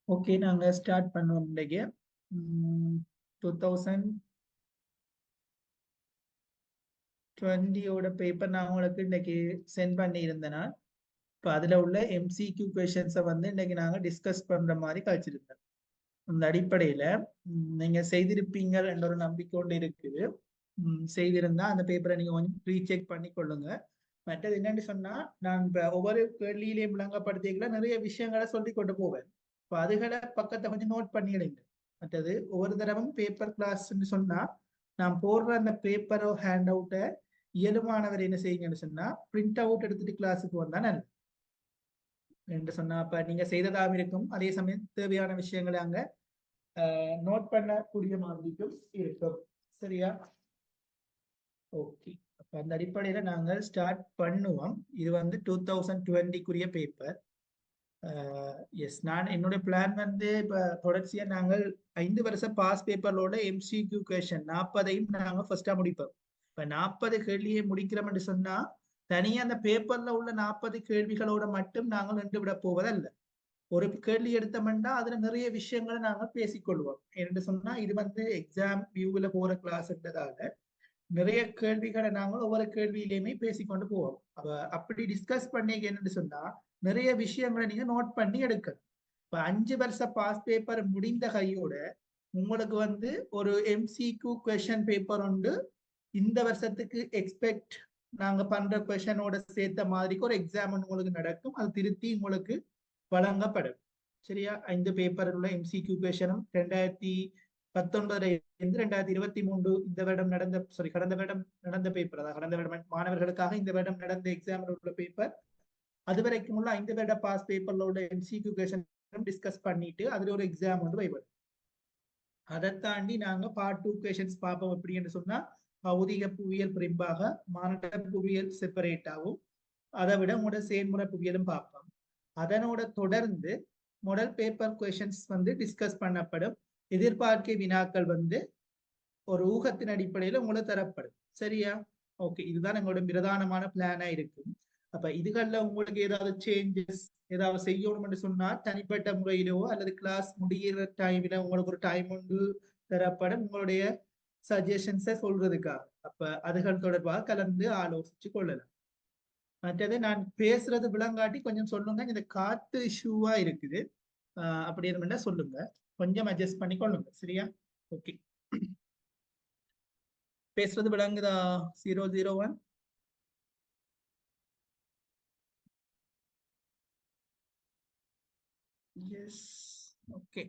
Okay, நாங்க start பண்ணுவோம் இன்றைக்கு. 2020 பேப்பர் நான் உங்களுக்கு இன்னைக்கு சென்ட் பண்ணி இருந்தேன். இப்போ அதுல உள்ள எம்சிக்யூ கொஷின்ஸை வந்து இன்னைக்கு நாங்க டிஸ்கஸ் பண்ற மாதிரி கழிச்சிருந்தோம். அந்த அடிப்படையில நீங்க செய்திருப்பீங்க என்ற ஒரு நம்பிக்கை கொண்டு இருக்குது. செய்திருந்தா அந்த பேப்பரை நீங்க கொஞ்சம் ரீசெக் பண்ணி கொள்ளுங்க. மற்றது என்னன்னு சொன்னா, நான் இப்ப ஒவ்வொரு கேள்வியிலையும் விளங்கப்படுத்திக்கல நிறைய விஷயங்களை சொல்லி கொண்டு போவேன். இப்போ அதுகளை பக்கத்தை கொஞ்சம் நோட் பண்ணிடுங்க. மற்றது ஒவ்வொரு தடவும் பேப்பர் கிளாஸ்ன்னு சொன்னா நான் போடுற அந்த பேப்பரோ ஹேண்ட் அவுட்டை இயலுமானவர் என்ன செய்யுங்கன்னு சொன்னா பிரிண்ட் அவுட் எடுத்துட்டு கிளாஸுக்கு வந்தா நல்லது என்று சொன்னா அப்ப நீங்க செய்ததாக இருக்கும். அதே சமயம் தேவையான விஷயங்களை அங்க நோட் பண்ணக்கூடிய மாதிரிக்கும் இருக்கும். சரியா? ஓகே, அப்ப அந்த அடிப்படையில நாங்கள் ஸ்டார்ட் பண்ணுவோம். இது வந்து 2020க்குரிய பேப்பர். எஸ், நான் என்னுடைய பிளான் வந்து இப்ப தொடர்ச்சியா நாங்கள் 5 வருஷம் பாஸ் பேப்பரோட எம்சிக்யூ கொஷன் 40ஐயும் நாங்க ஃபர்ஸ்டா முடிப்போம். இப்ப 40 கேள்வியை முடிக்கிறோம்னு சொன்னா தனியா அந்த பேப்பர்ல உள்ள 40 கேள்விகளோட மட்டும் நாங்கள் நின்று விட போவதல்ல. ஒரு கேள்வி எடுத்தோம்னா அதுல நிறைய விஷயங்களை நாங்க பேசிக்கொள்வோம். என்று சொன்னா இது வந்து எக்ஸாம் வியூவில் போற கிளாஸ்ன்றதால நிறைய கேள்விகளை நாங்கள் ஒவ்வொரு கேள்வியிலையுமே பேசிக்கொண்டு போவோம். அப்படி டிஸ்கஸ் பண்ணி என்னன்னு சொன்னா நிறைய விஷயங்களை நீங்க நோட் பண்ணி எடுக்கணும். இப்ப 5 வருஷ பாஸ் பேப்பர் முடிந்த கையோட உங்களுக்கு வந்து ஒரு எம்சிக்யூ கொஷன் பேப்பர் உண்டு. இந்த வருஷத்துக்கு எக்ஸ்பெக்ட் நாங்க பண்ற கொஷனோட சேர்த்த மாதிரிக்கு ஒரு எக்ஸாம் உங்களுக்கு நடக்கும். அது திருத்தி உங்களுக்கு வழங்கப்படும். சரியா? 5 பேப்பரில் உள்ள எம்சிக்யூ கொஷனும் 2019 2023 இந்த வருடம் நடந்த கடந்த வருடம் நடந்த பேப்பர், அதாவது கடந்த வருடம் மாணவர்களுக்காக இந்த வருடம் நடந்த எக்ஸாம் உள்ள பேப்பர், அது வரைக்கும் உள்ள 5 வருட பாஸ் பேப்பர்ல உள்ள எம்சிக்யூ கொஷன் டிஸ்கஸ் பண்ணிட்டு அதுல ஒரு எக்ஸாம் வந்து வைப்போம். அதை தாண்டி நாங்க பார்ட் 2 கொஷன்ஸ் பார்ப்போம். எப்படின்னு சொன்னா பௌதிக புவியியல் பிரிம்பாக, மானுட புவியியல் செப்பரேட்டாகவும், அதை விட உங்களோட செயல்முறை புவியியலும் பார்ப்போம். அதனோட தொடர்ந்து மாடல் பேப்பர் கொஷன்ஸ் வந்து டிஸ்கஸ் பண்ணப்படும். எதிர்பார்க்கை வினாக்கள் வந்து ஒரு ஊகத்தின் அடிப்படையில உங்களுக்கு தரப்படும். சரியா? ஓகே, இதுதான் எங்களோட பிரதானமான பிளானா இருக்கும். அப்ப இதுகள்ல உங்களுக்கு ஏதாவது சேஞ்சஸ் ஏதாவது செய்யணும்னு சொன்னா தனிப்பட்ட முறையிலோ அல்லது கிளாஸ் முடிகிற டைம்ல உங்களுக்கு ஒரு டைம் ஒன்று தரப்படும் உங்களுடைய சஜஷன்ஸை சொல்றதுக்காக. அப்ப அதுகள் தொடர்பாக கலந்து ஆலோசிச்சு கொள்ளலாம். மற்றது நான் பேசுறது விளங்காட்டி கொஞ்சம் சொல்லுங்க. இந்த காத்து இஷ்யூவா இருக்குது, அப்படி இருந்தா சொல்லுங்க, கொஞ்சம் அட்ஜஸ்ட் பண்ணி கொள்ளுங்க. சரியா? ஓகே, பேசுறது விளங்குதா? 001. Yes, okay.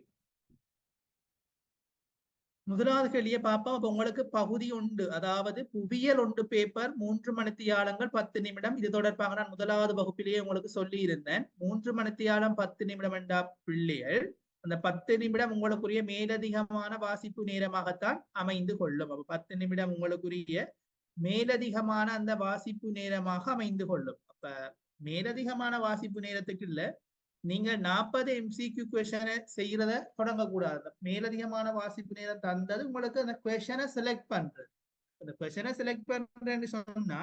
முதலாவது கேள்வியை பார்ப்போம். அப்ப உங்களுக்கு பகுதி உண்டு, அதாவது புவியியல் ஒன்று பேப்பர் 3 மணித்தியாலங்கள் 10 நிமிடம். இது தொடர்பாக நான் முதலாவது வகுப்பிலேயே உங்களுக்கு சொல்லி இருந்தேன். 3 மணித்தியாலம் 10 நிமிடம் என்றா பிள்ளைகள் அந்த 10 நிமிடம் உங்களுக்குரிய மேலதிகமான வாசிப்பு நேரமாகத்தான் அமைந்து கொள்ளும். அப்ப 10 நிமிடம் உங்களுக்குரிய மேலதிகமான அந்த வாசிப்பு நேரமாக அமைந்து கொள்ளும். அப்ப மேலதிகமான வாசிப்பு நேரத்துக்கு இல்ல, நீங்க 40 எம்சிக்யூ கொஷனை செய்யறத தொடங்கக்கூடாது. மேலதிகமான வாசிப்பு நேரம் தந்தது உங்களுக்கு அந்த கொஷனை செலக்ட் பண்றது. அந்த கொஷனை செலக்ட் பண்றேன்னு சொன்னா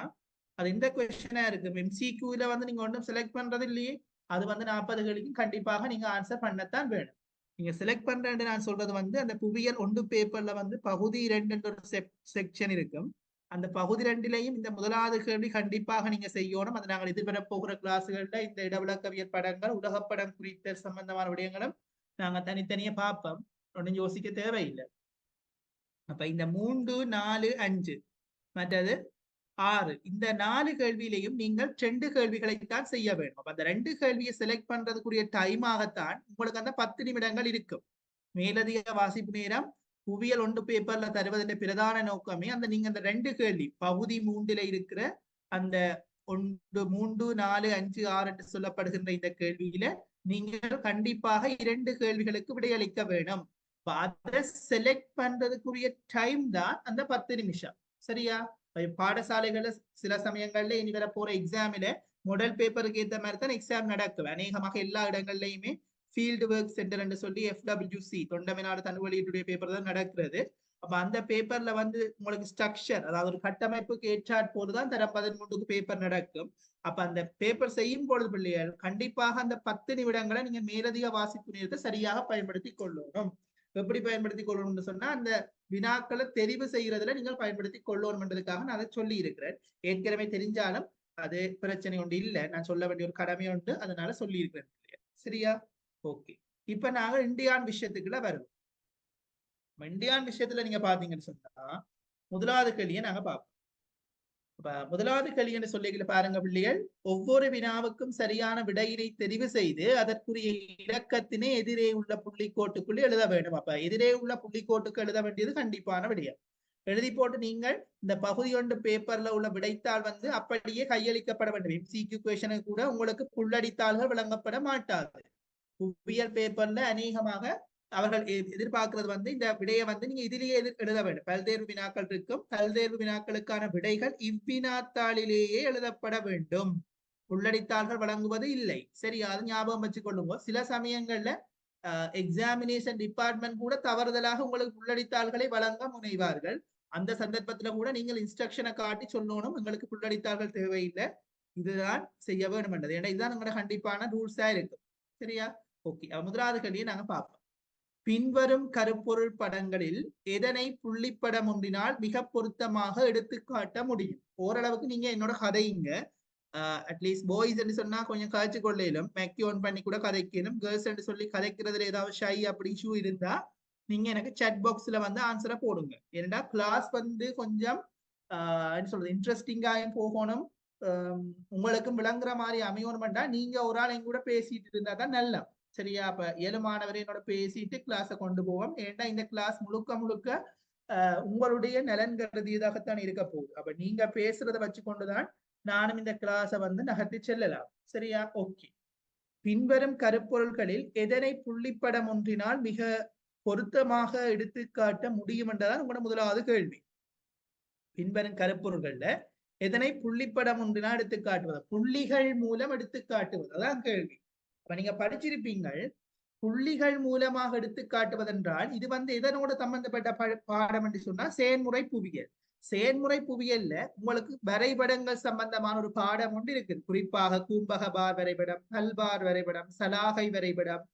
அது இந்த கொஷனா இருக்கு. எம்சிக்யூல வந்து நீங்க ஒன்றும் செலக்ட் பண்றது இல்லையே, அது வந்து 40 கேள்விக்கும் கண்டிப்பாக நீங்க ஆன்சர் பண்ணத்தான் வேணும். நீங்க செலக்ட் பண்றேன்னு நான் சொல்றது வந்து அந்த புவியியல் 1 பேப்பர்ல வந்து பகுதி 2 ஒரு செக்ஷன் இருக்கும். அந்த பகுதி 2லையும் இந்த முதலாவது கேள்வி கண்டிப்பாக நீங்க செய்யணும். அது நாங்கள் எதிர்வர போகிற கிளாஸ்கள்ல இந்த இடவிளக்கவியல் படங்கள், உலகப்படம் குறித்த சம்பந்தமான விடயங்களும் நாங்க தனித்தனியா பார்ப்போம். ஒன்றும் யோசிக்க தேவையில்லை. அப்ப இந்த 3, 4, 5 மற்றது 6 இந்த 4 கேள்வியிலையும் நீங்கள் 2 கேள்விகளைத்தான் செய்ய வேண்டும். அப்ப அந்த 2 கேள்வியை செலக்ட் பண்றதுக்குரிய டைம் ஆகத்தான் உங்களுக்கு அந்த 10 நிமிடங்கள் இருக்கும். மேலதிக வாசிப்பு நேரம் புவியியல் 1 பேப்பர்ல தருவதன் பிரதான நோக்கமே அந்த நீங்க அந்த 2 கேள்வி பகுதி 3ல இருக்கிற அந்த 1, 3, 4, 5, 6 என்று சொல்லப்படுகின்ற இந்த கேள்வியில நீங்கள் கண்டிப்பாக 2 கேள்விகளுக்கு விடையளிக்க வேணும். அதை செலக்ட் பண்றதுக்குரிய டைம் தான் அந்த 10 நிமிஷம். சரியா? பாடசாலைகள்ல சில சமயங்கள்ல இனி வர போற எக்ஸாமில மாடல் பேப்பருக்கு ஏற்ற மாதிரி தான் எக்ஸாம் நடக்குது. அநேகமாக எல்லா இடங்கள்லயுமே ஃபீல்டு ஒர்க் சென்டர் என்று சொல்லி FWC தொண்டமனாடு தனுவலியுடைய பேப்பர் தான் நடக்கிறது. அப்ப அந்த பேப்பர்ல வந்து உங்களுக்கு ஸ்ட்ரக்சர், அதாவது ஒரு கட்டமைப்புக்கு ஏற்றாற் போதுதான் தரம் 13க்கு பேப்பர் நடக்கும். அப்ப அந்த பேப்பர் செய்யும் பொழுது பிள்ளைகள் கண்டிப்பாக அந்த 10 நிமிடங்களை நீங்க மேலதிக வாசிப்பு நேரத்தை சரியாக பயன்படுத்தி கொள்ளணும். எப்படி பயன்படுத்தி கொள்ளணும்னு சொன்னா, அந்த வினாக்களை தெரிவு செய்யறதுல நீங்கள் பயன்படுத்தி கொள்ளணும்ன்றதுக்காக நான் அதை சொல்லி இருக்கிறேன். ஏற்கனவே தெரிஞ்சாலும் அது பிரச்சனை ஒன்று இல்லை, நான் சொல்ல வேண்டிய ஒரு கடமை உண்டு, அதனால சொல்லி இருக்கிறேன். சரியா? ஓகே. இப்ப நாங்க இந்தியான் விஷயத்துக்குள்ள வருவோம். இந்தியான் விஷயத்துல நீங்க பாத்தீங்கன்னு சொன்னா முதலாவது கேள்வியை நாங்க பார்ப்போம். முதலாவது கேள்வி என்று சொல்லிகளை பாருங்க பிள்ளைகள். ஒவ்வொரு வினாவுக்கும் சரியான விடையினை தெரிவு செய்து அதற்குரிய இலக்கத்தினை எதிரே உள்ள புள்ளிக்கோட்டுக்குள்ளே எழுத வேண்டும். அப்ப எதிரே உள்ள புள்ளிக்கோட்டுக்கு எழுத வேண்டியது கண்டிப்பான விடயம். எழுதி போட்டு நீங்கள் இந்த பகுதி 1 பேப்பர்ல உள்ள விடைத்தாள் வந்து அப்படியே கையளிக்கப்பட வேண்டும். MCQ கொஸ்டினுக்கு கூட உங்களுக்கு புள்ளடித்தாள்கள் வழங்கப்பட மாட்டாது. புவியியல் பேப்பர்ல அநேகமாக அவர்கள் எதிர்பார்க்கிறது வந்து இந்த விடையை வந்து நீங்க இதிலேயே எழுத வேண்டும். பல்தேர்வு வினாக்கள் இருக்கும். பல்தேர்வு வினாக்களுக்கான விடைகள் இவ்வினாத்தாளிலேயே எழுதப்பட வேண்டும். உள்ளடித்தாள்கள் வழங்குவது இல்லை. சரி, அது ஞாபகம் வச்சுக்கொள்ளுங்க. சில சமயங்கள்ல எக்ஸாமினேஷன் டிபார்ட்மெண்ட் கூட தவறுதலாக உங்களுக்கு உள்ளடித்தாள்களை வழங்க முனைவார்கள். அந்த சந்தர்ப்பத்துல கூட நீங்கள் இன்ஸ்ட்ரக்ஷனை காட்டி சொல்லணும், எங்களுக்கு புள்ளடித்தாள்கள் தேவையில்லை, இதுதான் செய்ய வேண்டும் என்றது. ஏன்னா இதுதான் உங்களோட கண்டிப்பான ரூல்ஸா இருக்கு. சரியா? ஓகே. முதலாவது கேள்வியை நாங்க பார்ப்போம். பின்வரும் கருப்பொருள் படங்களில் எதனை புள்ளிப்படம் ஒன்றினால் மிக பொருத்தமாக எடுத்துக்காட்ட முடியும்? ஓரளவுக்கு நீங்க என்னோட கதைங்க. அட்லீஸ்ட் பாய்ஸ் என்று சொன்னா கொஞ்சம் கதைச்சு கொள்ளையிலும், மேக்கி ஒன் பண்ணி கூட கதைக்கணும். கேர்ள்ஸ் என்று சொல்லி கதைக்கிறதுல ஏதாவது ஷை அப்படி இஷ்யூ இருந்தா நீங்க எனக்கு சாட் பாக்ஸ்ல வந்து ஆன்சரை போடுங்க. ஏன்னா கிளாஸ் வந்து கொஞ்சம் என்ன சொல்றது, இன்ட்ரெஸ்டிங்காயும் போகணும், உங்களுக்கும் விளங்குற மாதிரி அமையணும்டா நீங்க ஒரு ஆள் எங்க கூட பேசிட்டு இருந்தா தான் நல்லா. சரியா? அப்ப 7 மாணவரை என்னோட பேசிட்டு கிளாஸை கொண்டு போவோம். ஏன்னா இந்த கிளாஸ் முழுக்க முழுக்க உங்களுடைய நலன் கருதியதாகத்தான் இருக்க போகுது. அப்ப நீங்க பேசுறதை வச்சு கொண்டுதான் நானும் இந்த கிளாஸை வந்து நகர்த்தி செல்லலாம். சரியா? ஓகே. பின்வரும் கருப்பொருள்களில் எதனை புள்ளிப்படம் ஒன்றினால் மிக பொருத்தமாக எடுத்துக்காட்ட முடியும் என்றதான் உங்களோட முதலாவது கேள்வி. பின்வரும் கருப்பொருள்கள்ல எதனை புள்ளிப்படம் ஒன்றினால் எடுத்து காட்டுவது, புள்ளிகள் மூலம் எடுத்து காட்டுவது, அதான் கேள்வி. அப்ப நீங்க படிச்சிருப்பீங்கள், புள்ளிகள் மூலமாக எடுத்து காட்டுவதென்றால் இது வந்து எதனோட சம்பந்தப்பட்ட பாடம் என்று சொன்னா செயன்முறை புவியியல். செயன்முறை புவியியல்ல உங்களுக்கு வரைபடங்கள் சம்பந்தமான ஒரு பாடம் ஒன்று இருக்குது. குறிப்பாக கூம்பக பார் வரைபடம், கல்பார் வரைபடம், சலாகை வரைபடம்,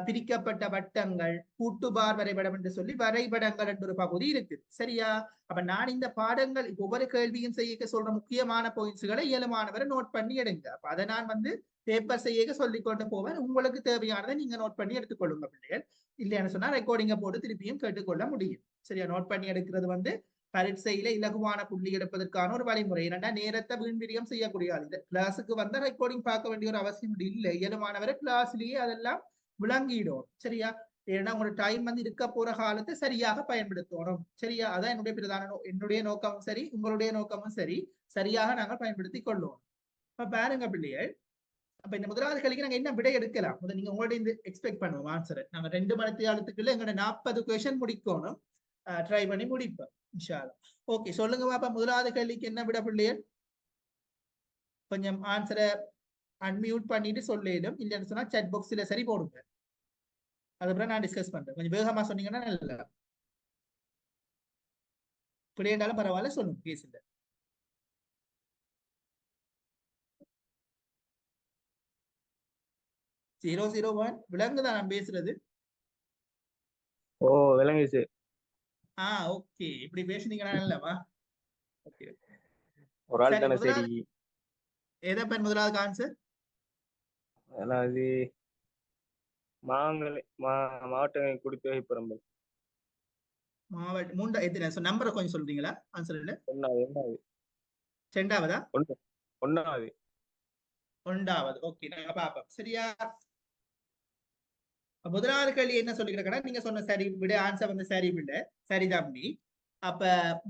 பிரிக்கப்பட்ட வட்டங்கள், கூட்டுபார் வரைபடம் என்று சொல்லி வரைபடங்கள் என்ற ஒரு பகுதி இருக்கு. சரியா? அப்ப நான் இந்த பாடங்கள் ஒவ்வொரு கேள்வியும் செய்ய சொல்ற முக்கியமான பாயிண்ட்ஸ்களை இயலுமானவரை நோட் பண்ணி எடுங்க. அப்ப அதை நான் வந்து பேப்பர் செய்ய சொல்லிக் கொண்டு போவேன். உங்களுக்கு தேவையானதை நீங்க நோட் பண்ணி எடுத்துக்கொள்ளுங்க பிள்ளைகள். இல்லைன்னு சொன்னா ரெக்கார்டிங்க போட்டு திருப்பியும் கேட்டுக்கொள்ள முடியும். சரியா? நோட் பண்ணி எடுக்கிறது வந்து பரீட்சையில இலகுவான புள்ளி எடுப்பதற்கான ஒரு வழிமுறை. என்னன்னா நேரத்தை வீண்விரியம் செய்யக்கூடியது. கிளாஸுக்கு வந்து ரெக்கார்டிங் பார்க்க வேண்டிய ஒரு அவசியம் இல்லை. இயலுமானவரை கிளாஸ்லயே அதெல்லாம் விளங்கிடும். சரியா? ஏன்னா உங்களோட டைம் வந்து இருக்க போற காலத்தை சரியாக பயன்படுத்தணும். சரியா? அதான் என்னுடைய பிரதான என்னுடைய நோக்கமும் சரி, உங்களுடைய நோக்கமும் சரி, சரியாக நாங்கள் பயன்படுத்தி கொள்ளுவோம். இப்ப பாருங்க பிள்ளைகள், அப்ப இந்த முதலாவது கேள்விக்கு நாங்க என்ன விடை எடுக்கலாம்? நீங்க உங்களுடைய இந்த எக்ஸ்பெக்ட் பண்ணுவோம் ஆன்சர். நாங்க 2 மணி நேரத்துக்குள்ள எங்களோட 40 கொஸ்டின் முடிக்கணும். ட்ரை பண்ணி முடிப்போம் இன்ஷா அல்லாஹ். ஓகே, சொல்லுங்க பாப்பா, முதலாவது கேள்விக்கு என்ன விட பிள்ளைகள்? கொஞ்சம் ஆன்சரை அன்மியூட் பண்ணிட்டு சொல்லிடும், இல்லைன்னு சொன்னா சாட் பாக்ஸ்ல சரி போடுங்க. அதுக்கப்புறம் நான் டிஸ்கஸ் பண்றேன். கொஞ்சம் வேகமா சொன்னீங்கன்னா நல்லா. பிள்ளைண்டாலும் பரவாயில்ல, சொல்லுங்க, பேசுங்க. 001 விலங்குதான் நான் பேசுறது. ஓ, விளங்குச்சு. ஓகே, இப்படி பேசுனீங்கன்னா இல்லவா? ஓகே, ஒரு ஆள் தானே. சரி, எதை பெண் முதலாவது ஆன்சர்? அதாவது மாவட்ட குடித்தொகை பரம்பல். மாவட்டம் மூண்டா எத்தனை நம்பரை கொஞ்சம் சொல்றீங்களா? ஆன்சர் இல்ல, ரெண்டாவதா? ஒன்றாவது. ஓகே, நாங்க பாப்போம். சரியா? முதலாவது கேள்வி என்ன சொல்லிக்கிறேன்னா, நீங்க சொன்ன சரி விட ஆன்சர் வந்து சரி விட சரிதாம்பி. அப்ப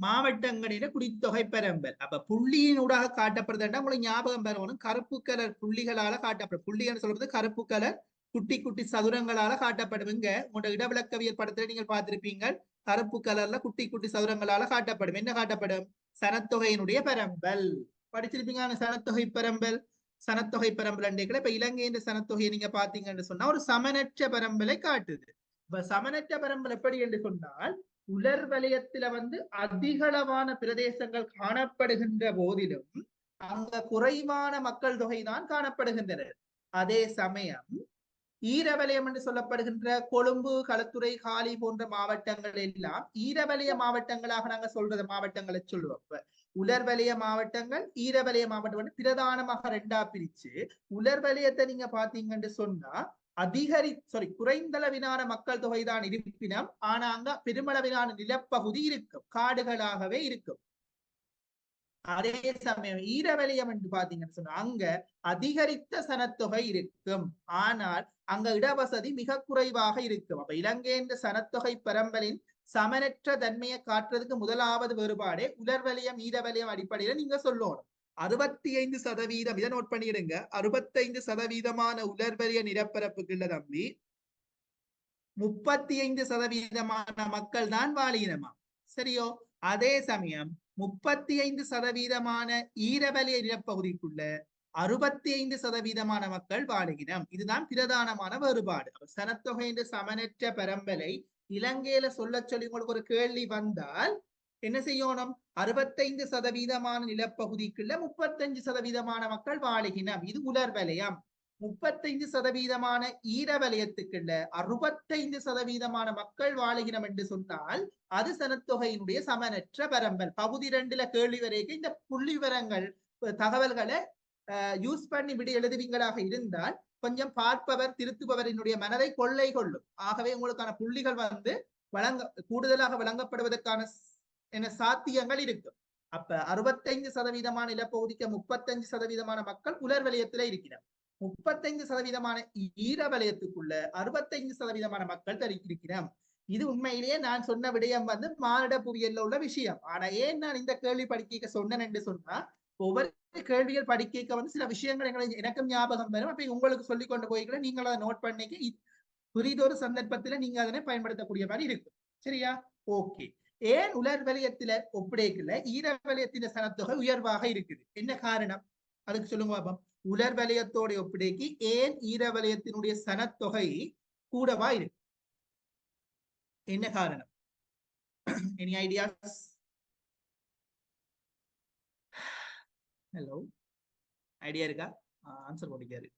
மாவட்டங்களில குடித்தொகை பெரம்பல். அப்ப புள்ளியின் ஊடாக காட்டப்படுதுன்னா உங்களுக்கு ஞாபகம் பெறணும், கருப்பு கலர் புள்ளிகளால காட்டப்படும். புள்ளின்னு சொல்றது கருப்பு கலர் குட்டி குட்டி சதுரங்களால காட்டப்படுவீங்க. உங்களோட இடவிலக்கவியல் படத்துல நீங்கள் பார்த்திருப்பீங்க, கருப்பு கலர்ல குட்டி குட்டி சதுரங்களால காட்டப்படும். என்ன காட்டப்படும்? சனத்தொகையினுடைய பெரம்பல். படிச்சிருப்பீங்க சனத்தொகை பெரம்பல். சனத்தொகை பெரம்பல் இப்ப இலங்கையின் சனத்தொகையை நீங்க பாத்தீங்கன்னு சொன்னா ஒரு சமனற்ற பெரம்பலை காட்டுது. இப்ப சமனற்ற பெரம்பல் எப்படி என்று சொன்னால் உலர் வலயத்துல வந்து அதிகளவான பிரதேசங்கள் காணப்படுகின்ற போதிலும் அங்க குறைவான மக்கள் தொகைதான் காணப்படுகின்றனர். அதே சமயம் ஈரவலயம் என்று சொல்லப்படுகின்ற கொழும்பு, களுத்துறை, காலி போன்ற மாவட்டங்கள் எல்லாம் ஈரவலய மாவட்டங்களாக நாங்க சொல்றது மாவட்டங்களை சொல்லுவோம். உலர்வலய மாவட்டங்கள், ஈரவலய மாவட்டம் பிரதானமாக ரெண்டா பிரிச்சு, உலர்வலயத்தை நீங்க பாத்தீங்கன்னு சொன்னா குறைந்தளவிலான மக்கள் தொகைதான் இருப்பினும் ஆனா அங்க பெருமளவிலான நிலப்பகுதி இருக்கும், காடுகளாகவே இருக்கும். அதே சமயம் ஈரவலயம் என்று பாத்தீங்கன்னு சொன்னா அங்க அதிகரித்த சனத்தொகை இருக்கும், ஆனால் அங்க இடவசதி மிக குறைவாக இருக்கும். அப்ப இலங்கையின் சனத்தொகை பரம்பலின் சமனற்ற தன்மையை காட்டுறதுக்கு முதலாவது வேறுபாடே உலர்வலயம் ஈரவலயம் அடிப்படையில நீங்க சொல்லணும். 65% இதை நோட் பண்ணிடுங்க. 65% உலர்வலய நிலப்பரப்புக்குள்ள தம்பி 35% மக்கள் தான் வாழினமா, சரியோ? அதே சமயம் 35% ஈரவலய நிலப்பகுதிக்குள்ள 65% மக்கள் வாழுகினம். இதுதான் பிரதானமான வேறுபாடு. சனத்தொகை என்று சமனற்ற பரம்பலை இலங்கையில சொல்ல சொல்லி உங்களுக்கு ஒரு கேள்வி வந்தால் என்ன செய்யணும்? 65% நிலப்பகுதிக்குள்ள 35% மக்கள் வாழுகினம், இது உலர் வலயம். 35% ஈரவலயத்துக்குள்ள 65% மக்கள் வாழுகினம் என்று சொன்னால் அது சனத்தொகையினுடைய சமனற்ற பரம்பல். பகுதி 2ல கேள்வி வரைக்கும் இந்த புள்ளி விவரங்கள் தகவல்களை யூஸ் பண்ணி விட எழுதுவீங்களாக இருந்தால் கொஞ்சம் பார்ப்பவர் திருத்துபவரினுடைய மனதை கொள்ளை கொள்ளும். ஆகவே உங்களுக்கான புள்ளிகள் வந்து கூடுதலாக வழங்கப்படுவதற்கான என்ன சாத்தியங்கள் இருக்கு. அப்ப 65% நிலப்பகுதிக்கு 35% மக்கள் உலர் வலயத்துல இருக்கிறார். 35% ஈரவலயத்துக்குள்ள 65% மக்கள் இருக்கிறோம். இது உண்மையிலேயே நான் சொன்ன விடயம் வந்து மானிட புவியியல்ல உள்ள விஷயம். ஆனா ஏன் நான் இந்த கேள்வி படிக்க சொன்னேன் என்று சொன்னா, ஒவ்வொரு கேள்விகள் படிக்க வந்து சில விஷயங்கள் எனக்கும் ஞாபகம் வரும். அப்ப உங்களுக்கு சொல்லிக் கொண்டு போய்களை நீங்கள் அதை நோட் பண்ணிக்க புரிதொரு சந்தர்ப்பத்துல நீங்க அதனை பயன்படுத்தக்கூடிய மாதிரி இருக்கு. சரியா? ஓகே. ஏன் உலர் வலயத்துல ஒப்படைக்கல ஈரவலயத்தின் சனத்தொகை உயர்வாக இருக்குது? என்ன காரணம்? அதுக்கு சொல்லுங்க பாப்போம். உலர் வலயத்தோட ஒப்படைக்கு ஏன் ஈரவலயத்தினுடைய சனத்தொகை கூடவா இருக்கு? என்ன காரணம்? Any ideas? ஹலோ, ஐடியா இருக்கா? ஆன்சர் போட்டிக்காரு.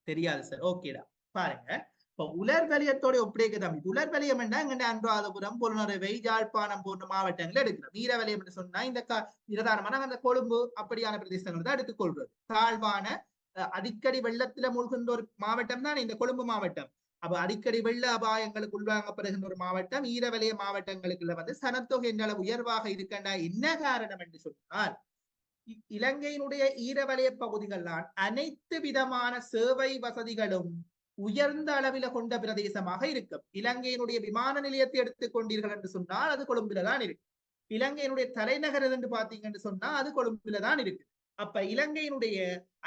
தெரியாது சார். ஓகேடா, பாருங்க. இப்போ உலர் வலயத்தோட ஒப்படைக்குதான். உலர் வலயம் என்ன? இங்க அனுராதபுரம், பொருளுறவை, யாழ்ப்பாணம் போன்ற மாவட்டங்கள் எடுக்கிறோம். ஈரவலயம் என்று சொன்னா இந்த பிரதானமான அந்த கொழும்பு அப்படியான பிரதேசங்கள் தான் எடுத்துக்கொள்வது. தாழ்வான அடிக்கடி வெள்ளத்துல மூழ்கின்ற ஒரு மாவட்டம் தான் இந்த கொழும்பு மாவட்டம். அப்ப அடிக்கடி வெள்ள அபாயங்களுக்கு உள்வாங்கப்படுகின்ற ஒரு மாவட்டம். ஈரவலய மாவட்டங்களுக்குள்ள வந்து சனத்தொகை என்ற அளவு உயர்வாக இருக்கின்ற என்ன காரணம் என்று சொன்னால், இலங்கையினுடைய ஈரவலய பகுதிகள்தான் அனைத்து விதமான சேவை வசதிகளும் உயர்ந்த அளவில கொண்ட பிரதேசமாக இருக்கும். இலங்கையினுடைய விமான நிலையத்தை எடுத்துக் கொண்டீர்கள் என்று சொன்னால் அது கொழும்புல தான் இருக்கு. இலங்கையினுடைய தலைநகர் என்று பாத்தீங்கன்னு சொன்னா அது கொழும்புல தான் இருக்கு. அப்ப இலங்கையினுடைய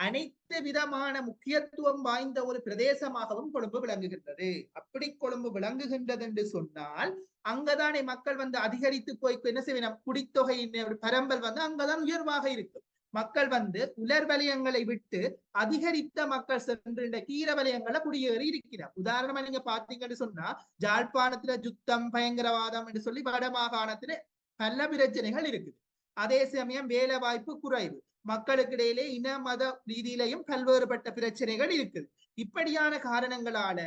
அனைத்து விதமான முக்கியத்துவம் வாய்ந்த ஒரு பிரதேசமாகவும் கொழும்பு விளங்குகின்றது. அப்படி கொழும்பு விளங்குகின்றது என்று சொன்னால் அங்கதானே மக்கள் வந்து அதிகரித்து போய் என்ன செய்யணும்? குடித்தொகையின் பரம்பல் வந்து அங்கதான் உயர்வாக இருக்கும். மக்கள் வந்து உலர் வலயங்களை விட்டு அதிகரித்த மக்கள் சென்று ஈரவலயங்களை குடியேறி இருக்கிறார். உதாரணமா நீங்க பாத்தீங்கன்னு சொன்னா ஜாழ்ப்பாணத்துல யுத்தம், பயங்கரவாதம் என்று சொல்லி வட மாகாணத்துல பல பிரச்சனைகள் இருக்குது. அதே சமயம் வேலை வாய்ப்பு குறைவு, மக்களுக்கு இடையிலே இன மத ரீதியிலையும் பல்வேறுபட்ட பிரச்சனைகள் இருக்குது. இப்படியான காரணங்களால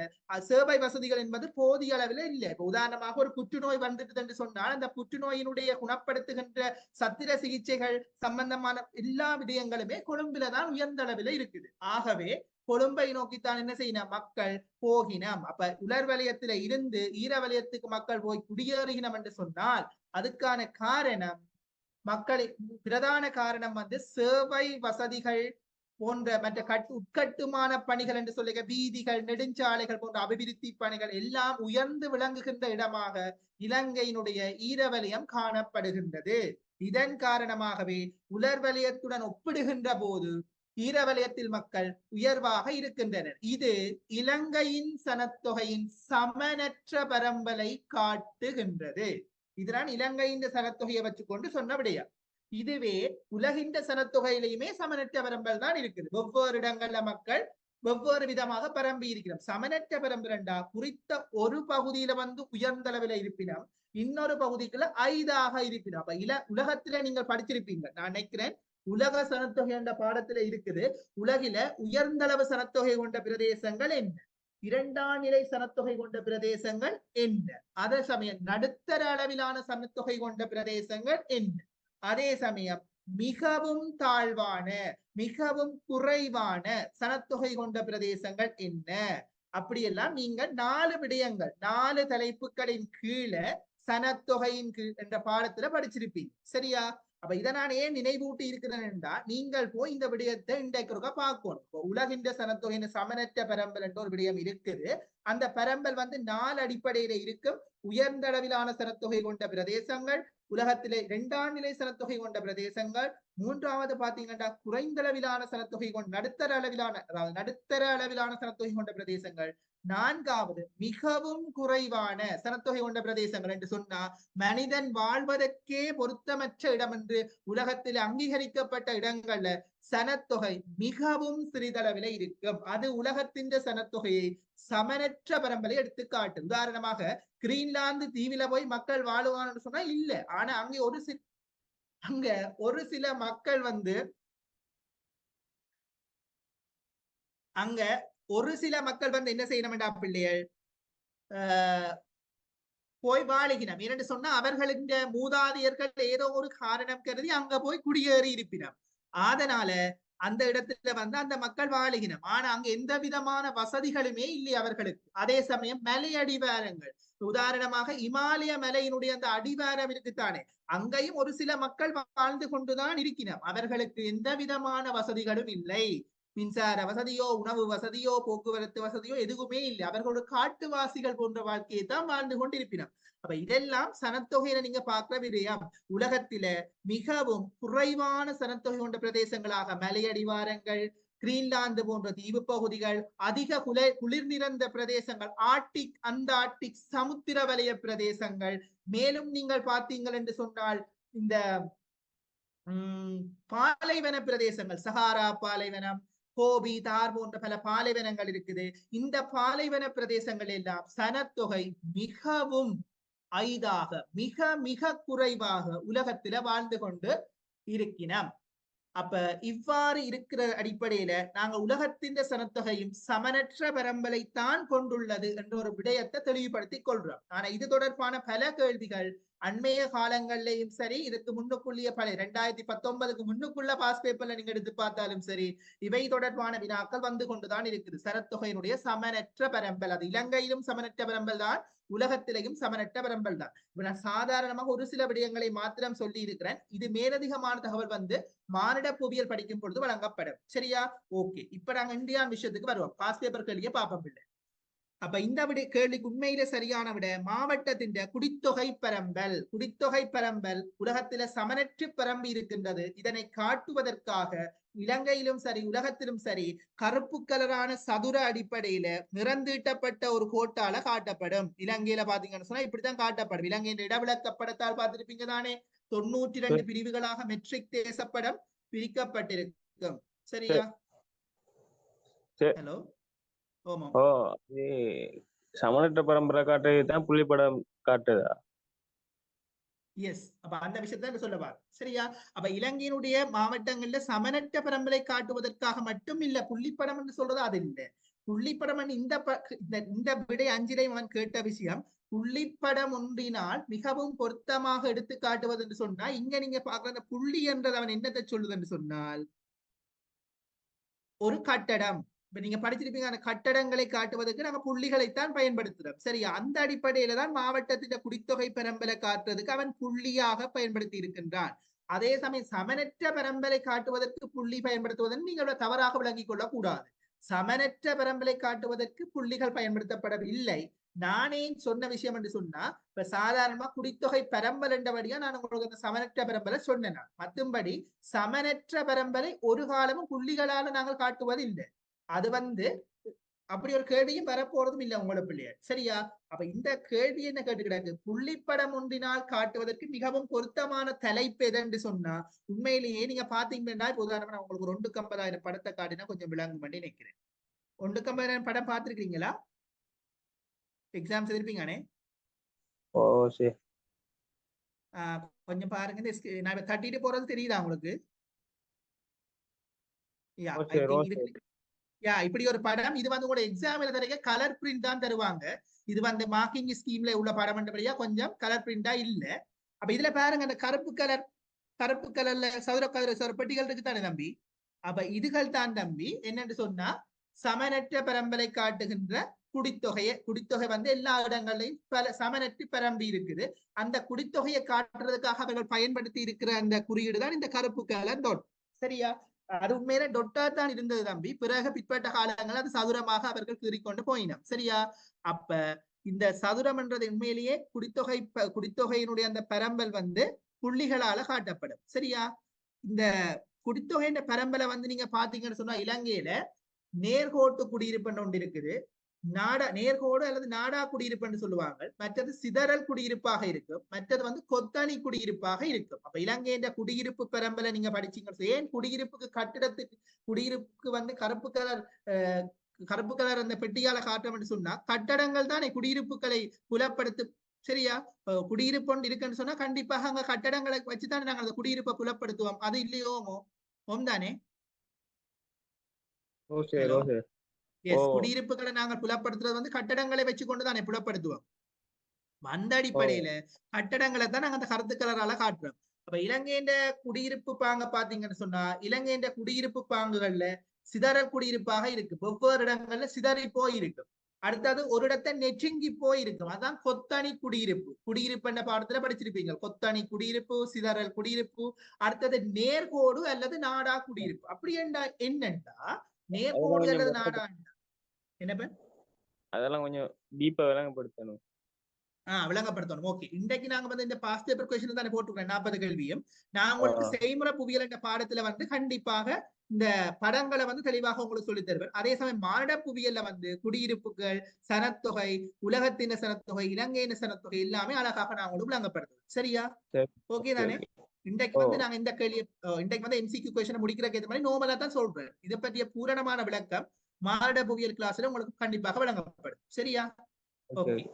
சேவை வசதிகள் என்பது போதிய அளவில் இல்லை. இப்ப உதாரணமாக ஒரு புற்றுநோய் வந்துட்டு என்று சொன்னால் அந்த புற்றுநோயினுடைய குணப்படுத்துகின்ற சத்திர சிகிச்சைகள் சம்பந்தமான எல்லா விடயங்களுமே கொழும்புல தான் உயர்ந்த அளவில் இருக்குது. ஆகவே கொழும்பை நோக்கித்தான் என்ன செய்யணும்? மக்கள் போகினம். அப்ப உலர் வலயத்தில இருந்து ஈரவலயத்துக்கு மக்கள் போய் குடியேறினம் என்று சொன்னால் அதுக்கான காரணம் பிரதான காரணம் வந்து சேவை வசதிகள் போன்ற மற்ற உட்கட்டுமான பணிகள் என்று சொல்லுங்க, வீதிகள், நெடுஞ்சாலைகள் போன்ற அபிவிருத்தி பணிகள் எல்லாம் உயர்ந்து விளங்குகின்ற இடமாக இலங்கையினுடைய ஈரவலயம் காணப்படுகின்றது. இதன் காரணமாகவே உலர் வலயத்துடன் ஒப்பிடுகின்ற போது ஈரவலயத்தில் மக்கள் உயர்வாக இருக்கின்றனர். இது இலங்கையின் சனத்தொகையின் சமனற்ற பரம்பலை காட்டுகின்றது. இதுதான் இலங்கையின் சனத்தொகையை வச்சுக்கொண்டு சொன்ன விடையா. இதுவே உலகின்ற சனத்தொகையிலையுமே சமனற்ற வரம்பல் தான் இருக்குது. ஒவ்வொரு இடங்கள்ல மக்கள் வெவ்வேறு விதமாக பரம்பி இருக்கிறோம். சமனற்ற பரம்பு ரெண்டா குறித்த ஒரு பகுதியில வந்து உயர்ந்தளவில் இருப்பினும் இன்னொரு பகுதிக்குள்ள 5ஆக இருப்பினும். அப்ப உலகத்துல நீங்கள் படிச்சிருப்பீங்க, நான் நினைக்கிறேன் உலக சனத்தொகை என்ற பாடத்துல இருக்குது. உலகில உயர்ந்தளவு சனத்தொகை கொண்ட பிரதேசங்கள் என்ன, இரண்டாம் நிலை சனத்தொகை கொண்ட பிரதேசங்கள் என்ன, அதே சமயம் நடுத்தர அளவிலான சனத்தொகை கொண்ட பிரதேசங்கள் என்ன, அதே சமயம் மிகவும் தாழ்வான மிகவும் குறைவான சனத்தொகை கொண்ட பிரதேசங்கள் என்ன. அப்படியெல்லாம் நீங்க 4 விடயங்கள் 4 தலைப்புகளின் கீழே சனத்தொகையின் கீழ் என்ற பாடத்துல படிச்சிருப்பீங்க. சரியா? அப்ப இதை நான் ஏன் நினைவூட்டி இருக்கிறேன்டா, நீங்கள் போய் இந்த விடயத்தை இன்றைக்கு பார்க்கணும். இப்போ உலகின் சனத்தொகையின் சமனற்ற பரம்பல் என்ற ஒரு விடயம் இருக்குது. அந்த பரம்பல் வந்து 4 அடிப்படையில இருக்கும். உயர்ந்த அளவிலான சனத்தொகை கொண்ட பிரதேசங்கள், உலகத்திலே 2ஆம் நிலை சனத்தொகை கொண்ட பிரதேசங்கள், 3வது பாத்தீங்கன்னா குறைந்த அளவிலான சனத்தொகை கொண்ட நடுத்தர அளவிலான சனத்தொகை கொண்ட பிரதேசங்கள், 4வது மிகவும் குறைவான சனத்தொகை கொண்ட பிரதேசங்கள் என்று சொன்னா மனிதன் வாழ்வதற்கே பொருத்தமற்ற இடம் என்று உலகத்தில் அங்கீகரிக்கப்பட்ட இடங்கள்ல சனத்தொகை மிகவும் சிறிதளவில் இருக்கும். அது உலகத்தின் சனத்தொகையை சமனற்ற பரம்பரை எடுத்து காட்டு. உதாரணமாக கிரீன்லாந்து தீவில போய் மக்கள் வாழுவான்னு சொன்னா இல்ல. ஆனா அங்க ஒரு சில மக்கள் வந்து என்ன செய்யணும்டா பிள்ளைகள், போய் வாழுகினம் இரண்டு சொன்னா அவர்களுடைய மூதாதையர்கள் ஏதோ ஒரு காரணம் கருதி அங்க போய் குடியேறி இருப்பினம். அதனால அந்த இடத்துல வந்து அந்த மக்கள் வாழுகினம். ஆனா அங்க எந்த விதமான வசதிகளுமே இல்லை அவர்களுக்கு. அதே சமயம் மலை அடிவாரங்கள், உதாரணமாக இமாலய மலையினுடைய அந்த அடிவாரம் இருக்குத்தானே, அங்கேயும் ஒரு சில மக்கள் வாழ்ந்து கொண்டுதான் இருக்கிறோம். அவர்களுக்கு எந்த விதமான வசதிகளும் இல்லை. மின்சார வசதியோ உணவு வசதியோ போக்குவரத்து வசதியோ எதுவுமே இல்லை. அவர்களோட காட்டுவாசிகள் போன்ற வாழ்க்கையை தான் வாழ்ந்து கொண்டிருப்பினோம். அப்ப இதெல்லாம் சனத்தொகையில நீங்க பார்க்கிற விடயம். உலகத்தில மிகவும் குறைவான சனத்தொகை கொண்ட பிரதேசங்களாக மலையடிவாரங்கள், கிரீன்லாந்து போன்ற தீவு பகுதிகள், அதிக குளிர் நிறைந்த பிரதேசங்கள், ஆர்டிக் அந்தார்டிக் சமுத்திர வலய பிரதேசங்கள். மேலும் நீங்கள் பார்த்தீங்கள் என்று சொன்னால் இந்த பாலைவன பிரதேசங்கள், சஹாரா பாலைவனம், கோபி, தார் போன்ற பல பாலைவனங்கள் இருக்குது. இந்த பாலைவன பிரதேசங்கள் எல்லாம் சனத்தொகை மிகவும் மிக மிக குறைவாக உலகத்தில வாழ்ந்து கொண்டு இருக்கிறோம். அப்ப இவ்வாறு இருக்கிற அடிப்படையில நாங்க உலகத்தின் சனத்தொகையும் சமனற்ற பரம்பலை தான் கொண்டுள்ளது என்ற ஒரு விடயத்தை தெளிவுபடுத்திக் கொள்றோம். ஆனா இது தொடர்பான பல கேள்விகள் அண்மைய காலங்கள்லயும் சரி, இதுக்கு முன்னுக்குள்ளிய பல 2019க்கு முன்னுக்குள்ள பாஸ் பேப்பர்ல நீங்க எடுத்து பார்த்தாலும் சரி, இவை தொடர்பான வினாக்கள் வந்து கொண்டுதான் இருக்குது. சனத்தொகையினுடைய சமனற்ற பரம்பல், அது இலங்கையிலும் சமனற்ற பரம்பல் தான், உலகத்திலையும் சமனற்ற பரம்பல் தான். இப்ப நான் சாதாரணமாக ஒரு சில விடயங்களை மாத்திரம் சொல்லி இருக்கிறேன். இது மேலதிகமான தகவல் வந்து மானிட புவியியல் படிக்கும் பொழுது வழங்கப்படும். சரியா? ஓகே, இப்ப நாங்க இந்தியான் விஷயத்துக்கு வருவோம். பாஸ் பேப்பர் கேள்வியை பார்ப்போம் இல்லை. அப்ப இந்த கேள்விக்கு உண்மையில சரியான விட மாவட்டத்தின் குடித்தொகை பரம்பல் உலகத்தில சமனற்று பரம்பி இருக்கின்றது. இதனை காட்டுவதற்காக இலங்கையிலும் சரி உலகத்திலும் சரி கருப்பு கலரான சதுர அடிப்படையில நிறந்தீட்டப்பட்ட ஒரு கோட்டால காட்டப்படும். இலங்கையில பாத்தீங்கன்னு சொன்னா இப்படித்தான் காட்டப்படும். இலங்கையின் இடவிலக்கப்படத்தால் பார்த்திருப்பீங்க தானே, 92 பிரிவுகளாக மெட்ரிக் தேசப்படம் பிரிக்கப்பட்டிருக்கும். சரியா? ஹலோ, சமனற்ற பரம்பரை காட்டுதான் புள்ளிப்படம் காட்டுதா? எஸ். அப்ப அந்த விஷயத்தை சொல்லவா. சரியா? அப்ப இலங்கையினுடைய மாவட்டங்கள்ல சமனற்ற பரம்பரை காட்டுவதற்காக மட்டும் இல்ல புள்ளிப்படம் என்று சொல்றது, அது இல்லை. புள்ளிப்படம் இந்த விடை 5 அவன் கேட்ட விஷயம், புள்ளிப்படம் ஒன்றினால் மிகவும் பொருத்தமாக எடுத்து காட்டுவது என்று சொன்னா, இங்க நீங்க பாக்குற அந்த புள்ளி என்றது அவன் என்னத்தை சொல்லுது என்று சொன்னால் ஒரு கட்டடம். இப்ப நீங்க படிச்சிருப்பீங்க, அந்த கட்டடங்களை காட்டுவதற்கு நாங்க புள்ளிகளைத்தான் பயன்படுத்துறோம். சரியா? அந்த அடிப்படையில தான் மாவட்டத்தின் குடித்தொகை பரம்பலை காட்டுறதுக்கு அவன் புள்ளியாக பயன்படுத்தி இருக்கின்றான். அதே சமயம் சமனற்ற பரம்பலை காட்டுவதற்கு புள்ளி பயன்படுத்துவதற்கு நீங்கள் தவறாக விளங்கிக் கொள்ளக் கூடாது. சமனற்ற பரம்பலை காட்டுவதற்கு புள்ளிகள் பயன்படுத்தப்படவில்லை. நானே சொன்ன விஷயம் என்று சொன்னா, இப்ப சாதாரணமா குடித்தொகை பரம்பல் என்றபடியா நான் உங்களுக்கு அந்த சமனற்ற பரம்பலை சொன்னேன். மற்றும்படி சமனற்ற பரம்பலை ஒரு காலமும் புள்ளிகளால நாங்கள் காட்டுவது இல்லை. அது வந்து அப்படி ஒரு கேள்வியும் வரப்போறதும் இல்லை உங்களோட பிள்ளைகள். சரியா? அப்ப இந்த கேள்வி என்ன கேட்டுக்கிறாங்க, புள்ளிப்படம் ஒன்றினால் காட்டுவதற்கு மிகவும் பொருத்தமான தலைப்பு எதென்று சொன்னா, உண்மையிலேயே நீங்க பாத்தீங்கன்னா உதாரணமா உங்களுக்கு 250,000 படத்தை காட்டினா கொஞ்சம் விளங்கும் பண்ணி நினைக்கிறேன். ஒன்றுக்கம்பது படம் பார்த்திருக்கீங்களா? எக்ஸாம்ஸ் எழுதிருப்பீங்கண்ணே. ஓ சரி. கொஞ்சம் பாருங்க. நான் இப்ப தட்டிட்டு போறது தெரியுதா உங்களுக்கு? யா ஓ ஐ சரி ஓ திங்க் சரி. இது யா இப்படி ஒரு படம். இது வந்து கூட எக்ஸாம் எழுதுறதுக்கு கலர் பிரிண்ட் தான் தருவாங்க. இது வந்து மார்க்கிங் ஸ்கீம்ல உள்ள படம் என்றபடியா கொஞ்சம் கலர் பிரிண்டா இல்ல. அப்ப இதுல பாருங்க, அந்த கருப்பு கலர்ல சதுர பெட்டிகள் இருக்கு தானே தம்பி? அப்ப இதுகள் தான் தம்பி என்னன்னு சொன்னா சமனற்ற பரம்பலை காட்டுகின்ற குடித்தொகை வந்து எல்லா இடங்களையும் பல சமனற்று பரம்பி இருக்குது. அந்த குடித்தொகையை காட்டுறதுக்காக அவர்கள் பயன்படுத்தி இருக்கிற அந்த குறியீடு தான் இந்த கருப்பு கலர் டொட். சரியா? அது உண்மையில டொட்டா தான் இருந்தது தம்பி. பிறகு பிற்பட்ட காலங்கள் அது சதுரமாக அவர்கள் கீறிக்கொண்டு போயினோம். சரியா? அப்ப இந்த சதுரம் என்றது உண்மையிலேயே குடித்தொகையினுடைய அந்த பரம்பல் வந்து புள்ளிகளால காட்டப்படும். சரியா? இந்த குடித்தொகையின் பரம்பலை வந்து நீங்க பாத்தீங்கன்னு சொன்னா இலங்கையில நேர்கோட்டு குடியிருப்பு ஒன்று இருக்குது. நேர்கோடு அல்லது நாடா குடியிருப்புன்னு சொல்லுவாங்க. மற்றது சிதறல் குடியிருப்பாக இருக்கும். மற்றது வந்து கொத்தணி குடியிருப்பாக இருக்கும். அப்ப இலங்கையின் குடியிருப்பு பரம்பலை நீங்க படிச்சீங்க. ஏன் குடியிருப்புக்கு வந்து கருப்பு கலர் அந்த பெட்டியால காட்டுறோம்னு சொன்னா கட்டடங்கள் தானே குடியிருப்புகளை புலப்படுத்து. சரியா? குடியிருப்பு ஒன்று இருக்குன்னு சொன்னா கண்டிப்பாக அங்க கட்டடங்களை வச்சுதானே நாங்க அந்த குடியிருப்பை புலப்படுத்துவோம். அது இல்லையோமோ? ஓம் தானே? ஓ சரி ஹலோ. ஓ சரி. ஓ எஸ், குடியிருப்புகளை நாங்கள் புலப்படுத்துறது வந்து கட்டடங்களை வச்சுக்கொண்டுதானே புலப்படுத்துவோம். அந்த ஓ அடிப்படையில கட்டடங்களை தான் நாங்க அந்த கருத்து கலரால காட்டுறோம். அப்ப இலங்கையின் குடியிருப்பு பாங்க பாத்தீங்கன்னு சொன்னா இலங்கையின் குடியிருப்பு பாங்குகள்ல சிதறல் குடியிருப்பாக இருக்கு. வெவ்வேறு இடங்கள்ல சிதறி போயிருக்கு. அடுத்தது ஒரு இடத்தை நெச்சுங்கி போயிருக்கும். அதான் கொத்தணி குடியிருப்பு என்ற பாடத்துல படிச்சிருப்பீங்க. கொத்தணி குடியிருப்பு, சிதறல் குடியிருப்பு. அடுத்தது நேர்கோடு அல்லது நாடா குடியிருப்பு. அப்படி என்னண்டா அதெல்லாம் நேர்கோடு கொஞ்சம் அல்லது நாடா என்ன? அதெல்லாம் கொஞ்சம் டீப்பா விளங்கப்படுத்தணும். விளங்கப்படுத்தணும். ஓகே, இன்றைக்கு நாங்க வந்து இந்த பாஸ்ட் பேப்பர் கொஸ்டின் தானே போட்டுக்கிறேன் 40 கேள்வியும். நான் உங்களுக்கு ஆ செய்முறை புவியியல் என்ற பாடத்துல வந்து கண்டிப்பாக இந்த படங்களை வந்து தெளிவாக உங்களுக்கு சொல்லி தருவேன். அதே சமயம் மானிட புவியியல்ல வந்து குடியிருப்புகள், சனத்தொகை, உலகத்தின் சனத்தொகை, இலங்கையின் சனத்தொகை எல்லாமே அழகாக நான் உங்களுக்கு விளங்கப்படுத்துவேன். சரியா? சரி. ஓகே ஓகே தானே? ஓகே. இன்றைக்கு ஓ வந்து நாங்க இந்த கேள்வி இன்றைக்கு வந்து எம்சிக்யூ கொஸ்டின் முடிக்கிறதுக்கு ஏற்ற மாதிரி நோமலா தான் சொல்றேன். இதை பற்றிய பூரணமான விளக்கம் மானிட புவியியல் கிளாஸ்ல உங்களுக்கு கண்டிப்பாக விளங்கப்படும். சரியா? Okay okay. ஓகே.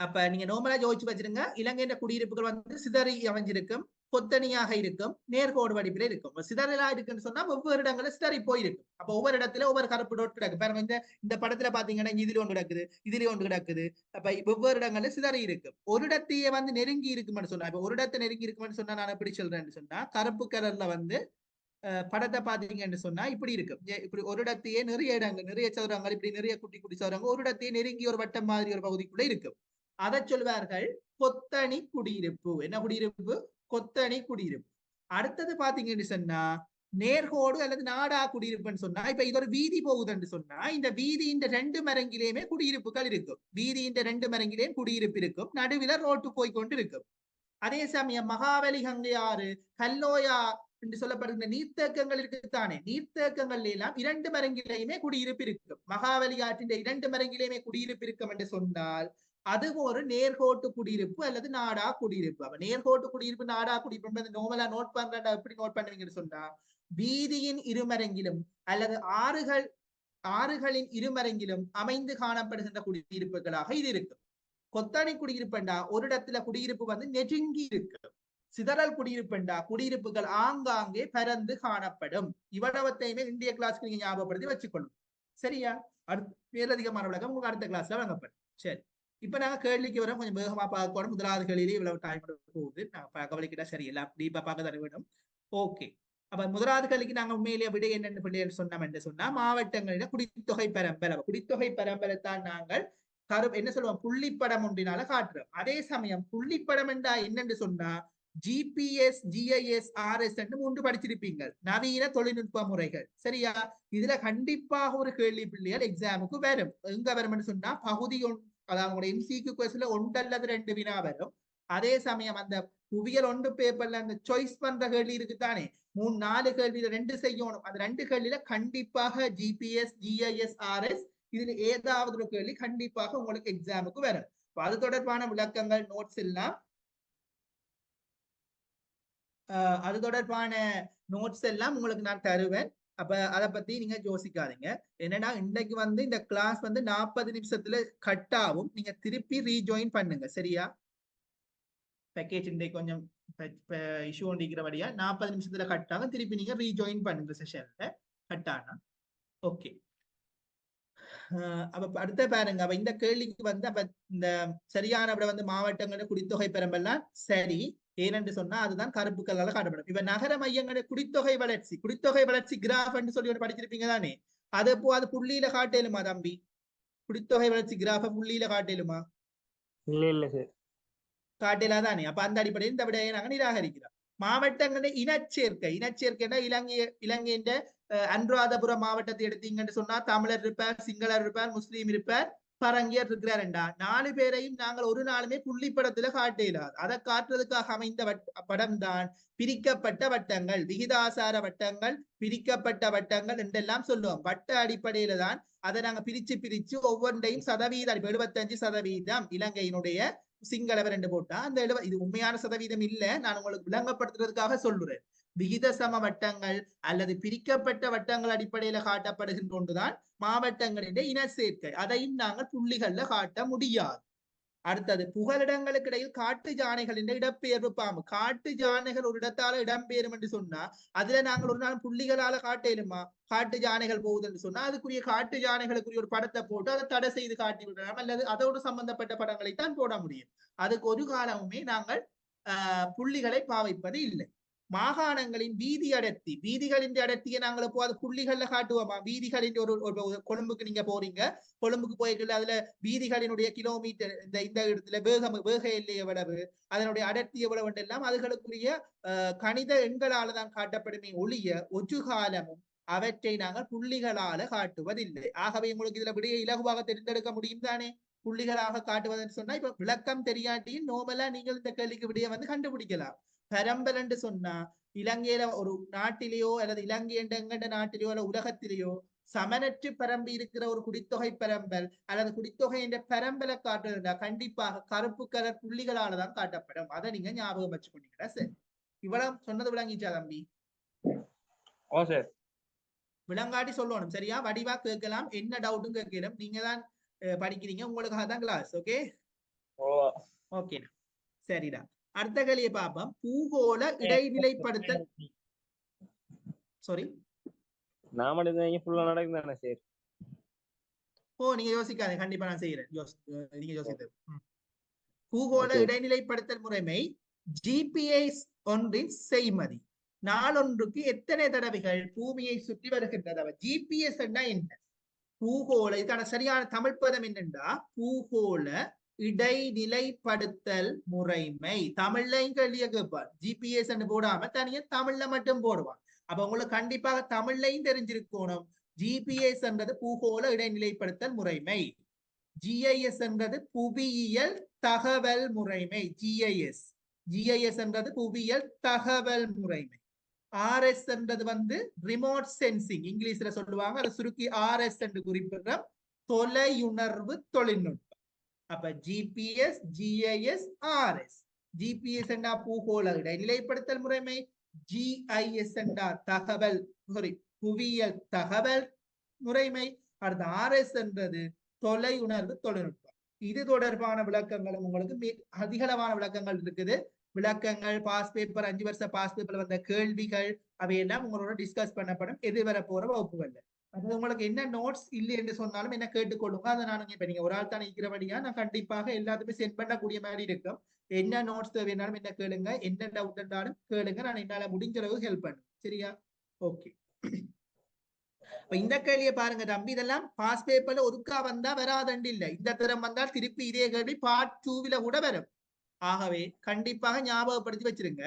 அப்ப நீங்க நார்மலா யோசிச்சு வச்சிருங்க. இலங்கையின் குடியிருப்புகள் வந்து சிதறி அமைஞ்சிருக்கும், கொத்தணியாக இருக்கும், நேர்கோடு வடிவில் இருக்கும். சிதறலா இருக்குன்னு சொன்னா ஒவ்வொரு இடங்களும் சிதறி போயிருக்கும். அப்ப ஒவ்வொரு இடத்துல ஒவ்வொரு கருப்பு டோட் கிடக்கு. பாருங்க, இந்த படத்துல பாத்தீங்கன்னா இதுல ஒன்று கிடக்குது, இதுல ஒன்று கிடக்குது. அப்ப ஒவ்வொரு இடங்கள்ல சிதறி இருக்கும். ஒரு இடத்தையே வந்து நெருங்கி இருக்கும்னு சொன்னா, இப்ப ஒரு இடத்தை நெருங்கி இருக்கும்னு சொன்னா நான் எப்படி சொல்றேன்னு சொன்னா கருப்பு கலர்ல வந்து படத்தை பாத்தீங்கன்னு சொன்னா இப்படி இருக்கும். இப்படி ஒரு இடத்தையே நிறைய இடங்கள், நிறைய சதுரங்கள், இப்படி நிறைய குட்டி குட்டி சதுரங்கள் ஒரு இடத்தையே நெருங்கி ஒரு வட்டம் மாதிரி ஒரு பகுதிக்குள்ள இருக்கும். அதை சொல்வார்கள் கொத்தணி குடியிருப்பு. என்ன குடியிருப்பு? கொத்தணி குடியிருப்பு. அடுத்தது பாத்தீங்கன்னு சொன்னா நேர்கோடு அல்லது நாடா குடியிருப்புன்னு சொன்னா இப்ப இது ஒரு வீதி போகுதுன்னு சொன்னா இந்த வீதியின் ரெண்டு மரங்கிலேயுமே குடியிருப்புகள் இருக்கும். வீதியின் ரெண்டு மரங்கிலேயும் குடியிருப்பு இருக்கும். நடுவில் ரோட்டு போய்கொண்டு இருக்கும். அதே சமயம் மகாவலி கங்கையாறு, கல்லோயா என்று சொல்லப்படுகின்ற நீர்த்தேக்கங்கள் இருக்குத்தானே, நீர்த்தேக்கங்கள் எல்லாம் இரண்டு மரங்கிலேயுமே குடியிருப்பு இருக்கும். மகாவலி ஆற்றின் இரண்டு மரங்கிலேயுமே குடியிருப்பு இருக்கும் என்று சொன்னால் அதுவும் ஒரு நேர்கோட்டு குடியிருப்பு அல்லது நாடா குடியிருப்பு. அப்ப நேர்கோட்டு குடியிருப்பு, நாடா குடியிருப்பு நோமலா நோட் பண்றா எப்படி நோட் பண்ணுவீங்கன்னு சொன்னா வீதியின் இருமரங்கிலும் அல்லது ஆறுகளின் இருமரங்கிலும் அமைந்து காணப்படுகின்ற குடியிருப்புகளாக இது இருக்கும். கொத்தணி குடியிருப்புண்டா ஒரு இடத்துல குடியிருப்பு வந்து நெருங்கி இருக்கு. சிதறல் குடியிருப்புண்டா குடியிருப்புகள் ஆங்காங்கே பரந்து காணப்படும். இவ்வளவத்தையுமே இந்திய கிளாஸ்க்கு நீங்க ஞாபகப்படுத்தி வச்சுக்கணும். சரியா? மேலதிகமான விளக்கம் உங்களுக்கு அடுத்த கிளாஸ்ல வழங்கப்படும். சரி, இப்ப நாங்க கேள்விக்கு வரோம். கொஞ்சம் வேகமா பார்க்கணும். முதலாவது கேள்வியிலே இவ்வளவு டைம் போகுது. நாங்க கவலைக்கிட்ட சரி எல்லாம் டீப்பா பார்க்க தர வேணும். ஓகே. அப்ப முதலாவது கேள்விக்கு நாங்க உண்மையிலேயே விட என்னென்னு பிள்ளைகள் சொன்னோம் என்று சொன்னா மாவட்டங்களில குடித்தொகை பரம்பரை. குடித்தொகை பரம்பரை தான் நாங்கள் என்ன சொல்லுவோம் புள்ளிப்படம் ஒன்றினால காட்டுறோம். அதே சமயம் புள்ளிப்படம் என்றா என்னன்னு சொன்னா ஜிபிஎஸ், GIS, RS மூன்று படிச்சிருப்பீங்க. நவீன தொழில்நுட்ப முறைகள். சரியா? இதுல கண்டிப்பாக ஒரு கேள்வி பிள்ளைகள் எக்ஸாமுக்கு வரும். எங்க வரும்னு சொன்னா பகுதி அதாவது MCQ கொஸ்டின்ல ஒன்று அல்லது 2 வினா வரும். அதே சமயம் அந்த புவியல் ஒன்று பேப்பர்ல அந்த சாய்ஸ் பண்ற கேள்வி இருக்குதானே 3-4 கேள்வியில 2 செய்யணும். அந்த 2 கேள்வியில கண்டிப்பாக GPS, GIS, RS இதுல ஏதாவது ஒரு கேள்வி கண்டிப்பாக உங்களுக்கு எக்ஸாமுக்கு வரும். அது தொடர்பான விளக்கங்கள் நோட்ஸ் எல்லாம் அது தொடர்பான நோட்ஸ் எல்லாம் உங்களுக்கு நான் தருவேன். அப்ப அதை பத்தி நீங்க யோசிக்காதீங்க. என்னன்னா இன்றைக்கு வந்து இந்த கிளாஸ் வந்து 40 நிமிஷத்துல கட் ஆகும். நீங்க திருப்பி ரீஜாயின் பண்ணுங்க. சரியா? பேக்கேஜ் இன்றைக்கு கொஞ்சம் இஷ்யூ ஒன்றிக்கிறபடியா 40 நிமிஷத்துல கட் ஆகும். திருப்பி நீங்க ரீஜாயின் பண்ணுங்க செஷன்ல கட் ஆனா. ஓகே. அப்ப அடுத்த பாருங்க. அப்ப இந்த கேள்விக்கு வந்து அப்ப இந்த சரியான விட வந்து மாவட்டங்களோட குடித்தொகை பெரம்பெல்லாம் சரி. ஏனென்று சொன்னா அதுதான் கருப்பு கலர்ல காட்டப்படும். இப்ப நகர மையங்களோட குடித்தொகை வளர்ச்சி கிராஃப் சொல்லி ஒன்று படிச்சிருப்பீங்க தானே? அது அது புள்ளியில காட்டேலுமா தம்பி? குடித்தொகை வளர்ச்சி கிராஃப புள்ளியில காட்டேலுமா? இல்ல சார். காட்டேலா தானே? அப்ப அந்த அடிப்படையில் இந்த விடையை நாங்க நிராகரிக்கிறோம். மாவட்டங்களோட இனச்சேர்க்கைன்னா இலங்கையின் அனுராதபுரம் மாவட்டத்தை எடுத்தீங்கன்னு சொன்னா தமிழர் இருப்பார், சிங்களர் இருப்பார், முஸ்லீம் இருப்பார், பரங்கியர் இருக்கிறாருண்டா 4 பேரையும் நாங்கள் ஒரு நாளுமே புள்ளிப்படத்துல காட்டலாது. அதை காட்டுறதுக்காக அமைந்த படம் தான் பிரிக்கப்பட்ட வட்டங்கள், விகிதாசார வட்டங்கள், பிரிக்கப்பட்ட வட்டங்கள் என்றெல்லாம் சொல்லுவோம். வட்ட அடிப்படையில தான் அதை நாங்க பிரிச்சு ஒவ்வொன்றையும் சதவீதம் 75% இலங்கையினுடைய சிங்களவர் என்று போட்டா அந்த இது உண்மையான சதவீதம் இல்ல. நான் உங்களுக்கு விளங்கப்படுத்துறதுக்காக சொல்லுறேன். விகித சம வட்டங்கள் அல்லது பிரிக்கப்பட்ட வட்டங்கள் அடிப்படையில காட்டப்படுகின்ற ஒன்றுதான் மாவட்டங்களின் இன சேர்க்கை. அதையும் நாங்கள் புள்ளிகள்ல காட்ட முடியாது. அடுத்தது புகலிடங்களுக்கு இடையில் காட்டு யானைகளின் இடப்பெயர்வு பாம்பு. காட்டு யானைகள் ஒரு இடத்தால இடம்பெயரும் என்று சொன்னா அதுல நாங்கள் ஒரு நாள் புள்ளிகளால காட்டலுமா? காட்டு யானைகள் போகுது என்று சொன்னா அதுக்குரிய காட்டு யானைகளுக்குரிய ஒரு படத்தை போட்டு அதை தடை செய்து காட்டி விடலாம், அல்லது அதோடு சம்பந்தப்பட்ட படங்களை தான் போட முடியும். அதுக்கு ஒரு காலமுமே நாங்கள் புள்ளிகளை பாவிப்பது இல்லை. மாகாணங்களின் வீதிகளின் அடர்த்தியை நாங்கள் இப்போ அது புள்ளிகள்ல காட்டுவோமா? வீதிகளின் ஒரு கொழும்புக்கு நீங்க போறீங்க, கொழும்புக்கு போய்க்கல அதுல வீதிகளினுடைய கிலோமீட்டர் இந்த இடத்துல வேக எல்லை எவ்வளவு, அதனுடைய அடர்த்தி எவ்வளவு எல்லாம் அதுகளுக்குரிய கணித எண்களால தான் காட்டப்படுமே ஒழிய ஒரு காலமும் அவற்றை நாங்கள் புள்ளிகளால காட்டுவதில்லை. ஆகவே உங்களுக்கு இதுல விடையை இலகுவாக தெரிந்தெடுக்க முடியும் தானே? புள்ளிகளாக காட்டுவதுன்னு சொன்னா இப்ப விளக்கம் தெரியாட்டியும் நோமலா நீங்கள் இந்த கேள்விக்கு விடையை வந்து கண்டுபிடிக்கலாம். பரம்பல் என்று சொன்னா இலங்கையில ஒரு நாட்டிலேயோ அல்லது இலங்கை எங்கண்ட நாட்டிலேயோ அல்லது உலகத்திலேயோ சமனற்று பரம்பி இருக்கிற ஒரு குடித்தொகை பரம்பல் அல்லது குடித்தொகை என்ற பரம்பலை காட்டுறதுனா கண்டிப்பாக கருப்பு கலர் புள்ளிகளாலதான் காட்டப்படும். அதை நீங்க ஞாபகம் வச்சுக்கொண்டீங்களா? சரி, இவ்வளவு சொன்னது விளங்கிச்சா தம்பி? விளங்காட்டி சொல்லணும். சரியா? வடிவா கேட்கலாம், என்ன டவுட்டும் கேட்கலாம். நீங்க தான் படிக்கிறீங்க, உங்களுக்காக தான் கிளாஸ். ஓகே ஓகே சரிடா. அடுத்த கேள்வியை பார்ப்போம். பூகோள இடைநிலைப்படுத்தல். சாரி, நீங்க யோசிக்காதீங்க, கண்டிப்பா நான் செய்யறேன். நீங்க யோசித்தது பூகோள இடைநிலைப்படுத்தல் முறைமை ஜிபிஎஸ் ஒன்றின் செய்மதி நாளொன்றுக்கு எத்தனை தடவைகள் பூமியை சுற்றி வருகின்றது? ஜிபிஎஸ் என்ன? பூகோள, இதுக்கான சரியான தமிழ் பதம் என்னென்றா பூகோள இடைநிலைப்படுத்தல் முறைமை. தமிழ்ல கேள்விய கேட்பார். ஜிபிஎஸ் போடாம தனியா தமிழ்ல மட்டும் போடுவான். அப்ப உங்களுக்கு கண்டிப்பாக தமிழ்லையும் தெரிஞ்சிருக்கணும். ஜிபிஎஸ் என்றது பூகோள இடைநிலைப்படுத்தல் முறைமை. ஜிஐஎஸ் என்றது புவியியல் தகவல் முறைமை. ஜிஐஎஸ் என்றது புவியியல் தகவல் முறைமை. ஆர்எஸ் என்றது வந்து ரிமோட் சென்சிங், இங்கிலீஷ்ல சொல்லுவாங்க. அதை சுருக்கி ஆர்எஸ் என்று குறிப்பிடுற தொலையுணர்வு தொழில்நுட்பம். அப்ப ஜிபிஎஸ், ஜிஐஎஸ், ஆர்எஸ். ஜிபிஎஸ் என்றா பூகோள இடைநிலைப்படுத்தல் முறைமை, ஜிஐஎஸ் என்றா தகவல் புவியியல் தகவல் முறைமை, அடுத்த ஆர்எஸ் என்றது தொலையுணர்வு தொழில்நுட்பம். இது தொடர்பான விளக்கங்களும் உங்களுக்கு அதிகளவான விளக்கங்கள் இருக்குது. விளக்கங்கள், பாஸ் பேப்பர், 5 வருஷ பாஸ் பேப்பர்ல வந்த கேள்விகள் அவையெல்லாம் உங்களோட டிஸ்கஸ் பண்ணப்படும் எதிர்வர போற வகுப்புகள்ல. அது உங்களுக்கு என்ன நோட்ஸ் இல்லை என்று சொன்னாலும் என்ன கேட்டுக்கொள்ளுங்க. அதை நான் இப்ப நீங்க ஒரு ஆள் தான் இருக்கிறபடியா நான் கண்டிப்பாக எல்லாத்துக்குமே சென்ட் பண்ணக்கூடிய மாதிரி இருக்கும். என்ன நோட்ஸ் தேவையானாலும் என்ன கேளுங்க, என்ன டவுட் இருந்தாலும் கேளுங்க, நான் என்னால முடிஞ்ச அளவுக்கு ஹெல்ப் பண்ணுவேன். சரியா? ஓகே. இந்த கேள்வியை பாருங்க தம்பி, இதெல்லாம் பாஸ் பேப்பர்ல ஒருக்கா வந்தா வராதண்டு இல்லை. இந்த திறம் வந்தால் திருப்பி இதே கேள்வி பார்ட் 2 கூட வரும். ஆகவே கண்டிப்பாக ஞாபகப்படுத்தி வச்சிருங்க.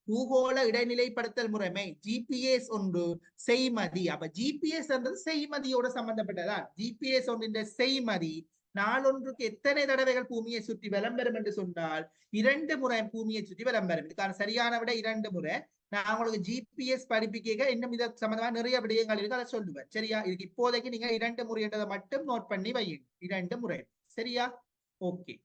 பூகோள இடைநிலைப்படுத்தல் முறைமை ஜிபிஎஸ் ஒன்று செய்மதி. அப்ப ஜிபிஎஸ் என்றது செய்மதியோட சம்பந்தப்பட்டதா. ஜிபிஎஸ் ஒன்றின் செய்மதி நாளொன்றுக்கு எத்தனை தடவைகள் பூமியை சுற்றி விளம்பரம் என்று சொன்னால் 2 முறை பூமியை சுற்றி விளம்பரம். இதுக்கான சரியான விட 2 முறை. நான் உங்களுக்கு ஜிபிஎஸ் படிப்பிக்க இன்னும் இதை சம்பந்தமா நிறைய விடயங்கள் இருக்கு, அதை சொல்லுவேன். சரியா? இதுக்கு இப்போதைக்கு நீங்க 2 முறை என்றதை மட்டும் நோட் பண்ணி வையுங்க. 2 முறை. சரியா? ஓகே.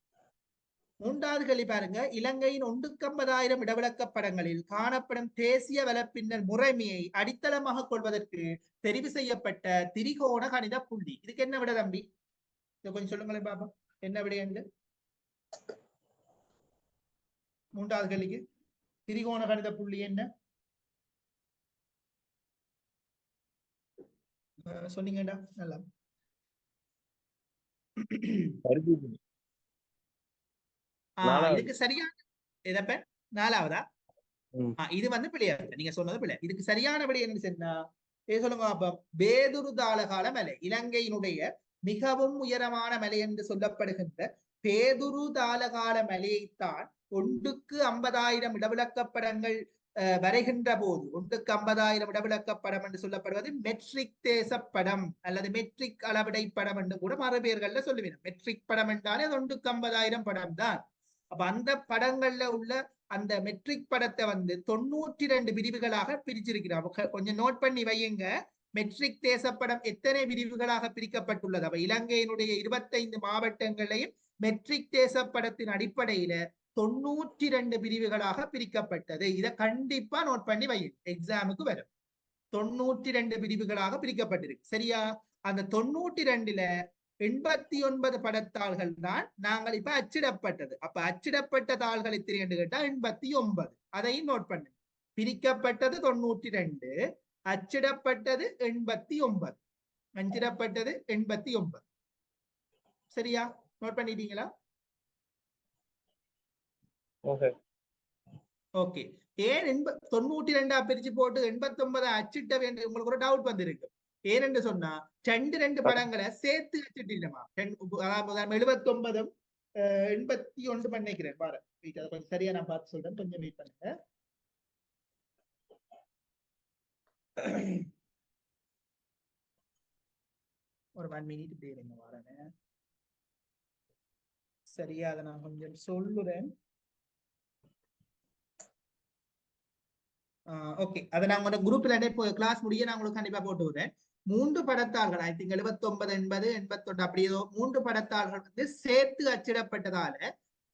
மூன்றாவது கேள்வி பாருங்க. இலங்கையின் 150,000 இடவிலக்கப்படங்களில் காணப்படும் தேசிய வலப்பின்னல் முறைமையை அடித்தளமாக கொள்வதற்கு தெரிவு செய்யப்பட்ட திரிகோண கணித புள்ளி. இதுக்கு என்ன விட தம்பி? இதை கொஞ்சம் சொல்லுங்களேன் பாப்பா. என்ன விட என்று மூன்றாவது கேள்விக்கு திரிகோண கணித புள்ளி என்ன சொன்னீங்கடா? நல்லா இதுக்கு சரியான எதப்ப நாலாவதா? இது வந்து பிள்ளையாரு நீங்க சொன்னது பிள்ளை. இதுக்கு சரியான விடை என்ன சொன்னா சொல்லுங்க அப்ப. பேதுருதாலகால மலை இலங்கையினுடைய மிகவும் உயரமான மலை என்று சொல்லப்படுகின்ற பேதுருதாலகால மலையைத்தான் 150,000 இடவிலக்கப்படங்கள் வரைகின்ற போது 150,000 இடவிலக்கப்படம் என்று சொல்லப்படுவது மெட்ரிக் தேசப்படம் அல்லது மெட்ரிக் அளவிடை படம் என்று கூட மறுபெயர்கள்ல சொல்லுவீங்க. மெட்ரிக் படம் என்றாலே அது 150,000 படம் தான். அப்ப அந்த படங்கள்ல உள்ள அந்த மெட்ரிக் படத்தை வந்து 92 பிரிவுகளாக பிரிச்சிருக்கிறார். கொஞ்சம் நோட் பண்ணி வையுங்க. மெட்ரிக் தேசப்படம் எத்தனை பிரிவுகளாக பிரிக்கப்பட்டுள்ளது? அப்ப இலங்கையினுடைய 25 மாவட்டங்களையும் மெட்ரிக் தேசப்படத்தின் அடிப்படையில 92 பிரிவுகளாக பிரிக்கப்பட்டது. இதை கண்டிப்பா நோட் பண்ணி வையுங்க, எக்ஸாமுக்கு வரும். 92 பிரிவுகளாக பிரிக்கப்பட்டிருக்கு. சரியா? அந்த 92ல 89 படத்தாள்கள் தான் நாங்கள் இப்ப அச்சிடப்பட்டது. அப்ப அச்சிடப்பட்ட தாள்களை தெரிந்து கேட்டா 89. அதையும் நோட் பண்ணு. பிரிக்கப்பட்டது 92, அச்சிடப்பட்டது 89. அச்சிடப்பட்டது 89. சரியா? நோட் பண்ணிட்டீங்களா? ஓகே. ஏன் 92 பிரிச்சு போட்டு 89 அச்சிட்ட வேண்டிய உங்களுக்கு ஒரு டவுட் வந்திருக்கு. ஏனென்று சொன்னா 2 படங்களை சேர்த்து வச்சுட்டீங்கம்மா. 79 81 பண்ணிக்கிறேன் பாரு. கொஞ்சம் சரியா நான் பார்த்து சொல்றேன், கொஞ்சம் வெயிட் பண்ணுங்க. ஒரு 1 மினிட் பேருங்க வரேன்னு. சரியா? அதை நான் கொஞ்சம் சொல்லுறேன். ஓகே, அதை நான் உங்களோட குரூப்ல கிளாஸ் முடிய நான் உங்களுக்கு கண்டிப்பா போட்டு விடுறேன். 3 படத்தாள்கள், ஐ திங்க் 79, 80, 81 அப்படி ஏதோ 3 படத்தாள்கள் வந்து சேர்த்து அச்சிடப்பட்டதால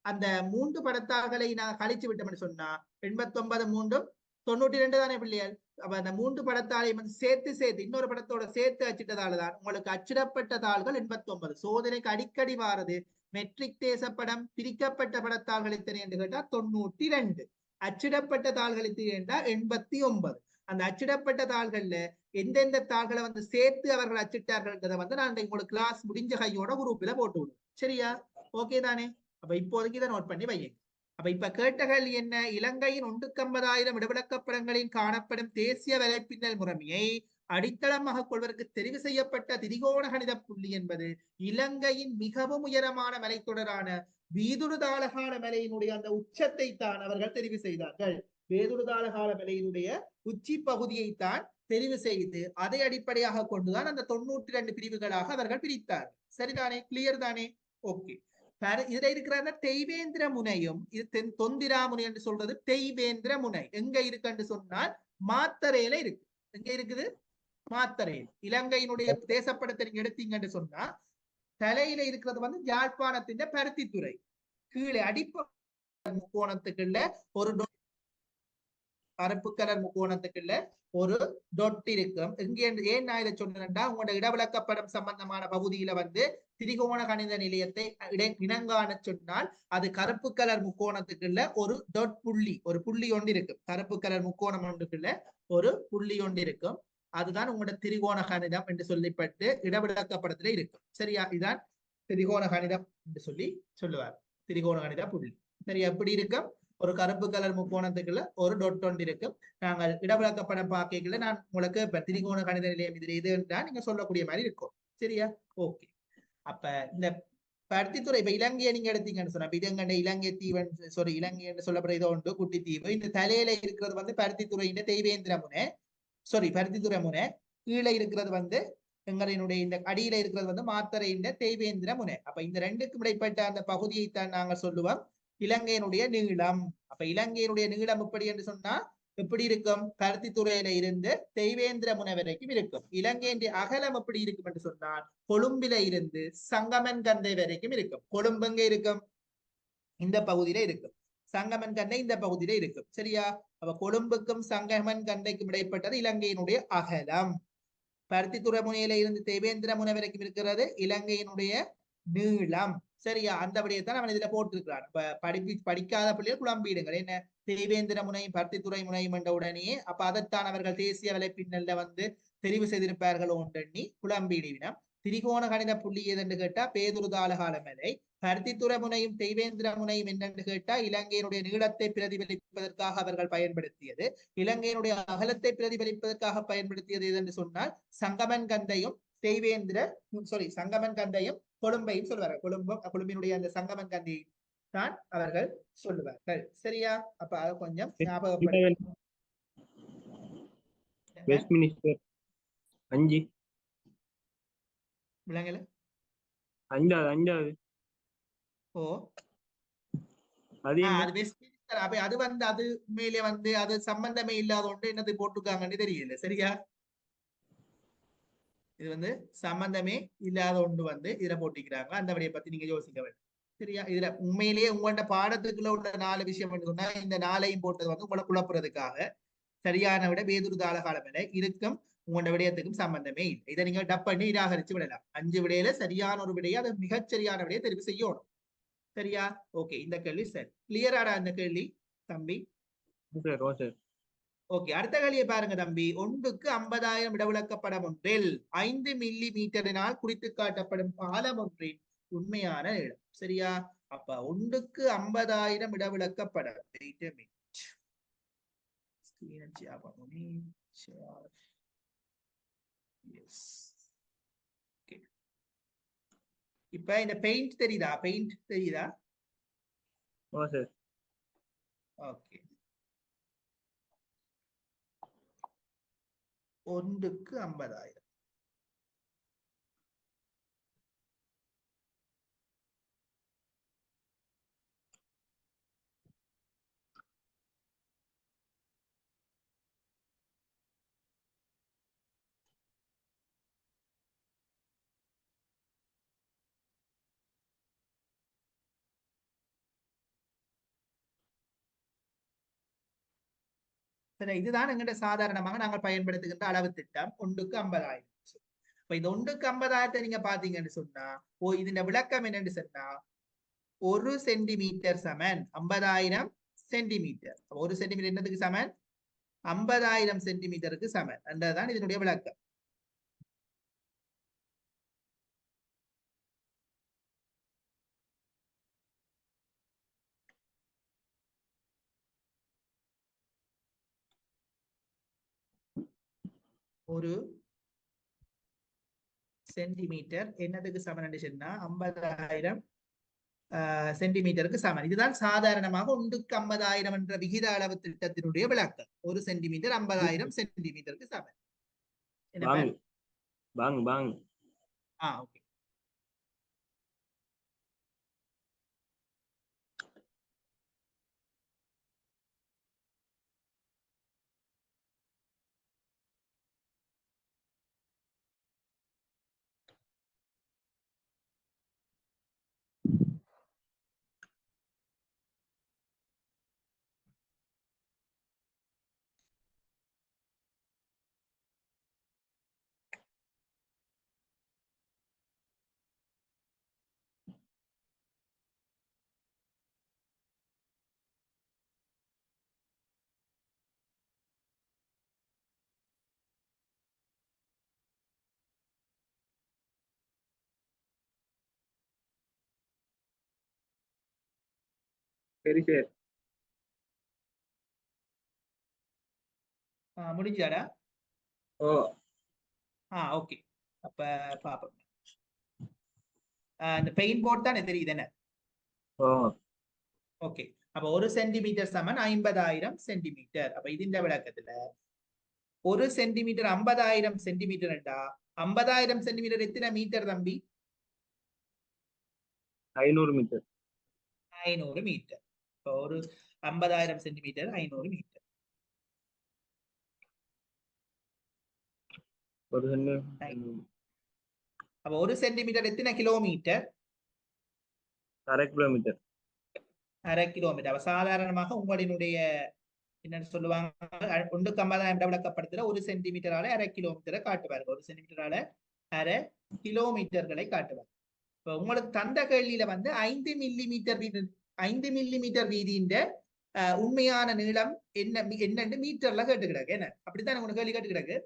அந்த 3 படத்தாள்களை நான் கழிச்சு விட்டோம்னு சொன்னா 89 3 92 தானே பிள்ளைகள். அப்ப அந்த 3 படத்தாளையும் வந்து சேர்த்து இன்னொரு படத்தோட சேர்த்து அச்சிட்டதாலதான் உங்களுக்கு அச்சிடப்பட்ட தாள்கள் 89. சோதனைக்கு அடிக்கடி வாரது மெட்ரிக் தேசப்படம் பிரிக்கப்பட்ட படத்தாள்கள் எத்தனை என்று கேட்டா 92. அச்சிடப்பட்ட தாள்கள் எத்தனை என்றா 89. அந்த அச்சிடப்பட்ட தாள்கள்ல எந்தெந்த தாள்களை வந்து சேர்த்து அவர்கள் அச்சிட்டார்கள்ன்றதை வந்து நான் உங்களுக்கு கிளாஸ் முடிஞ்ச கையோட குரூப்ல போட்டு விடுவேன். சரியா? ஓகே தானே? அப்ப இப்போதைக்கு இதை நோட் பண்ணி வையுங்க. அப்ப இப்ப கேட்ட கேள்வி என்ன? இலங்கையின் 150,000 இடவிலக்கப்படங்களில் காணப்படும் தேசிய வலைப்பின்னல் முறைமையை அடித்தளமாக கொள்வதற்கு தெரிவு செய்யப்பட்ட திரிகோண கணித புள்ளி என்பது இலங்கையின் மிகவும் உயரமான மலைத்தொடரான வீதுருதாலகால மலையினுடைய அந்த உச்சத்தை தான் அவர்கள் தெரிவு செய்தார்கள். வேதுருதாலகால மலையினுடைய உச்சி பகுதியை தான் தெரிவு செய்து அதை அடிப்படையாக கொண்டுதான் அந்த 92 பிரிவுகளாக அவர்கள் பிரித்தார். சரிதானே? கிளியர் தானே? ஓகே. இதுல இருக்கிற தெய்வேந்திர முனையும் இது தொந்திரா முனை என்று சொல்றது தெய்வேந்திர முனை எங்க இருக்குன்னு சொன்னால் மாத்தரையில இருக்கு. எங்க இருக்குது? மாத்தரையில். இலங்கையினுடைய தேசப்படத்தை நீங்க எடுத்தீங்கன்னு சொன்னா தலையில இருக்கிறது வந்து யாழ்ப்பாணத்தின் பருத்தித்துறை. கீழே அடிப்ப முக்கோணத்துக்குள்ள ஒரு கருப்பு கலர் முக்கோணத்துக்குள்ள ஒரு டொட் இருக்கும். இங்க ஏன் நான் இதை சொன்னேன்டா உங்களோட இடவிலக்கப்படம் சம்பந்தமான பகுதியில வந்து திரிகோண கணித நிலையத்தை இனங்காண சொன்னால் அது கருப்பு கலர் முக்கோணத்துக்குள்ள ஒரு டொட் புள்ளி, ஒரு புள்ளி ஒன்று இருக்கும். கருப்பு கலர் முக்கோணம் ஒன்றுக்குள்ள ஒரு புள்ளி ஒன்று இருக்கும். அதுதான் உங்களோட திரிகோண கணிதம் என்று சொல்லப்பட்டு இடவிலக்கப்படத்துல இருக்கும். சரியா? இதுதான் திரிகோண கணிதம் என்று சொல்லி சொல்லுவார். திரிகோண கணித புள்ளி. சரி, எப்படி இருக்கும்? ஒரு கருப்பு கலர் முக்கோணத்துக்குள்ள ஒரு டொட் ஒன்று இருக்கும். நாங்கள் இடவிலக்கப்படம் பார்க்கல நான் உங்களுக்கு இப்ப திரிகோண கணித நிலையம் இதுல இது என்றால் நீங்க சொல்லக்கூடிய மாதிரி இருக்கும். சரியா? ஓகே. அப்ப இந்த பருத்தித்துறை இப்ப இலங்கையை நீங்க எடுத்தீங்கன்னு சொன்னா இதங்கண்ட இலங்கை தீவன் இலங்கை என்று சொல்லப்படுற இதோ உண்டு குட்டி தீவு. இந்த தலையில இருக்கிறது வந்து பருத்தித்துறையின் தெய்வேந்திர முனை, பருத்தித்துறை முனை. கீழே இருக்கிறது வந்து எங்களினுடைய இந்த அடியில இருக்கிறது வந்து மாத்தரையின் தெய்வேந்திர முனை. அப்ப இந்த ரெண்டுக்கும் இடைப்பட்ட அந்த பகுதியைத்தான் நாங்கள் சொல்லுவோம் இலங்கையினுடைய நீளம். அப்ப இலங்கையினுடைய நீளம் எப்படி என்று சொன்னா எப்படி இருக்கும்? பருத்தித்துறையில இருந்து தெய்வேந்திர முனை வரைக்கும் இருக்கும். இலங்கையின் அகலம் எப்படி இருக்கும் என்று சொன்னால் கொழும்பில இருந்து சங்கமன் கந்தை வரைக்கும் இருக்கும். கொழும்பு எங்க இருக்கும்? இந்த பகுதியில இருக்கும். சங்கமன் கண்டை இந்த பகுதியில இருக்கும். சரியா? அப்ப கொழும்புக்கும் சங்கமன் கண்டைக்கும் இடைப்பட்டது இலங்கையினுடைய அகலம். பருத்தித்துறை முனையில இருந்து தேவேந்திர முனை வரைக்கும் இருக்கிறது இலங்கையினுடைய நீளம். சரியா? அந்த விடயத்தான் அவன் இதுல போட்டிருக்கிறான். இப்ப படிக்காத பிள்ளைகள் குழம்பிடுங்கள். என்ன தேவேந்திர முனையும் பருத்தித்துறை முனையும் என்ற உடனே அப்ப அதைத்தான் அவர்கள் தேசிய வலைப்பின்னல்ல தெரிவு செய்திருப்பார்கள் ஒன்றெண்ணி குழம்பிடுவினம். திரிகோண கணித புள்ளி எதென்று கேட்டா பேதுருதால காலமலை. பருத்தித்துறை முனையும் தெய்வேந்திர முனையும் என்னென்று கேட்டா இலங்கையினுடைய நீளத்தை பிரதிபலிப்பதற்காக அவர்கள் பயன்படுத்தியது. இலங்கையினுடைய அகலத்தை பிரதிபலிப்பதற்காக பயன்படுத்தியது என்று சொன்னால் சங்கமன் கந்தையும் சங்கமன் கந்தையும் கொழும்பையும் சொல்லுவார்கள். கொழும்பினுடைய அந்த சங்கமன் கந்தையை தான் அவர்கள் சொல்லுவார்கள். சரியா? அப்ப அதை கொஞ்சம் ஞாபகப்படுத்த. வெஸ்ட்மினிஸ்டர் 5 விலங்கல 5வது ஓ அது அது வெஸ்ட்மினிஸ்டர். அப்ப அது அது உண்மையிலே அது சம்பந்தமே இல்லாத ஒன்று என்னது போட்டுருக்காங்கன்னு தெரியல. சரியா? இது சம்பந்தமே இல்லாத ஒன்று இதுல போட்டிக்கிறாங்க. அந்த விடையை பத்தி நீங்க யோசிக்க வேண்டும். சரியா? இதுல உண்மையிலேயே உங்களோட பாடத்துக்குள்ள உள்ள 4 விஷயம் சொன்னா இந்த 4ஐயும் போட்டது உங்களை குழப்புறதுக்காக. சரியான விட பேதுருதால காலமில்லை இருக்கும். உங்களோட விடயத்துக்கும் சம்பந்தமே இல்லை. இதை நீங்க டப் பண்ணி நிராகரிச்சு விடலாம். 5 விடையில சரியான ஒரு விடையை அது மிகச்சரியான விடையை தெரிவு செய்யணும். சரியா? ஓகே, இந்த கேள்வி சரி. கிளியராடா இந்த கேள்வி தம்பி? ஓகே, அடுத்த கேள்வியை பாருங்க தம்பி. 1க்கு 50,000 இடவிலக்கப்படம் ஒன்றில் 5 மில்லி மீட்டரினால் குறித்து காட்டப்படும் பாலம் ஒன்றின் உண்மையான இடம். சரியா? அப்ப 1க்கு 50,000 இடவிலக்கப்படம். இப்ப இந்த பெயிண்ட் தெரியுதா? பெயிண்ட் தெரியுதா? ஓகே, 1க்கு 50,000. சரி, இதுதான் எங்கிட்ட சாதாரணமாக நாங்கள் பயன்படுத்துகின்ற அளவு திட்டம். 1க்கு 50,000. இப்ப இந்த 1க்கு 50,000 நீங்க பாத்தீங்கன்னு சொன்னா இதன் விளக்கம் என்னன்னு சொன்னா 1 சென்டிமீட்டர் சமன் 50,000 சென்டிமீட்டர். 1 சென்டிமீட்டர் என்னதுக்கு சமன்? 50,000 சென்டிமீட்டருக்கு சமன் என்றதுதான் இதனுடைய விளக்கம். ஒரு சென்டிமீட்டர் என்னதுக்கு சமன் என்று சொன்னா 50,000 சென்டிமீட்டருக்கு சமன். இதுதான் சாதாரணமாக 1க்கு 50,000 என்ற விகித அளவு திட்டத்தினுடைய விளக்கம். 1 சென்டிமீட்டர் 50,000 சென்டிமீட்டருக்கு சமன். ஓகே. சரி சார். முடிஞ்சாடா? ஓகே. அப்ப பாப்போம். இந்த பெயிண்ட் போர்ட் தானே தெரியுது என்ன? ஓகே. அப்ப 1 சென்டிமீட்டர் சமன் 50,000 சென்டிமீட்டர். அப்ப இந்த விளக்கத்துல 1 சென்டிமீட்டர் 50,000 சென்டிமீட்டர் என்றா 50,000 சென்டிமீட்டர் எத்தனை மீட்டர் தம்பி? 500 மீட்டர். 500 மீட்டர். இப்போ ஒரு 50,000 சென்டிமீட்டர் 500 மீட்டர். அப்ப 1 சென்டிமீட்டர் எத்தனை கிலோமீட்டர்? 1/2 கிலோமீட்டர். அரை கிலோமீட்டர். அப்ப சாதாரணமாக உங்களினுடைய என்னன்னு சொல்லுவாங்க, 1,50,000 விளக்கப்படுத்துற 1 சென்டிமீட்டரால அரை கிலோமீட்டரை காட்டுவார்கள். 1 சென்டிமீட்டரால அரை கிலோமீட்டர்களை காட்டுவார். இப்ப உங்களுக்கு தந்த கேள்வியில வந்து 5 மில்லிமீட்டர் வீதி, 5 மில்லிமீட்டர் வீதியின் உண்மையான நீளம் என்னன்னு மீட்டர்ல கேட்டு கிடக்கு. என்ன அப்படித்தான் உங்களுக்கு கேள்வி கேட்டு கிடக்கு.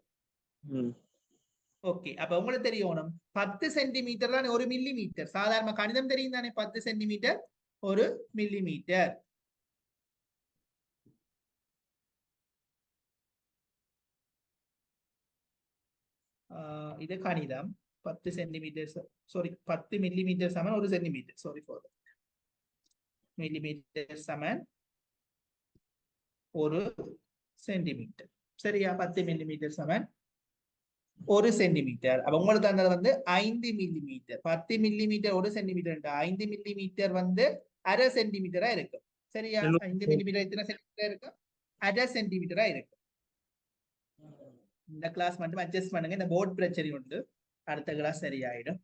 ஓகே, அப்ப உங்களுக்கு தெரியணும் 10 சென்டிமீட்டர் தான் 1 மில்லிமீட்டர். சாதாரண கணிதம் தெரியும் தானே, 10 சென்டிமீட்டர் 1 மில்லிமீட்டர். இது கணிதம். 10 சென்டிமீட்டர், சாரி 10 மில்லிமீட்டர் சமன் 1 சென்டிமீட்டர், சாரி ஃபார் மில்லிமீட்டர் சமன் 1 சென்டிமீட்டர். சரியா, 10 மில்லிமீட்டர் சமன் 1 சென்டிமீட்டர். அப்ப உங்களுக்கு தந்தது வந்து 5 மில்லிமீட்டர். 10 மில்லிமீட்டர் 1 சென்டிமீட்டர், 5 மில்லிமீட்டர் வந்து அரை சென்டிமீட்டரா இருக்கும். சரியா, 5 மில்லிமீட்டர் எத்தனை சென்டிமீட்டர் இருக்கும்? அரை சென்டிமீட்டரா இருக்கும். இந்த கிளாஸ் மட்டும் அட்ஜஸ்ட் பண்ணுங்க, இந்த போர்ட் பிரச்சனை உண்டு. அடுத்த கிளாஸ் சரியாயிடும்.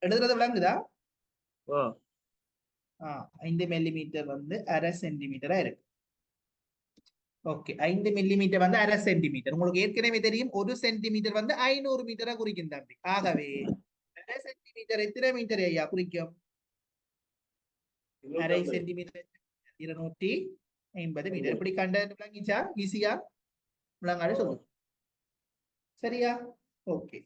எழுதுறது விளங்குதா? 5 மில்லிமீட்டர் வந்து அரை சென்டிமீட்டரா இருக்கு. ஓகே, 5 மில்லிமீட்டர் வந்து அரை சென்டிமீட்டர். உங்களுக்கு ஏற்கனவே தெரியும் 1 சென்டிமீட்டர் வந்து 500 மீட்டரா குறிக்கும் தம்பி. ஆகவே அரை சென்டிமீட்டர் எத்தனை மீட்டர் ஐயா குறிக்கும்? அரை சென்டிமீட்டர் 250 மீட்டர். இப்படி கண்டு விளங்கிச்சா? ஈஸியா விளங்காது சொல்லுங்க. சரியா, ஓகே.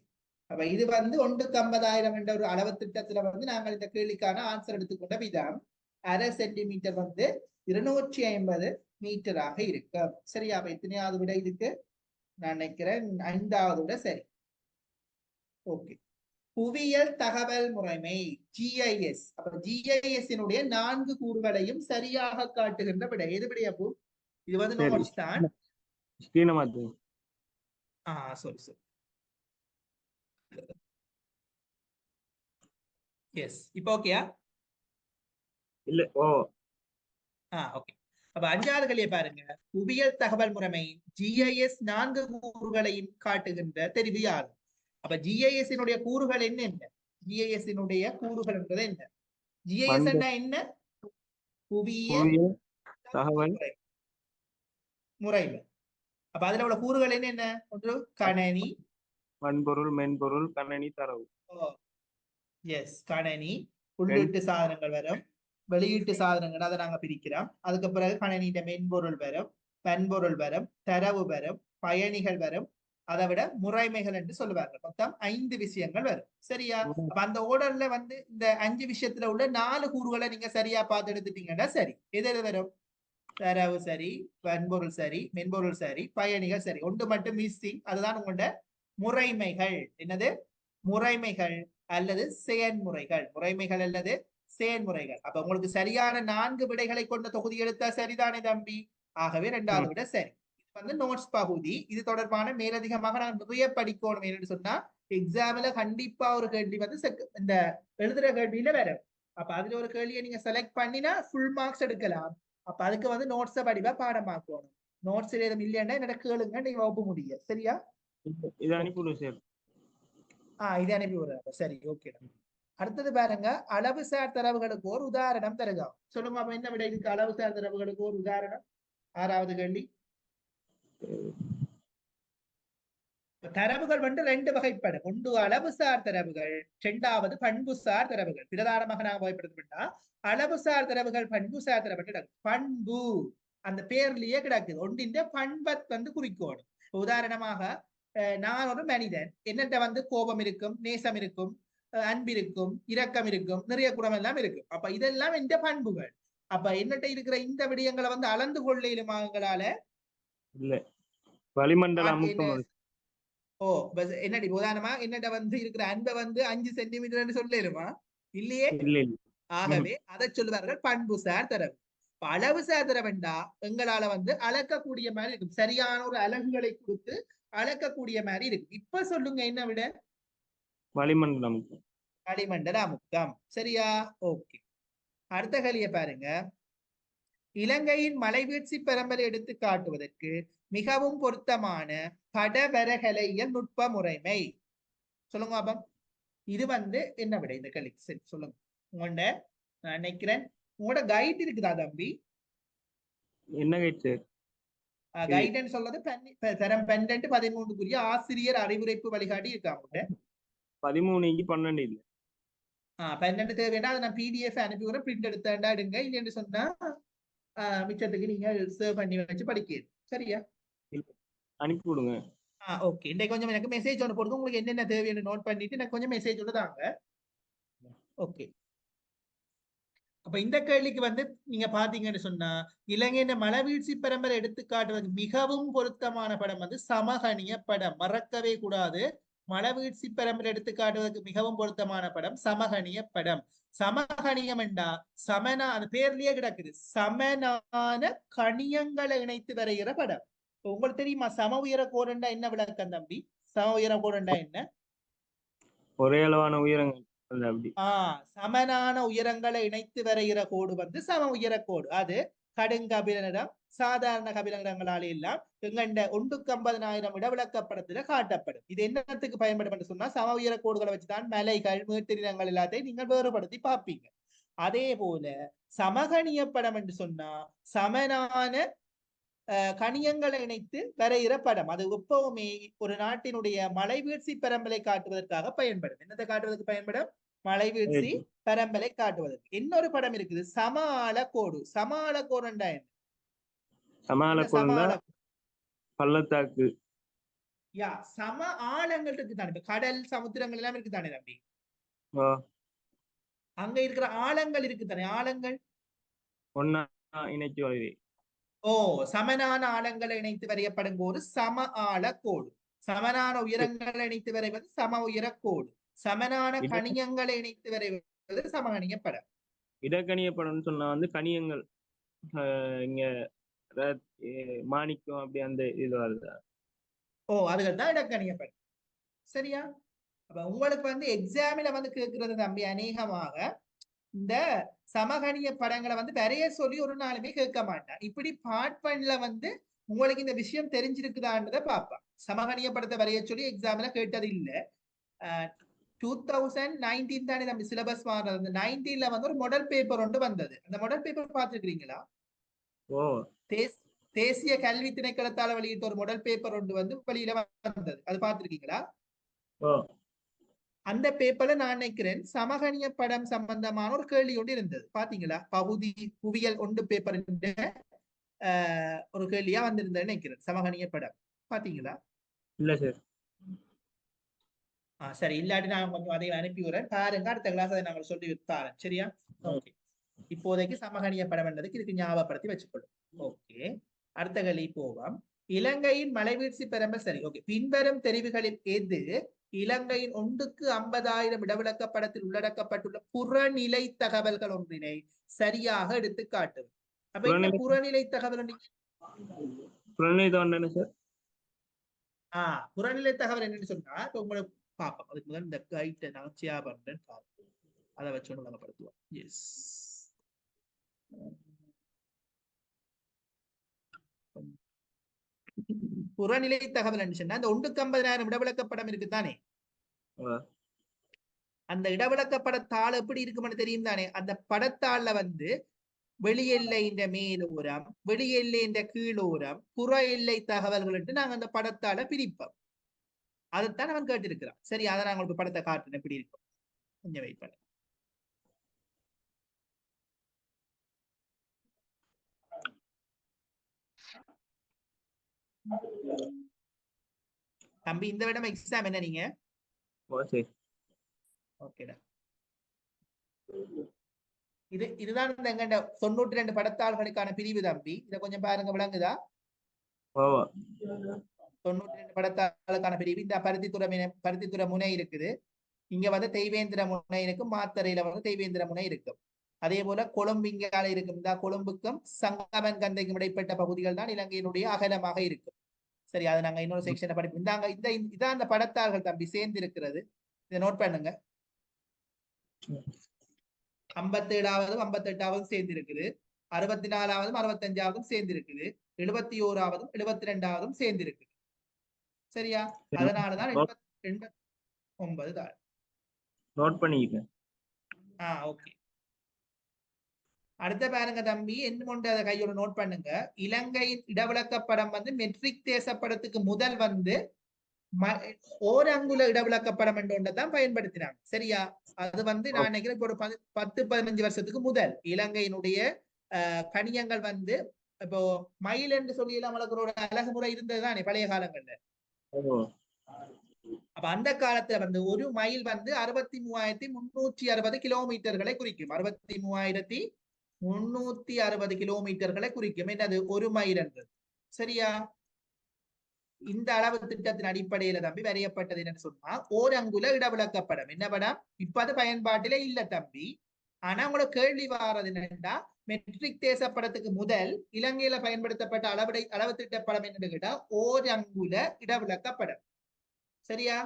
அப்ப இது வந்து 1,50,000 என்ற ஒரு அளவு திட்டத்துல வந்து நாங்கள் இந்த கேள்விக்கான ஆன்சர் எடுத்துக்கொண்ட விதம் அரை சென்டிமீட்டர் வந்து 250 மீட்டராக இருக்கு. சரியா, அப்ப எத்தனையாவது விட இதுக்கு? நான் நினைக்கிறேன் 5வது விட சரி. ஓகே, புவியியல் தகவல் முறைமை GIS. அப்ப GIS 4 கூறுகளையும் சரியாக காட்டுகின்ற விடை எது விடை? அப்போ இது வந்து நோட்ஸ் தான். sorry. எஸ், இப்போ ஓகேயா? இல்ல, ஓகே. அப்ப 5வது கேள்வியை பாருங்க. புவியியல் தகவல் முறைமை GIS 4 கூறுகளையும் காட்டுகின்ற தெரிவு யாது? அப்ப GIS கூறுகள் என்ன? GIS கூறுகள் என்பது என்ன? GIS என்ன? புவியியல் தகவல் முறைமை. அப்ப அதுல உள்ள கூறுகள் என்ன? ஒன்று கணனி, வன்பொருள், மென்பொருள், கணனி, தரவு. எஸ், கணனி உள்ளீட்டு சாதனங்கள் வரும், வெளியீட்டு சாதனங்கள் அதை நாங்க பிரிக்கிறோம். அதுக்கு பிறகு கணனியிட மென்பொருள் வரும், வன்பொருள் வரும், தரவு வரும், பயணிகள் வரும், அதை விட முறைமைகள் என்று சொல்லுவார்கள். மொத்தம் 5 விஷயங்கள் வரும். சரியா, அப்ப அந்த ஓர்டர்ல வந்து இந்த 5 விஷயத்துல உள்ள 4 கூறுகளை நீங்க சரியா பார்த்து எடுத்துட்டீங்கன்னா சரி. எது வரும்? தரவு சரி, வன்பொருள் சரி, மென்பொருள் சரி, பயணிகள் சரி. ஒன்று மட்டும் மிஸ்ஸிங், அதுதான் உங்களோட முறைமைகள். என்னது? முறைமைகள் அல்லது செயல்முறைகள். முறைமைகள் அல்லது செயல்முறைகள். அப்ப உங்களுக்கு சரியான 4 விடைகளை கொண்ட தொகுதி எடுத்தா சரிதானே தம்பி? ஆகவே 2வது விட சரி. இது வந்து நோட்ஸ் பகுதி. இது தொடர்பான மேலதிகமாக நான் நிறைய படிக்கணும். என்று சொன்னா எக்ஸாம்ல கண்டிப்பா ஒரு கேள்வி வந்து இந்த எழுதுற கேள்வியில வரும். அப்ப அதுல ஒரு கேள்வியை நீங்க செலக்ட் பண்ணினா ஃபுல் மார்க்ஸ் எடுக்கலாம். அப்ப அதுக்கு வந்து நோட்ஸை படிவா பாடமாக்கணும். நோட்ஸ் எதுவும் இல்லைன்னா என்னோட கேளுங்க, நீங்க வகுப்பு முடிய. சரியா, இது அனுப்பிவிடு சார். இது அனுப்பி விடுறேன். சரி, ஓகே. அடுத்தது பாருங்க, அளவுசார் தரவுகளுக்கு ஒரு உதாரணம் தருக. சொல்லுங்க, அப்ப என்ன விட இதுக்கு அளவுசார் தரவுகளுக்கு ஒரு உதாரணம்? 6வது கேள்வி. தரவுகள் வந்து 2 வகைப்படும். ஒன்று அளவுசார் தரவுகள், 2வது பண்புசார் தரவுகள். பிரதானமாக நாங்கள் வகைப்படுத்தப்பட்டா அளவுசார் தரவுகள், பண்புசார் தரவுகள். பண்பு அந்த பேர்லயே கிடக்குது. ஒன்றின் பண்பத் வந்து குறிக்கோடும். உதாரணமாக நான் ஒரு மனிதன், என்னட்ட வந்து கோபம் இருக்கும், நேசம் இருக்கும், அன்பு இருக்கும், இரக்கம் இருக்கும், நிறைய குணம் எல்லாம் இருக்கும். அப்ப இதெல்லாம் எந்த பண்புகள். அப்ப என்னட்ட இருக்கிற இந்த விடயங்களை வந்து அளந்து கொள்ளையிலுமா எங்களால? இல்ல, வளிமண்டல அமுக்கம். என்னடி உதாரணமா என்னட்ட வந்து இருக்கிற அன்பை வந்து 5 சென்டிமீட்டர் சொல்லலுமா? இல்லையே. ஆகவே அதை சொல்லுவார்கள் பண்புசார் தரவு. அளவுசார் தரவுண்டா எங்களால வந்து அளக்கக்கூடிய மாதிரி இருக்கும். சரியான ஒரு அலகுகளை கொடுத்து அளக்கக்கூடிய மாதிரி இருக்கு. இப்ப சொல்லுங்க, என்ன விட? வளிமண்டல அமுக்கம். வளிமண்டல அமுக்கம். சரியா, ஓகே. அடுத்த கேள்வியை பாருங்க. இலங்கையின் மலைவீழ்ச்சி பரம்பரை எடுத்து காட்டுவதற்கு மிகவும் பொருத்தமான படவரகலையியல் நுட்ப முறைமை. சொல்லுங்க பாப்பா, இது வந்து என்ன விட இந்த கேள்வி? சரி சொல்லுங்க. உங்களோட நான் நினைக்கிறேன். உங்களோட கைட் இருக்குதா தம்பி? என்ன கைட் சார்? கைடன்ஸ் சொல்றது தரம் 12 13க்குரிய ஆசிரியர் அறிவுரைப்பு வழிகாட்டி இருக்காங்க. 13க்கு 12 இல்ல. 12 தேவைன்னா அதை நான் PDF அனுப்பி விடுறேன். பிரிண்ட் எடுத்தாண்டா எடுங்க. இல்லைன்னு சொன்னா மிச்சத்துக்கு நீங்க சேவ் பண்ணி வச்சு படிக்கிறது. சரியா? அனுப்பி விடுங்க. ஓகே. இன்னைக்கு கொஞ்சம் எனக்கு மெசேஜ் ஒன்று போடுங்க. உங்களுக்கு என்னென்ன தேவைன்னு நோட் பண்ணிட்டு எனக்கு கொஞ்சம் மெசேஜ் ஒன்று தாங்க. ஓகே. அப்ப இந்த கேள்விக்கு வந்து நீங்க பாத்தீங்கன்னு சொன்னா இலங்கையின் மலைவீழ்ச்சி பரம்பரை எடுத்துக்காட்டுவதற்கு மிகவும் பொருத்தமான படம் வந்து சமகனிய படம். மறக்கவே கூடாது. மலைவீழ்ச்சி பரம்பரை எடுத்துக்காட்டுவதற்கு மிகவும் பொருத்தமான படம் சமகனிய படம். சமகனியம் என்றா சமனா, அந்த பேர்லயே கிடக்குது, சமனான கணியங்களை இணைத்து வரைகிற படம். உங்களுக்கு தெரியுமா சம உயர கோடுண்டா என்ன விளக்கம் தம்பி? சம உயர கோடுண்டா என்ன? ஒரே அளவான உயரங்கள். அப்படி சமனான உயரங்களை இணைத்து வரைகிற கோடு வந்து சம உயர கோடு. அது கடுங்கபிலனிடம் சாதாரண கபிலனிடங்களால எல்லாம் எங்கண்ட 150,000 இடவிளக்கப்படத்துல காட்டப்படும். இது என்னத்துக்கு பயன்படும் என்று சொன்னா சம உயர கோடுகளை வச்சுதான் மலைகள் மேட்டினங்கள் எல்லாத்தையும் நீங்கள் வேறுபடுத்தி பார்ப்பீங்க. அதே போல சமகணிய படம் என்று சொன்னா சமனான கணியங்களை இணைத்து வரைகிற படம். அது எப்பவுமே ஒரு நாட்டினுடைய மலைவீழ்ச்சி பரம்பலை காட்டுவதற்காக பயன்படும். என்னத்தை காட்டுவதற்கு பயன்படும்? மலைவீழ்ச்சி பரம்பலை காட்டுவதற்கு. இன்னொரு படம் இருக்குது சமாள கோடு. சமாள கோடுண்டா என்ன? சமாள பள்ளத்தாக்கு. சம ஆழங்கள் இருக்கு தானே. கடல் சமுத்திரங்கள் எல்லாம் இருக்கு தானே தம்பி? அங்க இருக்கிற ஆழங்கள் இருக்கு தானே. ஆழங்கள் ஒன்னா இணைச்சு வருது. சமனான ஆழங்களை இணைத்து வரையப்படும் போது சம ஆழ கோடு. சமனான உயரங்களை இணைத்து வரைவது சம உயர கோடு. சமனான கணியங்களை இணைத்து வரைவது சமகணிய படம். இடக்கணிய படம் சொன்னா வந்து கணியங்கள் இங்க மாணிக்கம் அப்படி அந்த இது வருதா? அதுகள் தான் இடக்கணிய படம். சரியா? அப்ப உங்களுக்கு வந்து எக்ஸாமில வந்து கேட்கிறது தம்பி அநேகமாக இந்த சமகணிய படங்களை வந்து வரைய சொல்லி ஒரு நாளுமே கேட்க மாட்டான். இப்படி பார்ட் பண்ணல வந்து உங்களுக்கு இந்த விஷயம் தெரிஞ்சிருக்குதான்றதை பார்ப்பான். சமகணிய படத்தை வரைய சொல்லி எக்ஸாம்ல கேட்டது இல்லை. 2019 தானே நம்ம சிலபஸ் மாறுறது. அந்த 19ல வந்து ஒரு மாடல் பேப்பர் ஒன்று வந்தது. அந்த மாடல் பேப்பர் பார்த்துருக்கீங்களா? தேசிய கல்வி திணைக்களத்தால வெளியிட்ட ஒரு மாடல் பேப்பர் ஒன்று வந்து வெளியில வந்தது. அது பார்த்திருக்கீங்களா? அந்த பேப்பர்ல நான் நினைக்கிறேன் சமகணிய படம் சம்பந்தமான ஒரு கேள்வி ஒன்று இருந்தது. பாத்தீங்களா? பகுதி புவியியல் ஒன்று பேப்பர் ஒரு கேள்வியா வந்திருந்தேன்னு நினைக்கிறேன். சமகணிய படம் பாத்தீங்களா? இல்ல சார். சரி, இல்லாட்டி நான் கொஞ்சம் அதை அனுப்பி விடுறேன் பாருங்க. அடுத்த கிளாஸ் அதை நாங்கள் சொல்லி தரேன். சரியா? ஓகே. இப்போதைக்கு சமகணிய படம் என்றதுக்கு இதுக்கு ஞாபகப்படுத்தி வச்சுக்கொள்ளும். ஓகே. அடுத்த கேள்வி போவோம். இலங்கையின் மலைவீழ்ச்சி பரம்பரை. சரி, ஓகே. பின்வரும் தெரிவுகளில் எது இலங்கையின் 150,000 இடவிளக்கப்படத்தில் உள்ளடக்கப்பட்டுள்ள புறநிலை தகவல்கள் ஒன்றினை சரியாக எடுத்து காட்டு. அப்ப இந்த புறநிலை தகவல் புறநிலை தகவல் என்னன்னு சொன்னா இப்ப உங்களுக்கு பார்ப்போம். அதுக்கு முதல் இந்த கைட்டை நான் சியா பண்றேன். அதை வச்சு ஒன்று வளப்படுத்துவோம். எஸ், புறநிலை தகவல் என்ன சொன்னா இந்த 150,000 இடவிளக்கப்படம் இருக்குதானே. அந்த இடவிளக்கப்படத்தாள் எப்படி இருக்கும்னு தெரியும் தானே. அந்த படத்தாள்ல வந்து வெளி எல்லைன்ற மேலோரம், வெளி எல்லைன்ற கீழோரம், புற எல்லை தகவல்கள் நாங்க அந்த படத்தால பிரிப்போம். அதைத்தான் அவன் கேட்டிருக்கிறான். சரி, அதை நாங்கள் ஒரு படத்தை காட்டுறேன் எப்படி இருக்கும். கொஞ்சம் வெயிட் பண்ண. தம்பி இந்த விடம் எக்ஸாம் என்ன நீங்க? ஓகேடா. இதுதான் எங்கண்ட 92 படத்தாள்களுக்கான பிரிவு தம்பி. இதை கொஞ்சம் பாருங்க, விளங்குதா? 92 படத்தாளுக்கான பிரிவு. இந்த பருத்தித்துறை முனை இருக்குது. இங்க வந்து தெய்வேந்திர முனை இருக்கும். மாத்தறையில வந்து தெய்வேந்திர முனை இருக்கும். அதே போல கொழும்பு இங்கால இருக்கும். இந்த கொழும்புக்கும் சங்கமன் கந்தைக்கும் இடைப்பட்ட பகுதிகள் தான் இலங்கையினுடைய அகலமாக இருக்கும். சரி, அதை நாங்க இன்னொரு செக்ஷனை படிப்போம். இதான் அந்த படத்தாள்கள் தம்பி சேர்ந்து இருக்கிறது. இதை நோட் பண்ணுங்க. 57வது 58வது சேர்ந்து இருக்குது. 64வது 65வது சேர்ந்து இருக்குது. 71வது 72வது சேர்ந்து இருக்குது. சரியா? அதனாலதான் 89 தான். நோட் பண்ணிக்கிறேன். ஓகே. அடுத்த பாருங்க தம்பி, என்ன அதை கையோட நோட் பண்ணுங்க. இலங்கையின் இடவிலக்கப்படம் வந்து மெட்ரிக் தேசப்படத்துக்கு முதல் வந்து ஓர் அங்குல இடவிலக்கப்படம் என்ற ஒன்றைதான் பயன்படுத்தினாங்க. சரியா? அது வந்து நான் நினைக்கிறேன் இப்போ ஒரு 10-15 வருஷத்துக்கு முதல் இலங்கையினுடைய கணியங்கள் வந்து இப்போ மயில் என்று சொல்லி எல்லாம் வளர்க்கிற ஒரு அழகு முறை இருந்ததுதானே பழைய காலங்கள்ல. அப்ப அந்த காலத்துல வந்து ஒரு மைல் வந்து 63,360 கிலோமீட்டர்களை குறிக்கும். 63,360 கிலோமீட்டர்களை குறிக்கும். என்னது ஒரு மைல் என்றது. சரியா? இந்த அளவு திட்டத்தின் அடிப்படையில தம்பி வரையப்பட்டது என்னன்னு சொன்னா ஓர் அங்குல இடவிலக்கப்படம். என்ன படம்? இப்ப அது பயன்பாட்டிலே இல்ல தம்பி. ஆனா உங்களோட கேள்வி வாரது என்னன்னா மெட்ரிக் தேசப்படத்துக்கு முதல் இலங்கையில பயன்படுத்தப்பட்ட அளவு திட்டப்படம் என்னன்னு கேட்டா ஓர் அங்குல இடவிலக்கப்படம். சரியா?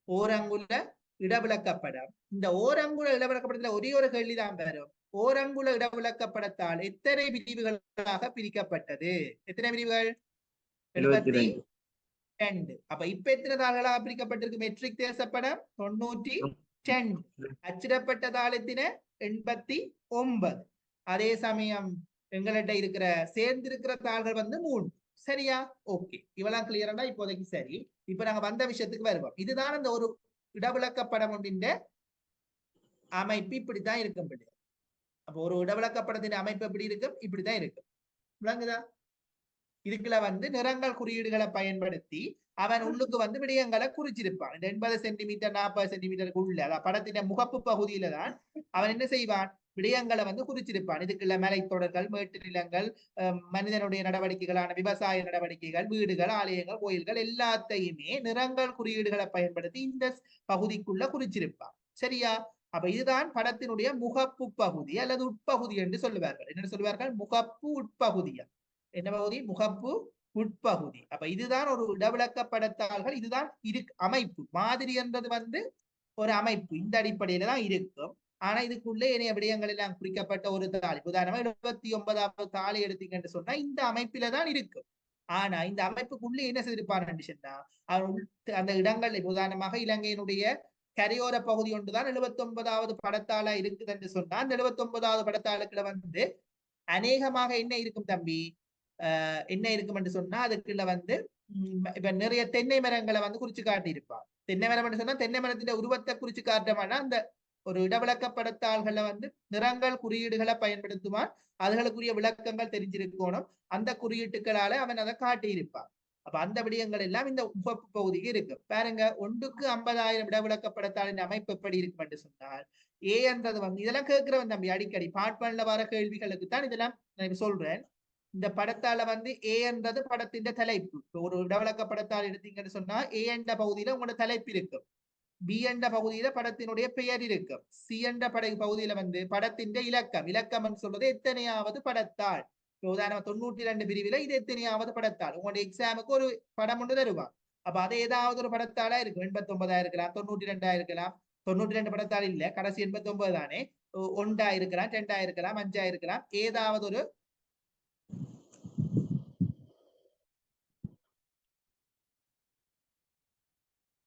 ஓரங்குல இடவிலக்கப்படம். இந்த ஓரங்குல இடவிலக்கப்படத்துல ஒரே ஒரு கேள்விதான் வரும். ஓரங்குல இடவிலக்கப்படத்தால் எத்தனை பிரிவுகளாக பிரிக்கப்பட்டது? எத்தனை பிரிவுகள்? 72. அப்ப இப்ப எத்தனை தாள்களாக பிரிக்கப்பட்டிருக்கு மெட்ரிக் தேசப்படம்? 92. அச்சிடப்பட்ட தாள் எத்தனை? 89. அதே சமயம் எங்கள்கிட்ட இருக்கிற சேர்ந்திருக்கிற தாள்கள் வந்து 3. சரியா? ஓகே, இவெல்லாம் கிளியரா இப்போதைக்கு சரி. இப்ப நாங்க வந்த விஷயத்துக்கு வருவோம். இதுதான் அந்த ஒரு இடவிலக்கப்படம் ஒன்றின் அமைப்பு இப்படித்தான் இருக்கும். அப்ப ஒரு இடவிலக்கப்படத்தின் அமைப்பு எப்படி இருக்கும்? இப்படித்தான் இருக்கும். விளங்குதா? இதுக்குள்ள வந்து நிறங்கள் குறியீடுகளை பயன்படுத்தி அவன் உள்ளுக்கு வந்து விடயங்களை குறிச்சிருப்பான். இந்த 80 சென்டிமீட்டர் 40 சென்டிமீட்டருக்கு உள்ள அதாவது படத்தின் முகப்பு பகுதியில தான் அவன் என்ன செய்வான்? விடயங்களை வந்து குறிச்சிருப்பான். இதுக்குள்ள மலைத்தொடர்கள், மேட்டு நிலங்கள், மனிதனுடைய நடவடிக்கைகளான விவசாய நடவடிக்கைகள், வீடுகள், ஆலயங்கள், கோயில்கள் எல்லாத்தையுமே நிறங்கள் குறியீடுகளை பயன்படுத்தி இந்த பகுதிக்குள்ள குறிச்சிருப்பான். சரியா? அப்ப இதுதான் படத்தினுடைய முகப்பு பகுதி அல்லது உட்பகுதி என்று சொல்லுவார்கள். என்ன சொல்லுவார்கள்? முகப்பு உட்பகுதியா. என்ன பகுதி? முகப்பு உட்பகுதி. அப்ப இதுதான் ஒரு இடவிலக்கப்படத்தாள்கள். இதுதான் அமைப்பு. மாதிரி என்றது வந்து ஒரு அமைப்பு. இந்த அடிப்படையில தான் இருக்கும். ஆனா இதுக்குள்ளே இணைய விடயங்கள் எல்லாம் குறிக்கப்பட்ட ஒரு தாள். உதாரணமா 79வது தாளை எடுத்தீங்கன்னு சொன்னா இந்த அமைப்பில தான் இருக்கும். ஆனா இந்த அமைப்புக்குள்ளே என்ன செய்திருப்பாருன்னு சொன்னா அந்த இடங்கள் உதாரணமாக இலங்கையினுடைய கரையோர பகுதி ஒன்றுதான் 79வது படத்தாளா இருக்குது என்று சொன்னா அந்த 79வது படத்தாளுக்குள்ள வந்து அநேகமாக என்ன இருக்கும் தம்பி? என்ன இருக்கும் என்று சொன்னா அதுக்குள்ள வந்து இப்ப நிறைய தென்னை மரங்களை வந்து குறிச்சு காட்டியிருப்பான். தென்னை மரம் சொன்னா தென்னை மரத்தின் உருவத்தை குறிச்சு காட்டமானா அந்த ஒரு இடவிலக்கப்படத்தாள்களை வந்து நிறங்கள் குறியீடுகளை பயன்படுத்துவான். அதுகளுக்குரிய விளக்கங்கள் தெரிஞ்சிருக்கணும். அந்த குறியீட்டுகளால அவன் அதை காட்டியிருப்பான். அப்ப அந்த விடயங்கள் எல்லாம் இந்த முகப்பு பகுதிக்கு இருக்கு. பாருங்க, 1க்கு 50,000 இடவிலக்கப்படத்தாளின் அமைப்பு எப்படி இருக்கும் என்று சொன்னால் ஏ என்றது வந்து இதெல்லாம் கேட்கிறவன் தம்பி அடிக்கடி பார்ட்மன்ல வர கேள்விகளுக்கு தான் இதெல்லாம் நான் சொல்றேன். இந்த படத்தால வந்து ஏ என்றது படத்தின் தலைப்பு. ஒரு இடவிலக்கப்படத்தால் எடுத்தீங்கன்னு சொன்னா ஏ என்ற பகுதியில உங்களோட தலைப்பு இருக்கும். பி என்ற பகுதியில படத்தினுடைய பெயர் இருக்கும். சி என்ற பகுதியில வந்து படத்தின் இலக்கம். இலக்கம் சொல்றது எத்தனையாவது படத்தாள். உதாரணம் 92 பிரிவில இது எத்தனையாவது படத்தாள். உங்களுடைய எக்ஸாமுக்கு ஒரு படம் ஒன்று தருவான். அப்ப அது ஏதாவது ஒரு படத்தாளா இருக்கும். 89 இருக்கலாம், 92 இருக்கலாம். 92 படத்தாள் இல்ல, கடைசி 89 தானே. 1 இருக்கலாம், 2 இருக்கலாம், 5 இருக்கலாம். ஏதாவது ஒரு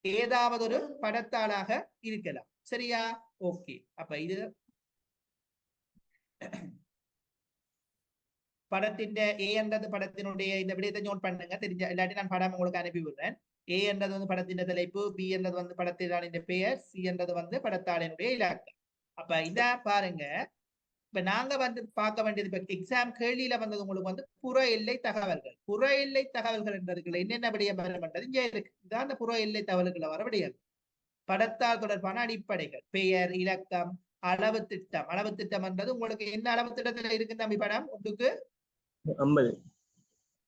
ஏதாவது ஒரு படத்தாளாக இருக்கலாம். சரியா? ஓகே. அப்ப இது படத்தின் ஏ என்றது படத்தினுடைய இந்த விடயத்தை நோட் பண்ணுங்க. தெரிஞ்ச இல்லாட்டி நான் படம் உங்களுக்கு அனுப்பி விடுறேன். ஏ என்றது வந்து படத்தின் தலைப்பு, பி என்றது வந்து படத்தின் பெயர், சி என்றது வந்து படத்தாளினுடைய இலக்கம். அப்ப இத பாருங்க. இப்ப நாங்க வந்து பார்க்க வேண்டியது இப்ப எக்ஸாம் கேள்வியில வந்தது உங்களுக்கு வந்து புற எல்லை தகவல்கள். புற எல்லை தகவல்கள் என்றதுக்குள்ள என்னென்ன விடயம் வரப்பட்டது இங்க இருக்கு. இதான் அந்த புற எல்லை தகவல்களை வர விடயம். படத்தால் தொடர்பான அடிப்படைகள், பெயர், இலக்கம், அளவு திட்டம். அளவு திட்டம் என்றது உங்களுக்கு என்ன அளவு திட்டத்துல இருக்கு தம்பி? படம் ஒன்றுக்கு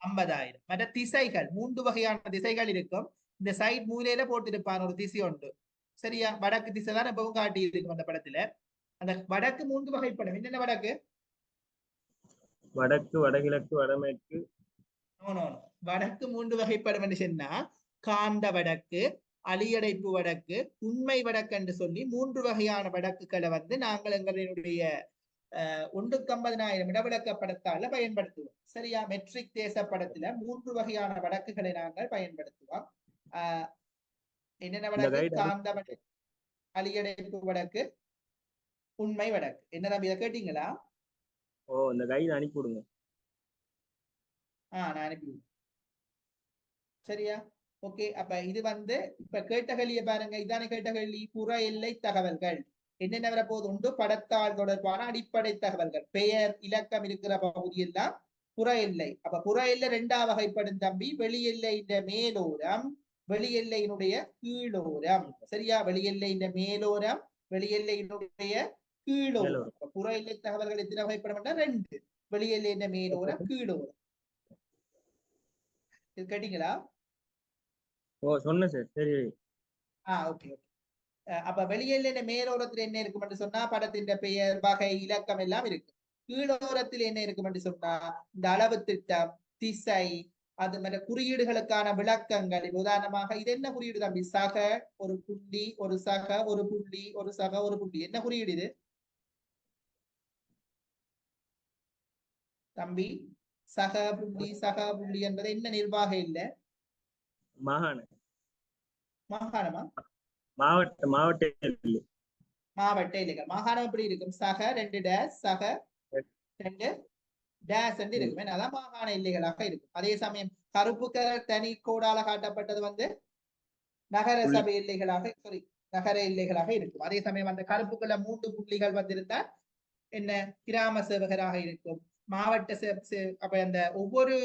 50,000. மற்ற திசைகள் 3 வகையான திசைகள் இருக்கும். இந்த சைட் மூலையில போட்டிருப்பான் ஒரு திசை ஒன்று. சரியா? வடக்கு திசை தான் எப்பவும் காட்டி இருக்கும் அந்த படத்துல. அந்த வடக்கு 3 வகைப்படும். என்னென்ன வடக்கு? வடக்கு, வடகிழக்கு, வடமேற்கு. வடக்கு 3 வகைப்படும் என்று சொன்னா காந்த வடக்கு, அலியடைப்பு வடக்கு, உண்மை வடக்கு என்று சொல்லி 3 வகையான வடக்குகளை வந்து நாங்கள் எங்களுடைய 1க்கு 50,000 இடவிலக்கப்படத்தால பயன்படுத்துவோம். சரியா? மெட்ரிக் தேச படத்துல 3 வகையான வடக்குகளை நாங்கள் பயன்படுத்துவோம். என்னென்ன வடக்கு? காந்த வடக்கு, அலியடைப்பு வடக்கு, உண்மை வடக்கு. என்ன நம்பி இதை கேட்டீங்களா? ஓ இந்த கைடு அனுப்பி விடுங்க. நான் அனுப்பி. சரியா? ஓகே. அப்ப இது வந்து இப்ப கேட்ட கேள்வியை பாருங்க. இதானே கேட்ட கேள்வி. புற எல்லை தகவல்கள் என்னென்ன வரப்போகுது? உண்டு படத்தால் தொடர்பான அடிப்படை தகவல்கள், பெயர், இலக்கம் இருக்கிற பகுதி எல்லாம் புற எல்லை. அப்ப புற எல்லை ரெண்டா வகைப்படும் தம்பி. வெளி எல்லையின் மேலோரம், வெளி எல்லையினுடைய கீழோரம். சரியா? வெளி எல்லையின் மேலோரம், வெளி எல்லையினுடைய கீழோரம். புற எல்லை தகவல்கள் எத்தனை வகைப்படும்? ரெண்டு. வெளி எல்லையின் மேலோரம், கீழோரம். இது கேட்டீங்களா? ஓ சொன்னேன் சார். சரி. ஓகே. அப்ப வெளியேல மேலோரத்தில் என்ன இருக்கும் என்று சொன்னா படத்தின் பெயர், வகை, இலக்கம் எல்லாம் இருக்கு. கீழோரத்தில் என்ன இருக்கும் என்று சொன்னா இந்த அளவு திட்டம், திசை, அது மாதிரி குறியீடுகளுக்கான விளக்கங்கள். உதாரணமாக இது என்ன குறியீடு தம்பி? சக, ஒரு புள்ளி, ஒரு சக, ஒரு புள்ளி, ஒரு சக, ஒரு புள்ளி. என்ன குறியீடு இது தம்பி? சக புள்ளி, சக புள்ளி என்பது என்ன நிர்வாக இல்லை? மாகாண மாகாணமா? மாவட்ட மாவட்ட மாவட்ட இல்லைகள். மாகாணம் எப்படி இருக்கும்? சக 2 டேஸ், சக 2 டேஸ் என்று இருக்கும். அதான் மாகாண எல்லைகளாக இருக்கும். அதே சமயம் கருப்பு கலர் தனி கோடால காட்டப்பட்டது வந்து நகர சபை எல்லைகளாக, சாரி, நகர எல்லைகளாக இருக்கும். அதே சமயம் அந்த கருப்புக்குள்ள 3 புள்ளிகள் வந்திருந்தால் என்ன? கிராம சேவகராக இருக்கும். மாவட்ட அப்ப அந்த ஒவ்வொரு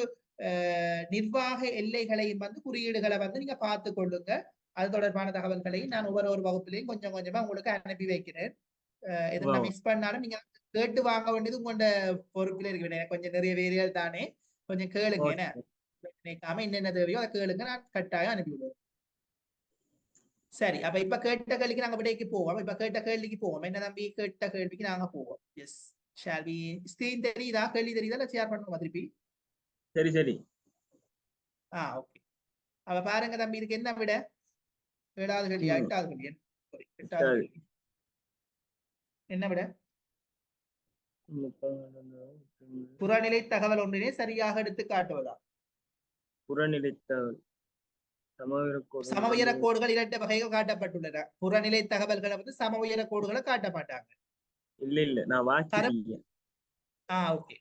நிர்வாக எல்லைகளையும் வந்து குறியீடுகளை வந்து நீங்க பார்த்து கொள்ளுங்க. அது தொடர்பான தகவல்களையும் நான் ஒவ்வொரு வகுப்பிலையும் கொஞ்சம் கொஞ்சமா உங்களுக்கு அனுப்பி வைக்கிறேன். எதுவும் மிஸ் பண்ணாலும் நீங்க கேட்டு வாங்க வேண்டியது உங்களோட பொறுப்பில் இருக்கு. கொஞ்சம் நிறைய வேரியல் தானே, கொஞ்சம் கேளுங்க. என்ன நினைக்காம என்னென்ன தேவையோ அதை கேளுங்க, நான் கட்டாயம் அனுப்பி விடுவேன். சரி, அப்ப இப்ப கேட்ட கேள்விக்கு நாங்க விடைக்கு போவோம். இப்ப கேட்ட கேள்விக்கு போவோம். என்ன தம்பி? கேட்ட கேள்விக்கு நாங்க போவோம். S, shall we? ஸ்கிரீன் தெரியுதா? கேள்வி தெரியுதா? இல்ல ஷேர் பண்ணுவோம் திருப்பி? சரி சரி. ஓகே. அப்ப பாருங்க தம்பி, இதுக்கு என்ன விட? 7வது கேள்வியா? 8வது கேள்வி? 8வது கேள்வி. என்ன விட? புறநிலை தகவல் ஒன்றினை சரியாக எடுத்து காட்டுவதா? புறநிலை தகவல் சம உயர கோடுகள் 2 வகைகள் காட்டப்பட்டுள்ளன. புறநிலை தகவல்களை வந்து சம உயர கோடுகளை காட்ட மாட்டாங்க. இல்ல நான் வாசிக்கிறேன். ஓகே.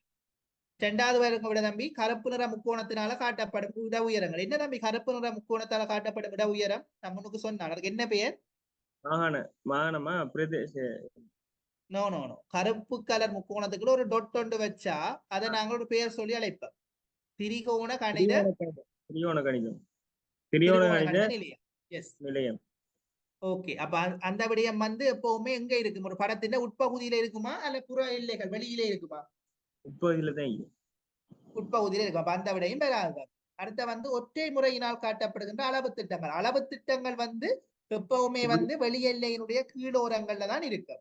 2வது விட தம்பி, கருப்பு நிற முக்கோணத்தினால காட்டப்படும் இட உயரங்கள். என்ன தம்பி கருப்பு நிற முக்கோணத்தால காட்டப்படும் இட உயரம்? நான் முன்னுக்கு சொன்னான், அதுக்கு என்ன பெயர்? மாகாணமா பிரதேச? No no no. கருப்பு கலர் முக்கோணத்துக்குள்ள ஒரு டொட் ஒன்று வச்சா அதை நாங்கள் ஒரு பெயர் சொல்லி அழைப்போம். திரிகோண கணித நிலையம். எஸ், நிலையம். ஓகே. அப்ப அந்த விடயம் வந்து எப்பவுமே எங்க இருக்கும்? ஒரு படத்தின் உட்பகுதியில இருக்குமா அல்ல புற எல்லைகள் வெளியிலே இருக்குமா? உட்பகுதியில தான் இருக்கும். உட்பகுதியில இருக்கும். அப்ப அந்த விடயம் வராது. அடுத்த வந்து ஒற்றை முறையினால் காட்டப்படுகின்ற அளவு திட்டங்கள். அளவு திட்டங்கள் வந்து எப்பவுமே வந்து வெளி எல்லையினுடைய கீழோரங்கள்ல தான் இருக்கு.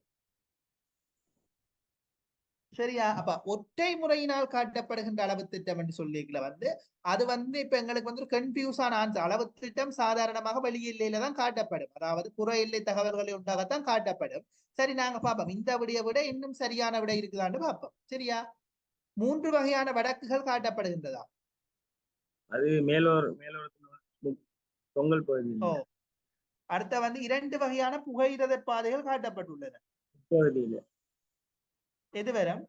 சரியா? அப்ப ஒற்றை முறையினால் காட்டப்படுகின்ற அளவு திட்டம் என்று சொல்லிக்கல வந்து அது வந்து இப்ப எங்களுக்கு வந்து ஒரு கன்ஃபியூஸான ஆன்சர். அளவு திட்டம் சாதாரணமாக வெளி எல்லையில தான் காட்டப்படும், அதாவது புற எல்லை தகவல்களை உண்டாகத்தான் காட்டப்படும். சரி, நாங்க பார்ப்போம் இந்த விடையை விட இன்னும் சரியான விடை இருக்குதான்னு பார்ப்போம். சரியா? 3 வகையான வடக்குகள் காட்டப்படுகின்றதா? அது மேலோரத்துல பொங்கல் பகுதி. அடுத்த வந்து 2 வகையான புகையிரத பாதைகள் காட்டப்பட்டுள்ளன. உட்பகுதியில. எது வரும்?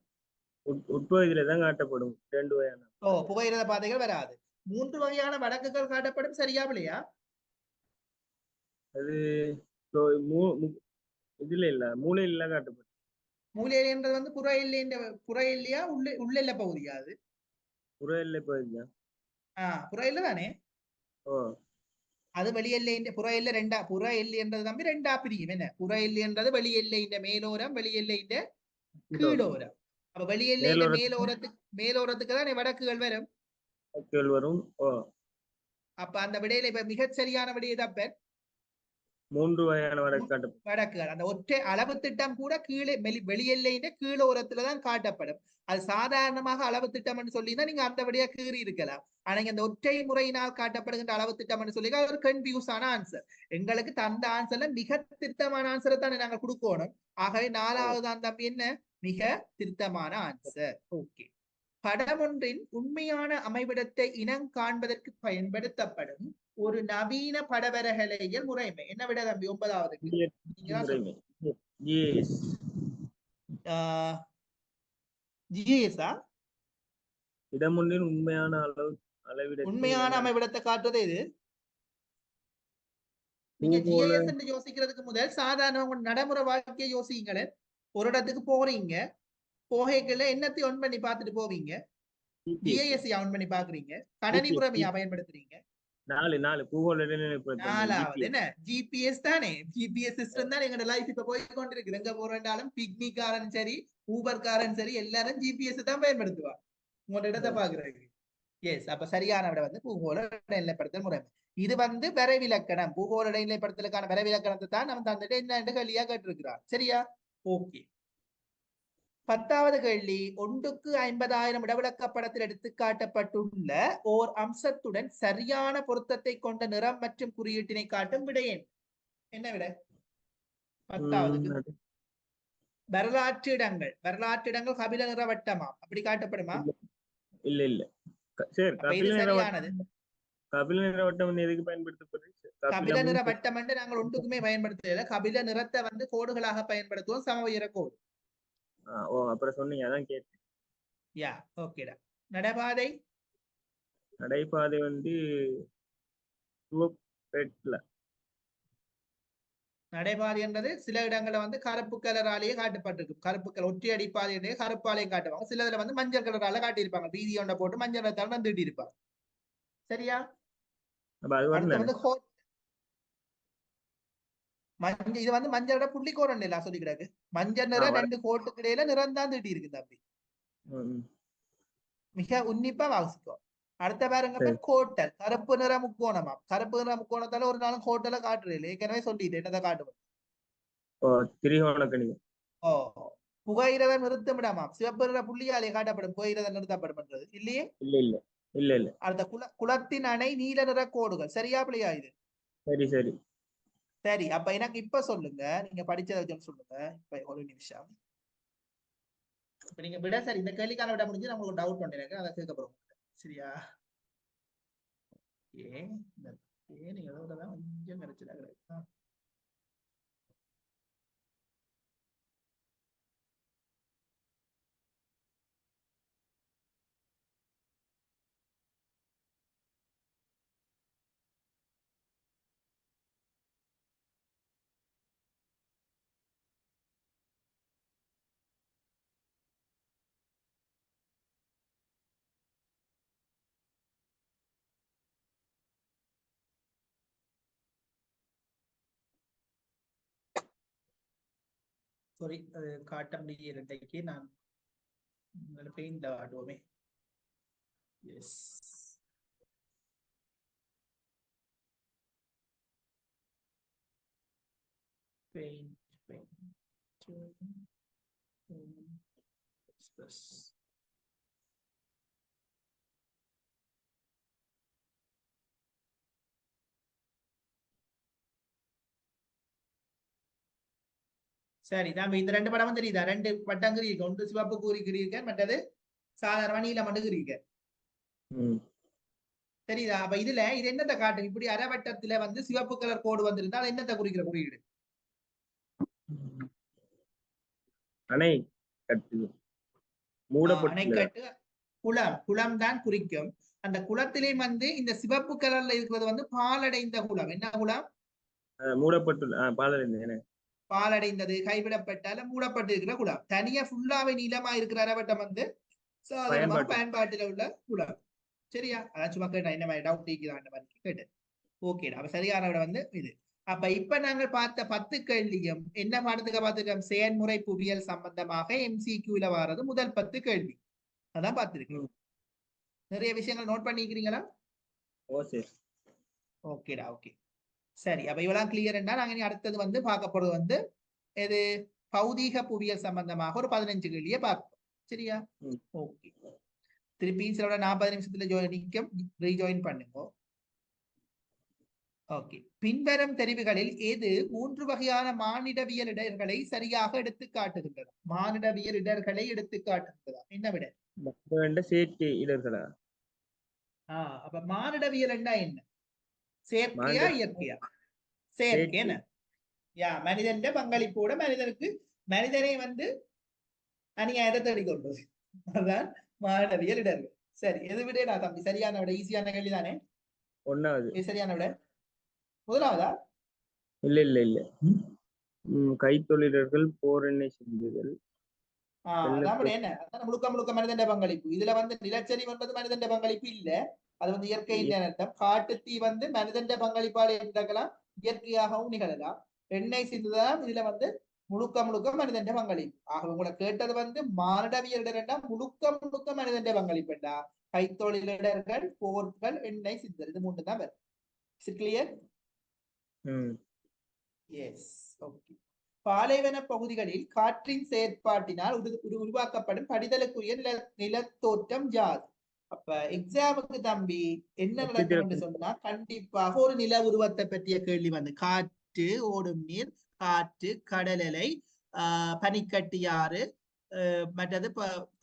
உட்பகுதியில தான் காட்டப்படும் 2 வகையான. புகையிரத பாதைகள் வராது. 3 வகையான வடக்குகள் காட்டப்படும். சரியா இல்லையா? அது இதுல இல்ல, மூலையில காட்டப்படும். மூலையில என்றது வந்து புற எல்லையா உள்ள எல்லை பகுதியா? அது புற எல்லை பகுதியா? புற எல்லை தானே. அது வெளி எல்லை. புற எல்லை புற எல்லை என்றது தம்பி 2ஆ பிரியும். என்ன? புற எல்லை என்றது வெளி எல்லை மேலோரம், வெளி எல்லை கீழோரம். அப்ப வெளி எல்லை மேலோரத்துக்கு தான் வடக்குகள் வரும். அப்ப அந்த விடையில இப்ப மிகச் சரியான விடையை தப்ப 3 வகையான வடக்குகள். அந்த ஒற்றை அளவு திட்டம் கூட கீழே வெளி எல்லையின் கீழோரத்துலதான் காட்டப்படும். அது சாதாரணமாக அளவு திட்டம் என்று சொல்லி தான் நீங்க அந்த விடையா கீறி இருக்கலாம். ஆனா இந்த ஒற்றை முறையினால் காட்டப்படுகின்ற அளவு திட்டம் என்று சொல்லி ஒரு கன்ஃபியூஸான ஆன்சர். எங்களுக்கு தந்த ஆன்சர்ல மிக திருத்தமான ஆன்சரை தானே நாங்க கொடுக்கணும். ஆகவே 4வது தான் தம்பி என்ன? மிக திருத்தமான ஆன்சர். ஓகே. படம் ஒன்றின் உண்மையான அமைவிடத்தை இனம் காண்பதற்கு பயன்படுத்தப்படும் ஒரு நவீன படவரகலையில் முறைமை. என்ன விட தம்பி 9வது? ஜிஎஸ்ஆ இடமொன்றின் உண்மையான அளவிடத்தை உண்மையான அமைவிடத்தை காட்டுறது இது. நீங்க பூகோள ஜிஐஎஸ் என்று யோசிக்கிறதுக்கு முதல் சாதாரண உங்க நடைமுறை வாழ்க்கையை யோசிங்களேன். ஒரு இடத்துக்கு போறீங்க, போகைக்குள்ள என்னத்தை ஒன் பண்ணி பார்த்துட்டு போவீங்க? ஜிஐஎஸ் ஆன் பண்ணி பாக்குறீங்க, கணனி முறைமையா பயன்படுத்துறீங்க. 4 பூகோள இடைநிலைப்படுத்தல் நாலாவது என்ன ஜிபிஎஸ் தானே. ஜிபிஎஸ் சிஸ்டம் தான் எங்களோட லைஃப் இப்ப போய் கொண்டிருக்கு. எங்க போறோம்னாலும் பிக்னிக் காரன் சரி, ஊபர் காரன் சரி, எல்லாரும் ஜிபிஎஸ் தான் பயன்படுத்துவா உங்களோட இடத்தை பாக்குறதுக்கு. எஸ், அப்ப சரியான விட வந்து பூகோள இடைநிலைப்படுத்தல் முறைமை. இது வந்து வரைவிலக்கணம். பூகோள இடைநிலைப்படுத்தலுக்கான வரைவிலக்கணத்தை தான் நம்ம தந்துட்டு என்ன கேள்வியா கேட்டிருக்கிறார். சரியா? ஓகே. 10வது கேள்வி, 1க்கு 50,000 இடவிலக்கப்படத்தில் எடுத்துக்காட்டப்பட்டுள்ள ஓர் அம்சத்துடன் சரியான பொருத்தத்தை கொண்ட நிறம் மற்றும் குறியீட்டினை காட்டும் விடையேன். என்ன விட? 10வது வரலாற்று இடங்கள். வரலாற்று இடங்கள் கபில நிற வட்டமா அப்படி காட்டப்படுமா? இல்ல இல்ல சரி. சரியானது. கபில நிற வட்டம் எதுக்கு பயன்படுத்தப்படுது? கபில நிற வட்டம் வந்து நாங்கள் ஒன்றுக்குமே பயன்படுத்தல. கபில நிறத்தை வந்து கோடுகளாக பயன்படுத்துவோம், சம உயர கோடு. அப்புறம் சொன்னீங்க, அதான் கேட்டேன். யா, ஓகேடா. நடைபாதை. நடைபாதை வந்து நடைபாதை என்றது சில இடங்கள்ல வந்து கருப்பு கலராலேயே காட்டப்பட்டிருக்கு. கருப்பு கலர் ஒற்றை அடிப்பாதையே கருப்பாலேயே காட்டுவாங்க. சில இதுல வந்து மஞ்சள் கலரால காட்டியிருப்பாங்க. வீதி ஒன்றை போட்டு மஞ்சள் நிறத்தால வந்துட்டு இருப்பாங்க. சரியா? இது வந்து மஞ்சளோட புள்ளி கோரன் இல்ல சொல்லிக்கிறாங்க. மஞ்சள் நிறம் 2 கோட்டுக்கு இடையில நிறம் தான் தீட்டி இருக்குது. அப்படி மிக உன்னிப்பா வாசிக்கோ. அடுத்த பாருங்க, கோட்டல். கருப்பு நிற முக்கோணமா. கருப்பு நிற முக்கோணத்தால ஒரு நாளும் கோட்டல காட்டுறது ஏற்கனவே சொல்லிட்டு என்னதை காட்டுவோம்? புகையிரத நிறுத்தமிடமா. சிவப்பு நிற புள்ளியாலே காட்டப்படும் புகையிரத நிறுத்தப்படும் இல்லையே. இல்ல. அடுத்த குளத்தின் அணை நீல நிற கோடுகள். சரியா பிள்ளையா இது? சரி. சரி, அப்ப எனக்கு இப்ப சொல்லுங்க, நீங்க படிச்சதை சொல்லுங்க. இப்ப ஒரு நிமிஷம். இப்ப நீங்க விட சரி, இந்த கேள்விக்கான விட முடிஞ்சு நம்மளுக்கு டவுட் பண்ணி எனக்கு அதை கேட்க போறோம். சரியா? நீங்க கொஞ்சம் கிடைச்சதா கிடையாது. சாரி, அது காட்ட முடியல. இன்றைக்கு நான் பெயிண்ட் ஆடுவோமே. எஸ், பெயிண்ட் சரி. நாம இந்த 2 படமும் தெரியுதா? 2 வட்டம் கிரிக்க. ஒன்று சிவப்பு கூறி கிரிக்க, மற்றது சாதாரண நீல மண்டு கிரிக்க. தெரியுதா? அப்ப இதுல இது என்னத்தை காட்டும்? இப்படி அரைவட்டத்துல வந்து சிவப்பு கலர் கோடு வந்திருந்தா என்னத்தை குறிக்கிற குறியீடு? அணைக்கட்டு, குளம். குளம் தான் குறிக்கும். அந்த குளத்திலே வந்து இந்த சிவப்பு கலர்ல இருக்கிறது வந்து பாலடைந்த குளம். என்ன குளம்? பாலடைந்தது, கைவிடப்பட்டால மூடப்பட்டு இருக்கிற குளம். தனியா ஃபுல்லாவே நீளமா இருக்கிற அரைவட்டம் வந்து சாதாரணமாக பயன்பாட்டில் உள்ள குளம். சரியா? அதான் சும்மா கேட்டேன், என்ன மாதிரி டவுட் அந்த மாதிரி கேட்டேன். ஓகேடா. அப்ப சரியான விட வந்து இது. அப்ப இப்ப நாங்கள் பார்த்த 10 கேள்வியும் என்ன பாடத்துக்கு பார்த்துட்டோம்? செயல்முறை புவியியல் சம்பந்தமாக MCQல வாரது முதல் 10 கேள்வி அதான் பார்த்திருக்கோம். நிறைய விஷயங்கள் நோட் பண்ணிக்கிறீங்களா? ஓகேடா. ஓகே, சரி. அப்ப இவெல்லாம் கிளியர்னா நாங்க இனி அடுத்தது வந்து பார்க்க போறது வந்து எது? பௌதீக புவியியல் சம்பந்தமாக ஒரு 15 கேள்வியை பார்ப்போம். சரியா? ஓகே, திருப்பி சில 40 நிமிஷத்துல ரீஜாயின் பண்ணுங்க. ஓகே, பின்வரும் தெரிவுகளில் எது 3 வகையான மானிடவியல் இடர்களை சரியாக எடுத்து காட்டுகின்றன? மானிடவியல் இடர்களை எடுத்து காட்டுகின்றதா? என்ன விட? செயற்கை இடர்களா? அப்ப மானிடவியல் என்ன? செயற்கையா இயற்கையா? செயற்கை. மனிதன் பங்களிப்போட மனிதனுக்கு மனிதனை வந்து அநியாயத்தை தேடிக்கொள்வது. அதான் மாணவியல் இடர்கள். சரி, எது விட தம்பி சரியான விட ஈஸியான கேள்வி தானே? ஒன்னாவது. இது சரியான விட முதலாவதா? இல்ல இல்ல இல்ல. கைத்தொழிலர்கள் போரெண்ணெய் சிந்துதல். அதான் விட என்ன? அதான் முழுக்க முழுக்க மனிதன் பங்களிப்பு. இதுல வந்து நிலச்சரிவு என்பது மனிதன் பங்களிப்பு இல்ல. அது வந்து இயற்கையின் அர்த்தம். காட்டுத்தீ வந்து மனிதன் பங்களிப்பால் நடக்கலாம், இயற்கையாகவும் நிகழலாம். எண்ணெய் சிந்துதான் இதுல வந்து முழுக்க முழுக்க மனிதன் பங்களிப்பு. ஆக உங்களை கேட்டது வந்து மானிடவியலிடா முழுக்க முழுக்க மனிதன் பங்களிப்புடா. கைத்தொழிலிடர்கள், போர்கள், எண்ணெய் சிந்துதல், இது மூன்று தான் வரும். கிளியர்? Yes, okay. பாலைவன பகுதிகளில் காற்றின் செயற்பாட்டினால் உருவாக்கப்படும் படிதலுக்குரிய நிலத்தோற்றம் யாது? அப்ப எக்ஸாமுக்கு தம்பி என்ன நடக்கும் சொன்னா கண்டிப்பாக ஒரு நில உருவத்தை பற்றிய கேள்வி வந்து காற்று, ஓடும் நீர், காற்று, கடல் அலை, பனிக்கட்டியாறு, மற்றது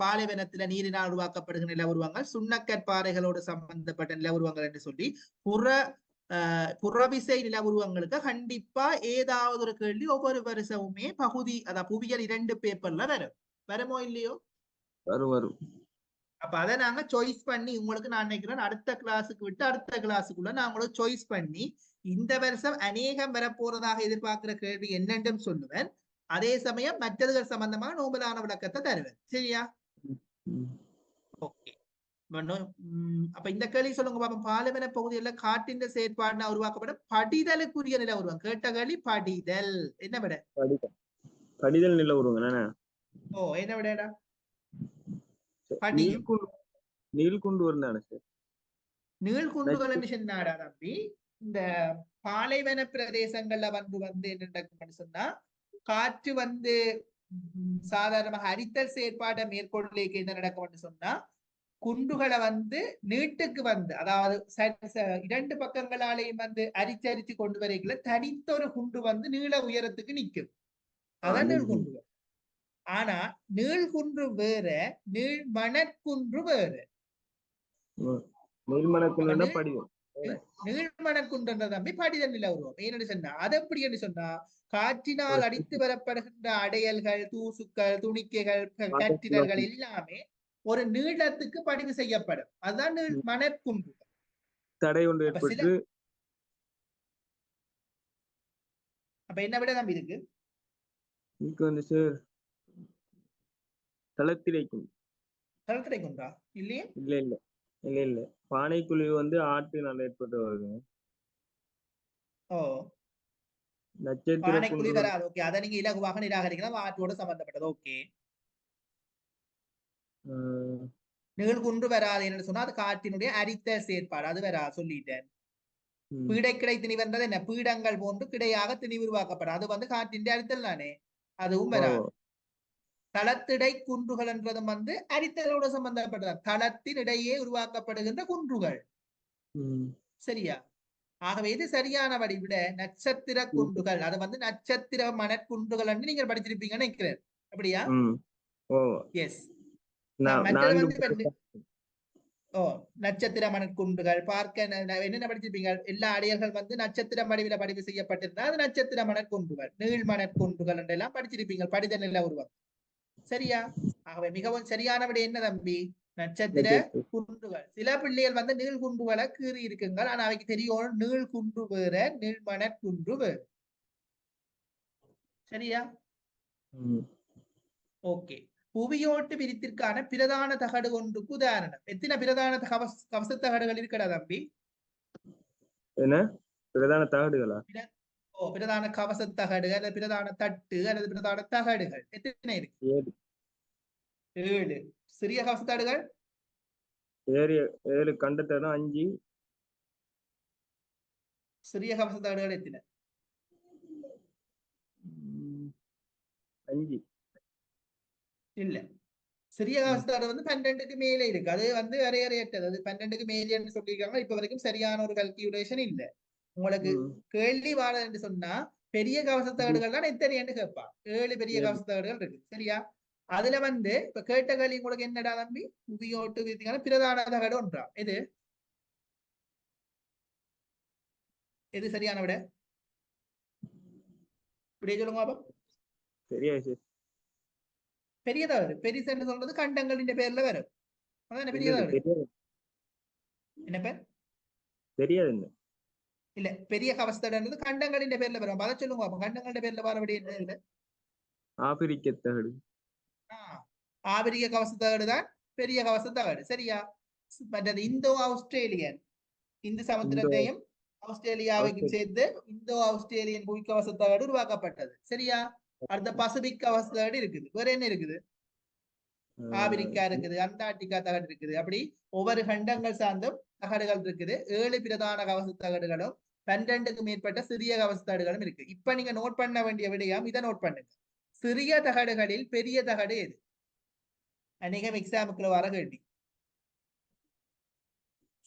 பாலைவனத்துல நீரினால் உருவாக்கப்படுகிற நில உருவங்கள், சுண்ணக்கற்பாறைகளோடு சம்பந்தப்பட்ட நில உருவங்கள் என்று சொல்லி புறவிசை நில உருவங்களுக்கு கண்டிப்பா ஏதாவது ஒரு கேள்வி ஒவ்வொரு வருஷமுமே பகுதி அதாவது புவியியல் 2 பேப்பர்ல வருமோ இல்லையோ? வரும். அப்ப அதை நாங்க சாய்ஸ் பண்ணி உங்களுக்கு நான் நினைக்கிறேன் அடுத்த கிளாஸுக்கு விட்டு அடுத்த கிளாஸுக்குள்ள நான் உங்களுக்கு சாய்ஸ் பண்ணி இந்த வருஷம் அநேகம் வரப்போறதாக எதிர்பார்க்கிற கேள்வி என்னென்றும் சொல்லுவேன். அதே சமயம் மற்றதுகள் சம்பந்தமாக நோபலான விளக்கத்தை தருவேன். சரியா? ஓகே. அப்ப இந்த கேள்வி சொல்லுங்க பாப்போம். பாலைவன பகுதியில் காற்றின் செயற்பாடு உருவாக்கப்படும் படிதலுக்குரிய நில உருவம். கேட்ட கேள்வி படிதல். என்ன விட? படிதல் நில உருவம். ஓ, என்ன விடா? நீள்குண்டு வருந்தானே சார்? நீள்குண்டுகள் என்னடா தம்பி? இந்த பாலைவன பிரதேசங்கள்ல வந்து என்ன நடக்கும்னு சொன்னா காற்று வந்து சாதாரணமாக அரித்தல் செயற்பாட்டை மேற்கொள்ளைக்கு என்ன நடக்கும்னு சொன்னா குண்டுகளை வந்து நீட்டுக்கு வந்து அதாவது 2 பக்கங்களாலையும் வந்து அரிச்சு கொண்டு வரைக்கல தனித்த ஒரு குண்டு வந்து நீள உயரத்துக்கு நிக்கும். அதான் நீள்குண்டுகள். ஆனா நீள்குன்று வேற, நீள்மணற்குன்று வேற. நீள்மணற்குன்ற தம்பி படிதல் நில உருவம். ஏன்னு சொன்னா அது எப்படி என்று சொன்னா காற்றினால் அடித்து வரப்படுகின்ற அடையல்கள், தூசுக்கள், துணிக்கைகள், கட்டிடல்கள் எல்லாமே ஒரு நீளத்துக்கு பதிவு செய்யப்படும். அதுதான் மணற்குன்று. தடை ஒன்று ஏற்பட்டு அப்ப என்ன விட தம்பி இருக்கு? வந்து சார் தளத்திடை குன்றா? இல்லையே. இல்ல பானைக்குழி வந்து ஆற்றினால் ஏற்பட்டு வருது. ஓ, பானைக்குழி வராது. ஓகே, அதை நீங்க இலகுவாக நிராகரிக்கலாம். ஆற்றோட சம்பந்தப்பட்டது. ஓகே, நிகழ்குன்று வராது என்று சொன்னா அது காற்றினுடைய அரித்த செயற்பாடு. அது வராது சொல்லிட்டேன். பீடை கிடை திணிவென்றது என்ன? பீடங்கள் போன்று கிடையாக திணிவு உருவாக்கப்படும். அது வந்து காற்றின் அரித்தல் தானே, அதுவும் வராது. தளத்திடை குன்றுகள் என்றதும் வந்து அரித்தலோட சம்பந்தப்பட்டது. தளத்தின் இடையே உருவாக்கப்படுகின்ற குன்றுகள். சரியா? ஆகவே இது சரியான வடிவிட நட்சத்திர குன்றுகள். அது வந்து நட்சத்திர மணற்குன்றுகள் என்று நீங்கள் படிச்சிருப்பீங்கன்னு நினைக்கிறேன். அப்படியா? எஸ். ஓ, நட்சத்திர மணற்குன்றுகள் பார்க்க என்னென்ன படிச்சிருப்பீங்க? எல்லா அடையல்கள் வந்து நட்சத்திர வடிவில பதிவு செய்யப்பட்டிருந்தா அது நட்சத்திர மணற்குன்றுகள், நீள் மணற்குன்றுகள் என்றெல்லாம் படிச்சிருப்பீங்க படித நில உருவம். சரியா? ஆகவே மிகவும் சரியான விட என்ன தம்பி? நட்சத்திர குன்றுகள். சில பிள்ளைகள் வந்து நீள் குன்றுகளை கீறி இருக்குங்க. ஆனா அவைக்கு தெரியும் நீள் குன்று வேற, நீள்மணற்குன்று வேறு. சரியா? ஓகே. புவியோட்டு விரித்திற்கான பிரதான தகடு ஒன்றுக்கு உதாரணம். எத்தனை பிரதான கவச தகடுகள் இருக்கடா தம்பி? என்ன பிரதான தகடுகளா? பிரதான கவச தகடு அல்லது பிரதான தட்டு அல்லது பிரதான தகடுகள் எத்தனை இருக்கு? 7. சிறிய கவச தகடுகள் 7. கண்டத்தடம் 5. சிறிய கவச தகடுகள் எத்தனை? 5. இல்ல, சிறிய கவசத்தோட வந்து 12க்கு மேலே இருக்கு. அது வந்து வரையறையற்றது. அது 12க்கு மேலேன்னு சொல்லியிருக்காங்க. இப்ப வரைக்கும் சரியான ஒரு கல்குலேஷன் இல்ல. உங்களுக்கு கேள்வி வாழ என்று சொன்னா பெரிய கவசத்தகடுகள் தான் எத்தனைன்னு கேட்பா. 7 பெரிய கவசத்தகடுகள் இருக்கு. சரியா? அதுல வந்து இப்ப கேட்ட கேள்வி உங்களுக்கு என்னடா தம்பி? புவியோட்டு விரித்திக்கான பிரதான தகடு ஒன்றா? எது சரியான விட? இப்படியே சொல்லுங்க பாப்பா. சரியா சார். பெரிய தகடு பெரிசன்னு சொல்றது கண்டங்களின் பேர்ல வரும். அதான பெரிய இல்ல தகடு. தெரியாது என்ன பேர்? தெரியாதுங்க. இல்ல பெரிய கவசத்தகடுன்றது கண்டங்களின் பேர்ல வரும். அதை சொல்லுங்க அப்ப கண்டங்களின் பேர்ல வரபடி என்ன இல்ல? ஆப்பிரிக்க தகடு. ஆபிரிக்க கவசத்தகடு தான் பெரிய கவசத்தகடு. சரியா? மற்றது இந்தோ ஆஸ்திரேலியன், இந்து இந்தோ சமுத்திரத்தையும் ஆஸ்திரேலியாவையும் சேர்த்து இந்தோ ஆஸ்திரேலியன் புவிக்கவசத்தகடு உருவாக்கப்பட்டது. சரியா? அடுத்த பசிபிக் கவசத்தகடு இருக்குது. வேற என்ன இருக்குது? ஆப்பிரிக்கா இருக்குது, அண்டார்டிகா தகடு இருக்குது. அப்படி ஒவ்வொரு கண்டங்கள் சார்ந்தும் தகடுகள் இருக்குது. 7 பிரதான கவச தகடுகளும் 12க்கு மேற்பட்ட சிறிய கவச தகடுகளும் இருக்கு. இப்ப நீங்க நோட் பண்ண வேண்டிய விடயம் இதை நோட் பண்ணுங்க. சிறிய தகடுகளில் பெரிய தகடு எது? அநேகம் எக்ஸாமுக்குள்ள வர கேள்வி.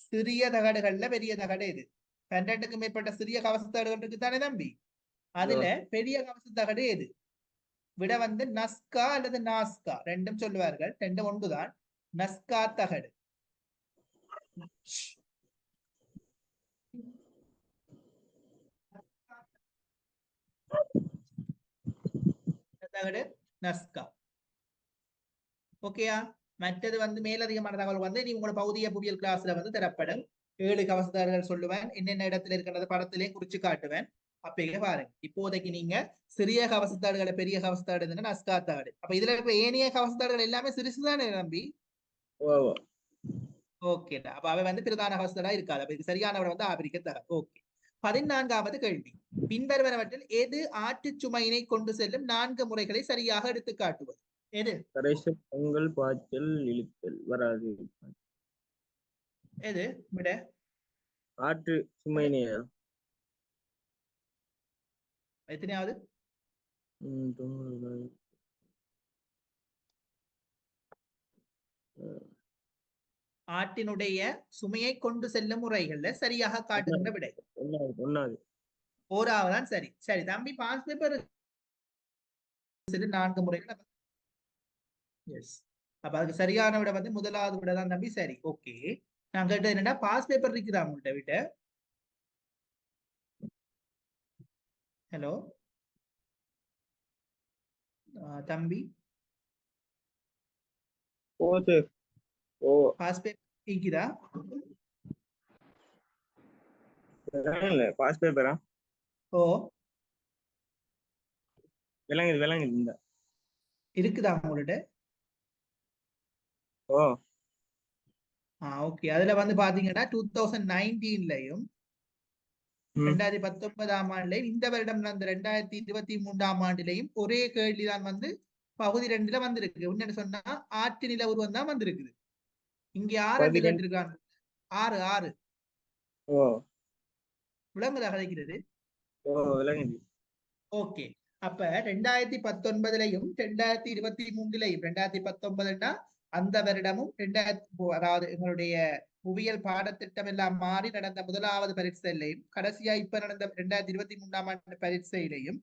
சிறிய தகடுகள்ல பெரிய தகடு எது? 12க்கு மேற்பட்ட சிறிய கவச தகடுகள் இருக்கு தானே தம்பி? அதுல பெரிய கவச தகடு எது? விட வந்து நஸ்கா அல்லது நாஸ்கா ரெண்டும் சொல்லுவார்கள். ரெண்டும் ஒன்றுதான். நஸ்கா தகடு. தகடு நஸ்கா. ஓகேயா? மற்றது வந்து மேலதிகமான தகவல் வந்து நீ உங்களோட பௌதிக புவியியல் கிளாஸ்ல வந்து தரப்படும். 7 கவசத்தார்கள் சொல்லுவேன். என்னென்ன இடத்துல இருக்கிறத படத்திலே குறிச்சு காட்டுவேன். அப்பயே பாருங்க. இப்போதைக்கு நீங்க சிறிய கவசத்தாடுகளை பெரிய கவசத்தாடு நஸ்கா தாடு. அப்ப இதுல இருக்கிற ஏனைய கவசத்தாடுகள் எல்லாமே சிறுசுதானே நம்பி? ஓகேடா. அப்ப அவை வந்து பிரதான கவசத்தாடா இருக்காது. அப்ப இது சரியான விட வந்து ஆப்பிரிக்க தகடு. ஓகே. 14வது கேள்வி. பின்வருவனவற்றில் எது ஆற்று சுமையினை கொண்டு செல்லும் 4 முறைகளை சரியாக எடுத்து காட்டுவது? எது? கரைசல், பொங்கல், பாய்ச்சல், இழுத்தல். வராது. எது விட? ஆற்று சுமைனையா? எத்தனையாவது? ஆற்றினுடைய சுமையை கொண்டு செல்லும் முறைகள்ல சரியாக காட்டுகின்ற விடை. ஓராவதான் சரி. சரி தம்பி, பாஸ் பேப்பர் 4 முறைகள். எஸ். அப்ப அதுக்கு சரியான விட வந்து முதலாவது விட தான் தம்பி. சரி, ஓகே. நான் கேட்டது என்னன்னா, பாஸ் பேப்பர் இருக்குதா உங்கள்கிட்ட விட? ஹலோ தம்பி, பாஸ் பேப்பர் இருக்குதா? பாஸ் பேப்பரா? ஓ, விளங்குது இந்த இருக்குதா உங்கள்கிட்ட? ஓ, ஓகே. அதுல வந்து பாத்தீங்கன்னா 2019லயும் 2019ஆம் ஆண்டுலயும் இந்த வருடம் நடந்த 2023ஆம் ஆண்டிலையும் ஒரே கேள்விதான் வந்து பகுதி 2ல வந்திருக்கு. என்னன்னு சொன்னா ஆற்று நில உருவம் தான் வந்திருக்குது. இங்க 6 கேட்டிருக்காங்க. 6 விளங்குதா கதைக்கிறது? ஓகே. அப்ப 2019லயும் 2023லயும் 2019ன்னா அந்த வருடமும் அதாவது எங்களுடைய புவியியல் பாடத்திட்டம் எல்லாம் மாறி நடந்த முதலாவது பரீட்சையிலையும் கடைசியா இப்ப நடந்த 2023ஆம் ஆண்டு பரீட்சையிலையும்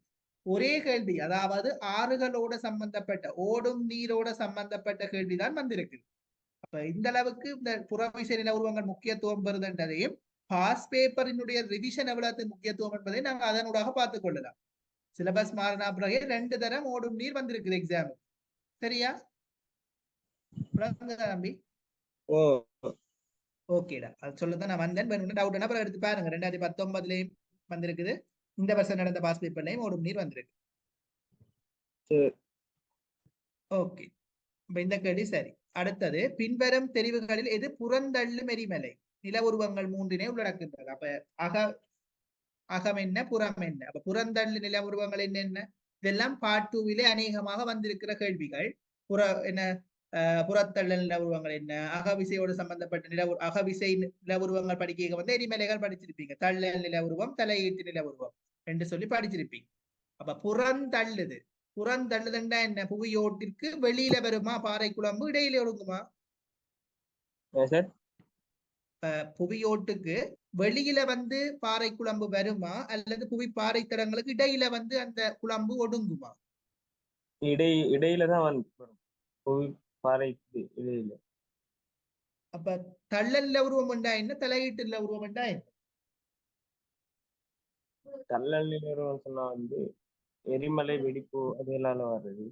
ஒரே கேள்வி, அதாவது ஆறுகளோட சம்பந்தப்பட்ட ஓடும் நீரோட சம்பந்தப்பட்ட கேள்விதான் வந்திருக்கு. அப்ப இந்த அளவுக்கு இந்த புறவிசை நில உருவங்கள் முக்கியத்துவம் பெறுதுன்றதையும் பாஸ் பேப்பரினுடைய ரிவிஷன் எவ்வளவு முக்கியத்துவம் என்பதை நாங்கள் அதனூடாக பார்த்துக் கொள்ளலாம். சிலபஸ் மாறினா பிறகு 2 தரம் ஓடும் நீர் வந்திருக்குது எக்ஸாம். சரியா தம்பி? ஓகேடா. அது சொல்லதான் நான் வந்தேன். டவுட் என்ன எடுத்து பாருங்க. 2019லயும் வந்திருக்குது. இந்த வருஷம் நடந்த பாஸ் பேப்பர்லயும் ஓடும் நீர் வந்திருக்கு. ஓகே. இப்ப இந்த கேள்வி சரி. அடுத்தது, பின்வரும் தெரிவுகளில் எது புறந்தள்ளும் எரிமலை? நில உருவங்கள் 3னை உள்ளடக்குகிறது. அப்ப அகம் என்ன, புறம் என்ன? அப்ப புறந்தள்ளு நில உருவங்கள் என்ன? இதெல்லாம் பார்ட் 2விலே அநேகமாக வந்திருக்கிற கேள்விகள். என்ன புறத்தள்ளல் நில உருவங்கள் என்ன, அகவிசையோடு சம்பந்தப்பட்ட அகவிசை நில உருவங்கள் படிக்க வந்து எரிமலைகள் படிச்சிருப்பீங்க. தள்ளல் நில உருவம், தலையீட்டு நில உருவம் என்று சொல்லி படிச்சிருப்பீங்க. அப்ப புறந்தள்ளுது. புறந்தள்ளுதுண்டா என்ன? புவியோட்டிற்கு வெளியில வருமா பாறை குழம்பு, இடையில ஒடுங்குமா? புவியோட்டுக்கு வெளியில வந்து பாறை குழம்பு வருமா அல்லது புவி பாறை தடங்களுக்கு இடையில வந்து அந்த குழம்பு ஒடுங்குமா? இடையில தான் வந்து புவி பாறைக்கு இடையில. அப்ப தள்ளல்ல உருவம் உண்டா என்ன, தலையீட்டுல உருவம் உண்டா என்ன? தள்ளல் உருவம் சொன்னா வந்து எரிமலை வெடிப்பு அதெல்லாம் வருது.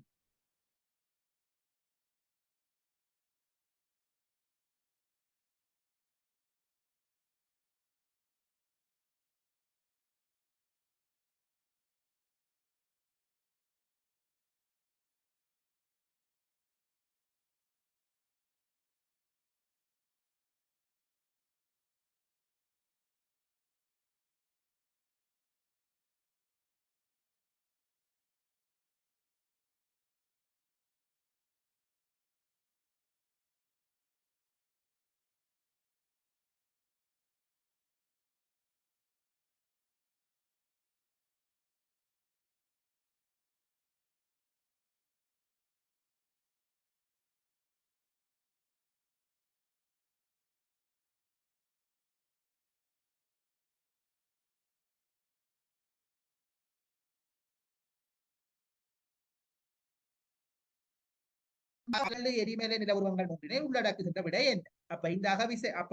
எரிமலை நில உருவங்கள் ஒன்றினை உள்ளடக்குகின்ற விட என்ன? அப்ப இந்த அகவிசை அப்ப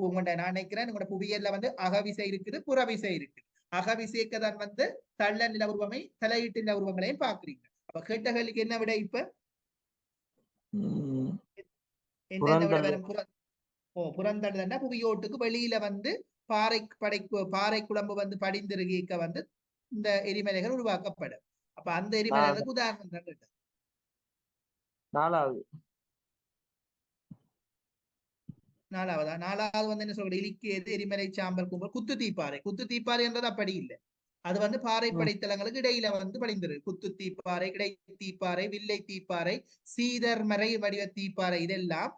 உங்கள்ட்ட நான் நினைக்கிறேன் உங்களோட புவியியல்ல வந்து அகவிசை இருக்குது, புறவிசை இருக்குது. அகவிசைக்கு தான் வந்து தள்ள நில உருவமை, தலையீட்டு நில உருவங்களையும் பாக்குறீங்க. அப்ப கேட்ட கேள்விக்கு என்ன விட? இப்ப என்ன விட வரும்? புறந்தள்ளுதல்னா புவியோட்டுக்கு வெளியில வந்து பாறை குழம்பு வந்து படிந்திருக்க வந்து இந்த எரிமலைகள் உருவாக்கப்படும். அப்ப அந்த எரிமலைகளுக்கு உதாரணம் தான் கேட்டது. 4வது வந்து என்ன சொல்றது? இலிக்கேது, எரிமலை சாம்பல் கும்பல், குத்து தீப்பாறை என்றது அப்படி இல்லை. அது வந்து பாறை படைத்தளங்களுக்கு இடையில வந்து படிந்திருக்கு. குத்து தீப்பாறை, கிடை தீப்பாறை, வில்லை தீப்பாறை, சீதர்மறை வடிவ தீப்பாறை, இதெல்லாம்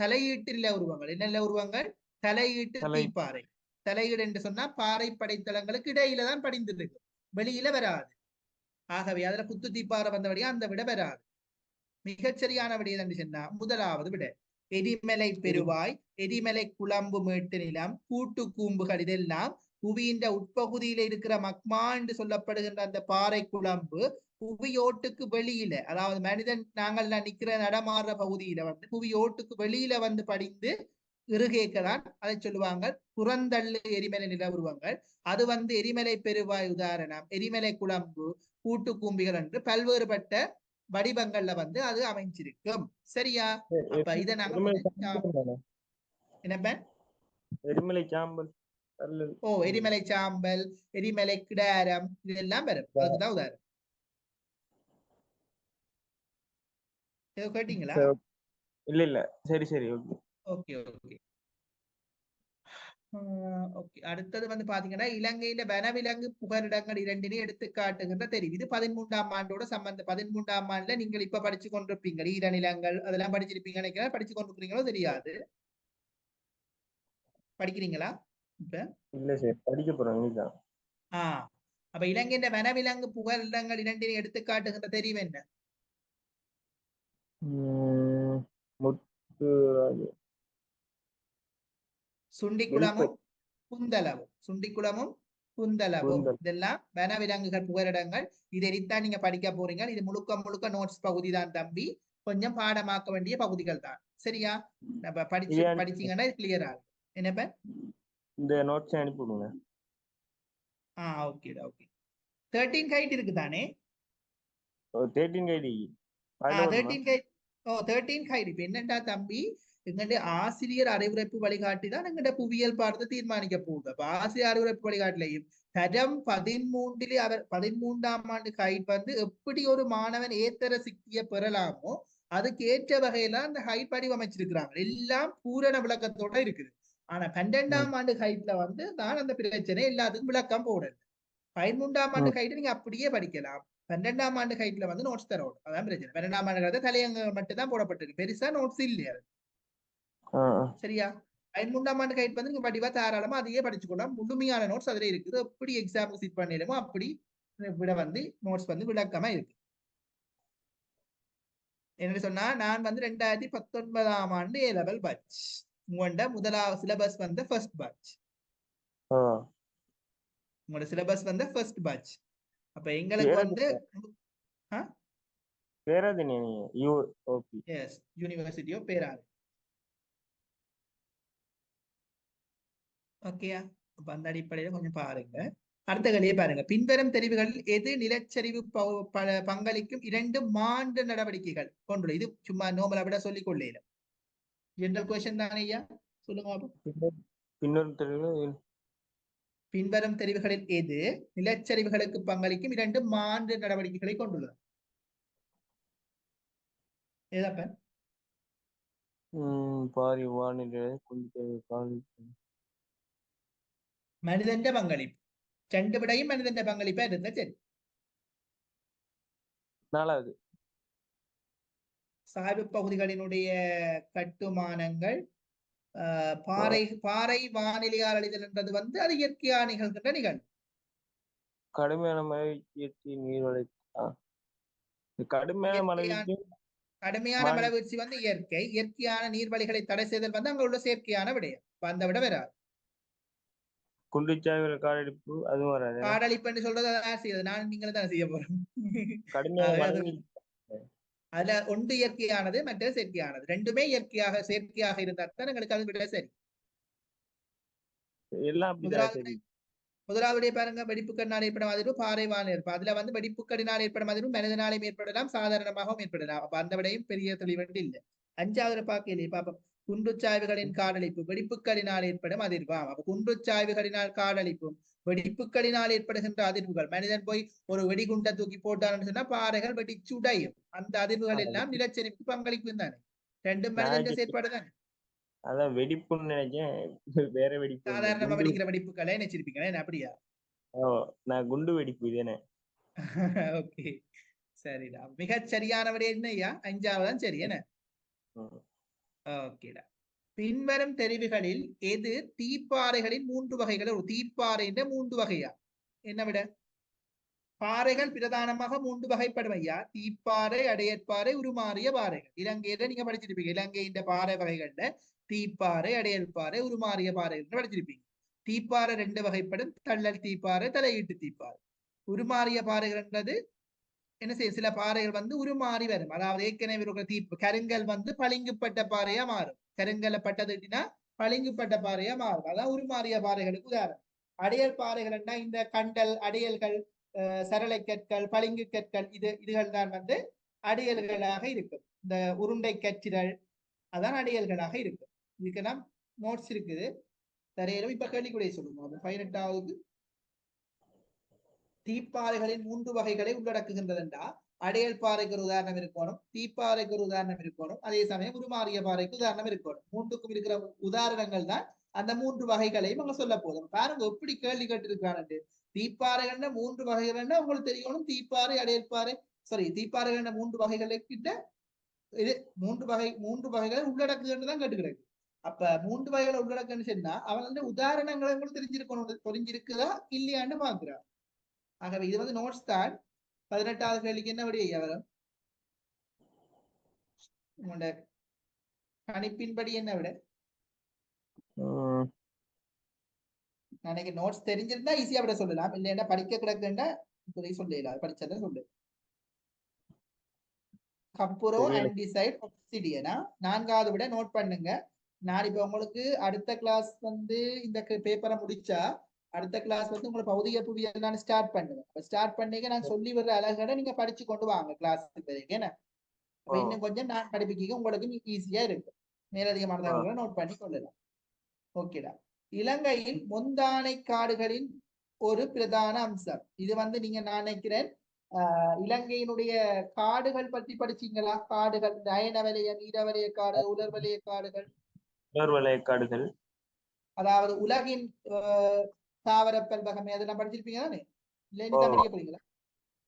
தலையீட்டு நில உருவங்கள். என்ன நில உருவங்கள்? தலையீட்டு தீப்பாறை. தலையீடு என்று சொன்னா பாறை படைத்தளங்களுக்கு இடையில தான் படிந்திருக்கு, வெளியில வராது. ஆகவே அதுல குத்து தீப்பாறை வந்தபடியா அந்த விட வராது. மிகச்சரியான விடை என்று சொன்னா முதலாவது விட. எரிமலை பெருவாய், எரிமலை குழம்பு மேட்டு நிலம், கூட்டு கூம்புகள், இதெல்லாம் புவியின் உட்பகுதியில இருக்கிற மக்மா என்று சொல்லப்படுகின்ற அந்த பாறை குழம்பு புவியோட்டுக்கு வெளியில, அதாவது மனிதன் நாங்கள் நிக்கிற நடமாடுற பகுதியில வந்து புவியோட்டுக்கு வெளியில வந்து படிந்து இறுகேக்கதான் அதை சொல்லுவாங்க புறந்தள்ளு எரிமலை நில உருவங்கள். அது வந்து எரிமலை பெருவாய் உதாரணம், எரிமலை குழம்பு, கூட்டு கூம்பிகள் என்று பல்வேறுபட்ட வடிவங்கள்ல வந்து அது அமைஞ்சிருக்கும். சரியா? அப்ப இதை நாங்க என்னப்ப எரிமலை சாம்பல், எரிமலை சாம்பல், எரிமலை கிடாரம், இதெல்லாம் வரும். அதுக்குதான் உதாரணம். கேட்டீங்களா? இல்ல சரி சரி ஓகே. அடுத்தது வந்து பாத்தீங்கன்னா இலங்கையில வனவிலங்கு புகலிடங்கள் இரண்டினையும் எடுத்து காட்டுகின்ற தெரியும். இது 13ஆம் ஆண்டோட சம்பந்தம். 13ஆம் ஆண்டுல நீங்கள் இப்ப படிச்சு கொண்டிருப்பீங்க, ஈரநிலங்கள் அதெல்லாம் படிச்சிருப்பீங்க நினைக்கிறேன். படிச்சு கொண்டிருக்கிறீங்களோ தெரியாது. படிக்கிறீங்களா இப்ப? இல்ல சார், படிக்க போறேன். அப்ப இலங்கையின் வனவிலங்கு புகலிடங்கள் இரண்டினையும் எடுத்து காட்டுகின்ற தெரியும் என்ன? சுண்டிக்குளமும் புந்தளவும் இதெல்லாம் வனவிலங்குகள் புகலிடங்கள். இதை எரித்தான் நீங்க படிக்க போறீங்க. இது முழுக்க நோட்ஸ் பகுதி தான் தம்பி, கொஞ்சம் பாடமாக்க வேண்டிய பகுதிகள் தான். சரியா? நம்ம படிச்சீங்கன்னா கிளியர் ஆகும். என்னப்ப இந்த நோட்ஸ் அனுப்பிடுங்க. ஓகே. 13 கைட் இருக்கு தானே? 13 கைட் 13 கைட். இப்ப என்னண்டா தம்பி, எங்களுடைய ஆசிரியர் அறிவுரைப்பு வழிகாட்டி தான் எங்களுடைய புவியியல் பாடத்தை தீர்மானிக்க போகுது. அப்ப ஆசிரியர் அறிவுரைப்பு வழிகாட்டிலையும் தரம் 13 அவர் 13ஆம் ஆண்டு கைட் வந்து எப்படி ஒரு மாணவன் ஏத்தர சிக்கிய பெறலாமோ அதுக்கு ஏற்ற வகையில அந்த ஹைட் வடிவமைச்சிருக்கிறாங்க. எல்லாம் பூரண விளக்கத்தோட இருக்குது. ஆனா 12ஆம் ஆண்டு ஹைட்ல வந்து தான் அந்த பிரச்சனை எல்லாத்துக்கும் விளக்கம் போடல. 13ஆம் ஆண்டு கைட் நீங்க அப்படியே படிக்கலாம். 12ஆம் ஆண்டு கைட்ல வந்து நோட்ஸ் தரோம். அதான் பிரச்சனை. 12ஆம் ஆண்டு தலையங்க மட்டும் தான் போடப்பட்டிருக்கு, பெருசா நோட்ஸ் இல்லையா? சரியா? 13ஆம் ஆண்டு கைட் வந்து நீங்க படிவா தாராளமா அதையே படிச்சுக்கொள்ளலாம். முழுமையான நோட்ஸ் அதுல இருக்குது. எப்படி எக்ஸாம் சிட் பண்ணிடுமோ அப்படி விட வந்து நோட்ஸ் வந்து விளக்கமா இருக்கு. என்ன சொன்னா நான் வந்து 2019ஆம் ஆண்டு A level batch. உங்களோட முதலாவது சிலபஸ் வந்து ஃபர்ஸ்ட் பேட்ச். உங்களோட சிலபஸ் வந்து ஃபர்ஸ்ட் பேட்ச். அப்ப எங்களுக்கு வந்து Peradeniya UOP. Yes, university of Peradeniya. ஓகேயா? அப்ப அந்த அடிப்படையில கொஞ்சம் பாருங்க. அடுத்த கேள்வியை பாருங்க. பின்வரும் தெரிவுகளில் எது நிலச்சரிவு பங்களிக்கும் 2 மாண்டு நடவடிக்கைகள் கொண்டுள்ள? இது சும்மா நோமலா விட சொல்லிக் கொள்ளல, ஜெனரல் கொஸ்டின் தானே ஐயா. சொல்லுங்க. பின்வரும் தெரிவுகளில் எது நிலச்சரிவுகளுக்கு பங்களிக்கும் 2 மாண்டு நடவடிக்கைகளை கொண்டுள்ளது? ஏதாப்ப? மனிதண்ட பங்களிப்பு. 2 விடையும் மனிதண்ட பங்களிப்பா இருந்தா சரி. 4வது சாய்வு பகுதிகளினுடைய கட்டுமானங்கள், பாறை வானிலையால் அழிதல் என்றது வந்து அது இயற்கையாக நிகழ்கின்ற நிகழ்வு. கடுமையான மழை இயற்கை நீர்வளை கடுமையான மழை வீழ்ச்சி வந்து இயற்கையான நீர்வழிகளை தடை செய்தல் வந்து அங்க உள்ள செயற்கையான விடயம். அந்த விட வராது. குண்டுச்சாய்வு காடழிப்பு அதுவும் வராது. காடழிப்பு என்று சொல்றது செய்யுது, நான் நீங்களும் தான் செய்ய போறோம். அதுல ஒன்று இயற்கையானது, மற்றது செயற்கையானது. ரெண்டுமே செயற்கையாக இருந்தா தான் எங்களுக்கு அது விட சரி. எல்லாம் அப்படிதான் முதலாவது சரி. முதலாவதே பாருங்க, வெடிப்புக்கடினால் ஏற்படும் அதிர்வு பாறைவால் ஏற்படும். அதுல வந்து வெடிப்புக்கடினால் ஏற்படும் அதிர்வு மனிதனாலையும் ஏற்படலாம், சாதாரணமாகவும் ஏற்படலாம். அப்ப அந்த விடையும் பெரிய தெளிவென்று இல்லை. அஞ்சாவது பார்க்கலையே பாப்போம். குன்றுச்சாய்வுகளின் காடழிப்பு வெடிப்புக்களினால் ஏற்படும் அதிர்வாம். அப்ப குன்றுச்சாய்வுகளினால் காடழிப்பும் வெடிப்புக்களினால் ஏற்படுகின்ற அதிர்வுகள். மனிதன் போய் ஒரு வெடிகுண்டை தூக்கி போட்டான்னு சொன்னா பாறைகள் வெடிச்சுடையும். அந்த அதிர்வுகள் எல்லாம் நிலச்சரிவுக்கு பங்களிக்கும் தானே. ரெண்டும் மனிதன் செயற்பாடு தானே. அதான் வெடிப்புன்னு நினைச்சேன், வேற வெடிப்பு. சாதாரணமா குண்டு. வெடிக்கிற வெடிப்புகளை நினைச்சிருப்பீங்க அப்படியா? நான் குண்டு வெடிப்பு இதேனே. ஓகே, சரிடா. மிகச் சரியான விடை என்னய்யா? அஞ்சாவதான் சரி என்ன? ஓகேடா. பின்வரும் தெரிவுகளில் எது தீப்பாறைகளின் 3 வகைகள்? ஒரு தீப்பாறைன்ற 3 வகையா? என்ன விட? பாறைகள் பிரதானமாக 3 வகைப்படும் ஐயா. தீப்பாறை, அடையற்பாறை, உருமாறிய பாறைகள். இலங்கையில நீங்க படிச்சிருப்பீங்க. இலங்கையின் பாறை வகைகள்ல தீப்பாறை, அடையற்பாறை, உருமாறிய பாறைகள் படிச்சிருப்பீங்க. தீப்பாறை 2 வகைப்படும். தள்ளல் தீப்பாறை, தலையீட்டு தீப்பாறை. உருமாறிய பாறைகள் என்றது என்ன செய்ய, சில பாறைகள் வந்து உருமாறி வரும். அதாவது ஏற்கனவே இருக்கிற தீப்பு கருங்கல் வந்து பளிங்குப்பட்ட பாறையா மாறும். கருங்கல்ல பட்டதுன்னா பளிங்குப்பட்ட பாறையா மாறும். அதான் உருமாறிய பாறைகளுக்கு உதாரணம். அடையல் பாறைகள்னா இந்த கண்டல், அடையல்கள், சரளை கற்கள், பளிங்கு கற்கள், இதுகள் தான் வந்து அடையல்களாக இருக்கும். இந்த உருண்டை கற்றிகள் அதான் அடையல்களாக இருக்கும். இதுக்கெல்லாம் நோட்ஸ் இருக்குது. தரையிலும் இப்ப கேள்விக்குடைய சொல்லுங்க. 18வது தீப்பாறைகளின் 3 வகைகளை உள்ளடக்குகின்றது என்றா அடையல் பாறைக்கு ஒரு உதாரணம் இருக்கணும், தீப்பாறைக்கு ஒரு உதாரணம் இருக்கணும், அதே சமயம் உருமாறிய பாறைக்கு உதாரணம் இருக்கணும். 3க்கும் இருக்கிற உதாரணங்கள் தான் அந்த 3 வகைகளையும் அவங்க சொல்ல போதும். பாருங்க எப்படி கேள்வி கேட்டிருக்காரு. தீப்பாறைகள்னா 3 வகைகள்னா உங்களுக்கு தெரியணும். தீப்பாறை, அடையல்பாறை, சாரி, தீப்பாறைகள்னா 3 வகைகளை கிட்ட இது 3 வகைகளை உள்ளடக்குன்னு தான் கேட்டுக்கிறாங்க. அப்ப 3 வகைகளை உள்ளடக்குன்னு சொன்னா அவன் வந்து உதாரணங்களை உங்களுக்கு தெரிஞ்சிருக்குதா இல்லையான்னு பாக்குறான். ஆகவே இது வந்து நோட்ஸ் தான். 18வது கேள்விக்கு என்ன விட வரும்? உங்களோட கணிப்பின்படி என்ன விட? நான் நோட்ஸ் தெரிஞ்சிருந்தா ஈஸியா விட சொல்லலாம். இல்லைன்னா படிக்க கிடக்குன்னா சொல்லலாம். படிச்சதை சொல்லு. கப்புரோ ஆன்டிசைட் ஆக்சிடியனா 4வது விட நோட் பண்ணுங்க. நான் இப்ப உங்களுக்கு அடுத்த கிளாஸ் வந்து இந்த பேப்பரை முடிச்சா அடுத்த கிளாஸ் வந்து உங்களுக்கு பௌதிக புவியியல் ஸ்டார்ட் பண்ணுவேன். ஸ்டார்ட் பண்ணிக்க நான் சொல்லி வர்ற அழகை நீங்க படிச்சு கொண்டு வாங்க கிளாஸுக்கு. என்ன அப்ப இன்னும் கொஞ்சம் நான் படிப்பிக்க உங்களுக்கு ஈஸியா இருக்கு. மேலதிகமான தகவல்களை நோட் பண்ணி கொள்ளலாம். ஓகேடா. இலங்கையின் முந்தானை காடுகளின் ஒரு பிரதான அம்சம். இது வந்து நீங்க நான் நினைக்கிறேன் இலங்கையினுடைய காடுகள் பற்றி படிச்சீங்களா? காடுகள், அயனவலய, நீரவலய காடு, உலர்வலய காடுகள். உலர்வலய காடுகள் அதாவது உலகின் தாவர பல்வகமை அதெல்லாம் படிச்சிருப்பீங்க தானே? இல்ல இனிதான் படிக்க போறீங்களா?